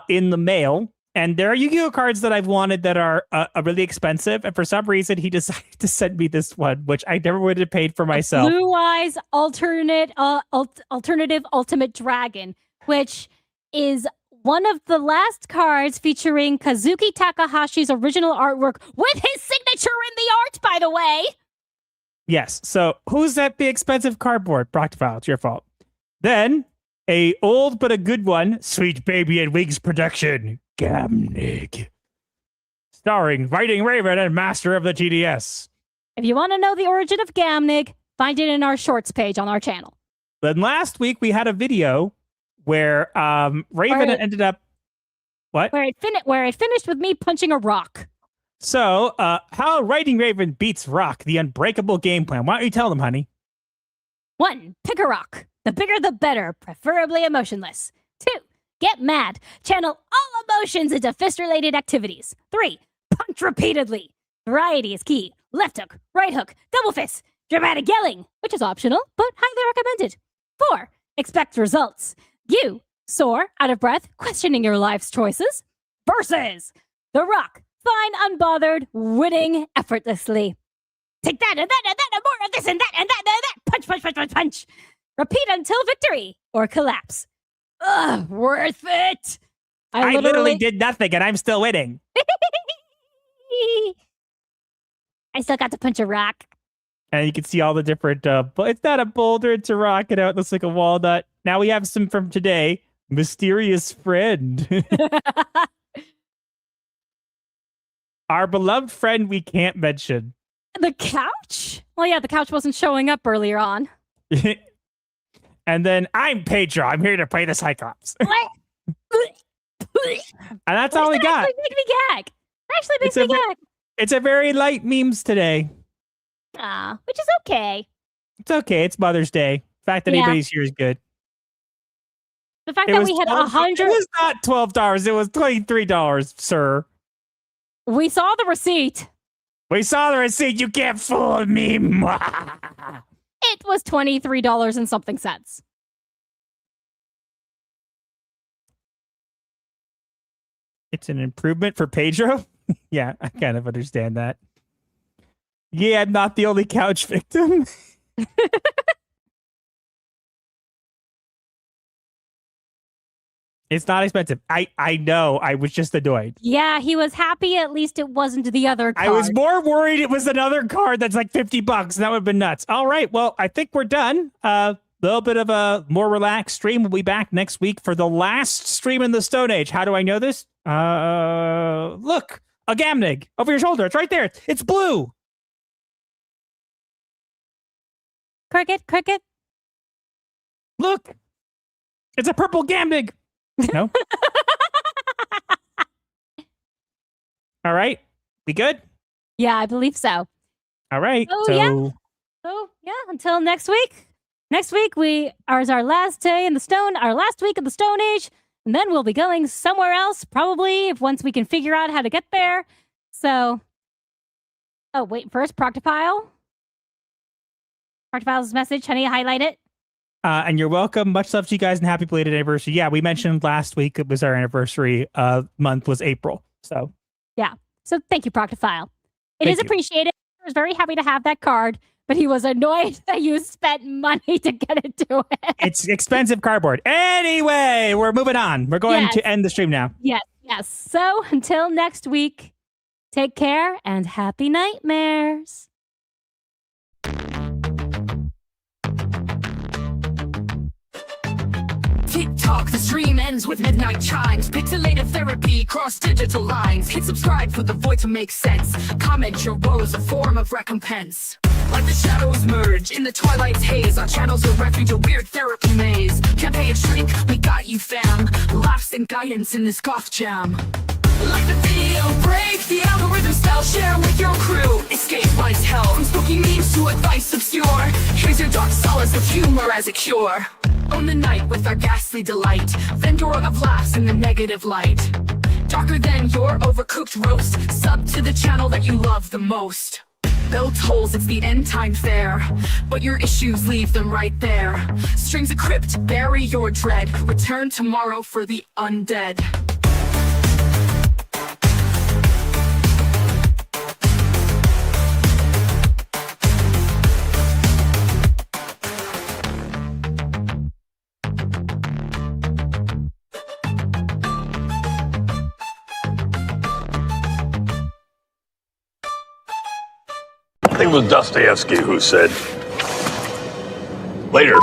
in the mail. And there are Yu-Gi-Oh cards that I've wanted that are really expensive. And for some reason, he decided to send me this one, which I never would have paid for myself. Blue Eyes Alternative Ultimate Dragon, which is one of the last cards featuring Kazuki Takahashi's original artwork with his signature in the art, by the way. Yes. So who's that big expensive cardboard? Proctfile, it's your fault. Then a old but a good one, Sweet Baby and Wings production, Gamnig. Starring Fighting Raven and Master of the TDS. If you want to know the origin of Gamnig, find it in our shorts page on our channel. Then last week we had a video where Raven ended up Where it finished with me punching a rock. So, how Writing Raven beats Rock, the unbreakable game plan. Why don't you tell them, honey? 1. Pick a rock. The bigger the better, preferably emotionless. 2. Get mad. Channel all emotions into fist-related activities. 3. Punch repeatedly. Variety is key. Left hook, right hook, double fist. Dramatic yelling, which is optional, but highly recommended. 4. Expect results. You, sore, out of breath, questioning your life's choices. Versus The Rock, fine, unbothered, winning effortlessly. Take that and that and that and more of this and that and that and that. Punch, punch, punch, punch, punch. Repeat until victory or collapse. Ugh, worth it. I literally did nothing and I'm still winning. I still got to punch a rock. And you can see all the different, it's not a boulder, it's a rock, and it looks like a walnut. Now we have some from today. Mysterious friend. Our beloved friend we can't mention. The couch? Well, yeah, the couch wasn't showing up earlier on. And then I'm Pedro. I'm here to play the Cyclops. And that's all we got. Actually make me gag. Actually makes me gag. It's a very light memes today. Which is okay. It's okay. It's Mother's Day. The fact that anybody's here is good. The fact that we had 100. It was not $12. It was $23, sir. We saw the receipt. We saw the receipt. You can't fool me. It was $23 and something cents. It's an improvement for Pedro. Yeah, I kind of understand that. Yeah, I'm not the only couch victim. It's not expensive. I know. I was just annoyed. Yeah, he was happy at least it wasn't the other card. I was more worried it was another card that's like $50. That would have been nuts. All right. Well, I think we're done. Little bit of a more relaxed stream. We'll be back next week for the last stream in the Stone Age. How do I know this? Look, a Gamnig over your shoulder. It's right there. It's blue. Cricket. Look, it's a purple Gamnig. No. All right. We good? Yeah, I believe so. All right. So yeah, until next week. Next week is our last day in our last week of the Stone Age, and then we'll be going somewhere else, probably once we can figure out how to get there. So, wait, first, Proctopile. Proctopile's message, honey, highlight it. And you're welcome. Much love to you guys and happy belated anniversary. Yeah, we mentioned last week it was our anniversary month was April. So yeah. So thank you, Proctopile. It is appreciated. I was very happy to have that card, but he was annoyed that you spent money to get it to it. It's expensive cardboard. Anyway, we're moving on. We're going to end the stream now. Yes. So until next week, take care and happy nightmares. TikTok, the stream ends with midnight chimes. Pixelated therapy, cross digital lines. Hit subscribe for the void to make sense. Comment your woes, a form of recompense. Like the shadows merge in the twilight's haze. Our channel's a refuge, a weird therapy maze. Can't pay a shrink, we got you fam. Laughs and guidance in this goth jam. Like the video break, the algorithm spell. Share with your crew, escape life's hell. From spooky memes to advice obscure. Here's your dark solace with humor as a cure. Own the night with our ghastly delight. Vendor of laughs in the negative light. Darker than your overcooked roast. Sub to the channel that you love the most. Bell tolls, it's the end time fair. But your issues, leave them right there. Strings of crypt, bury your dread. Return tomorrow for the undead. I think it was Dostoevsky who said, "Later,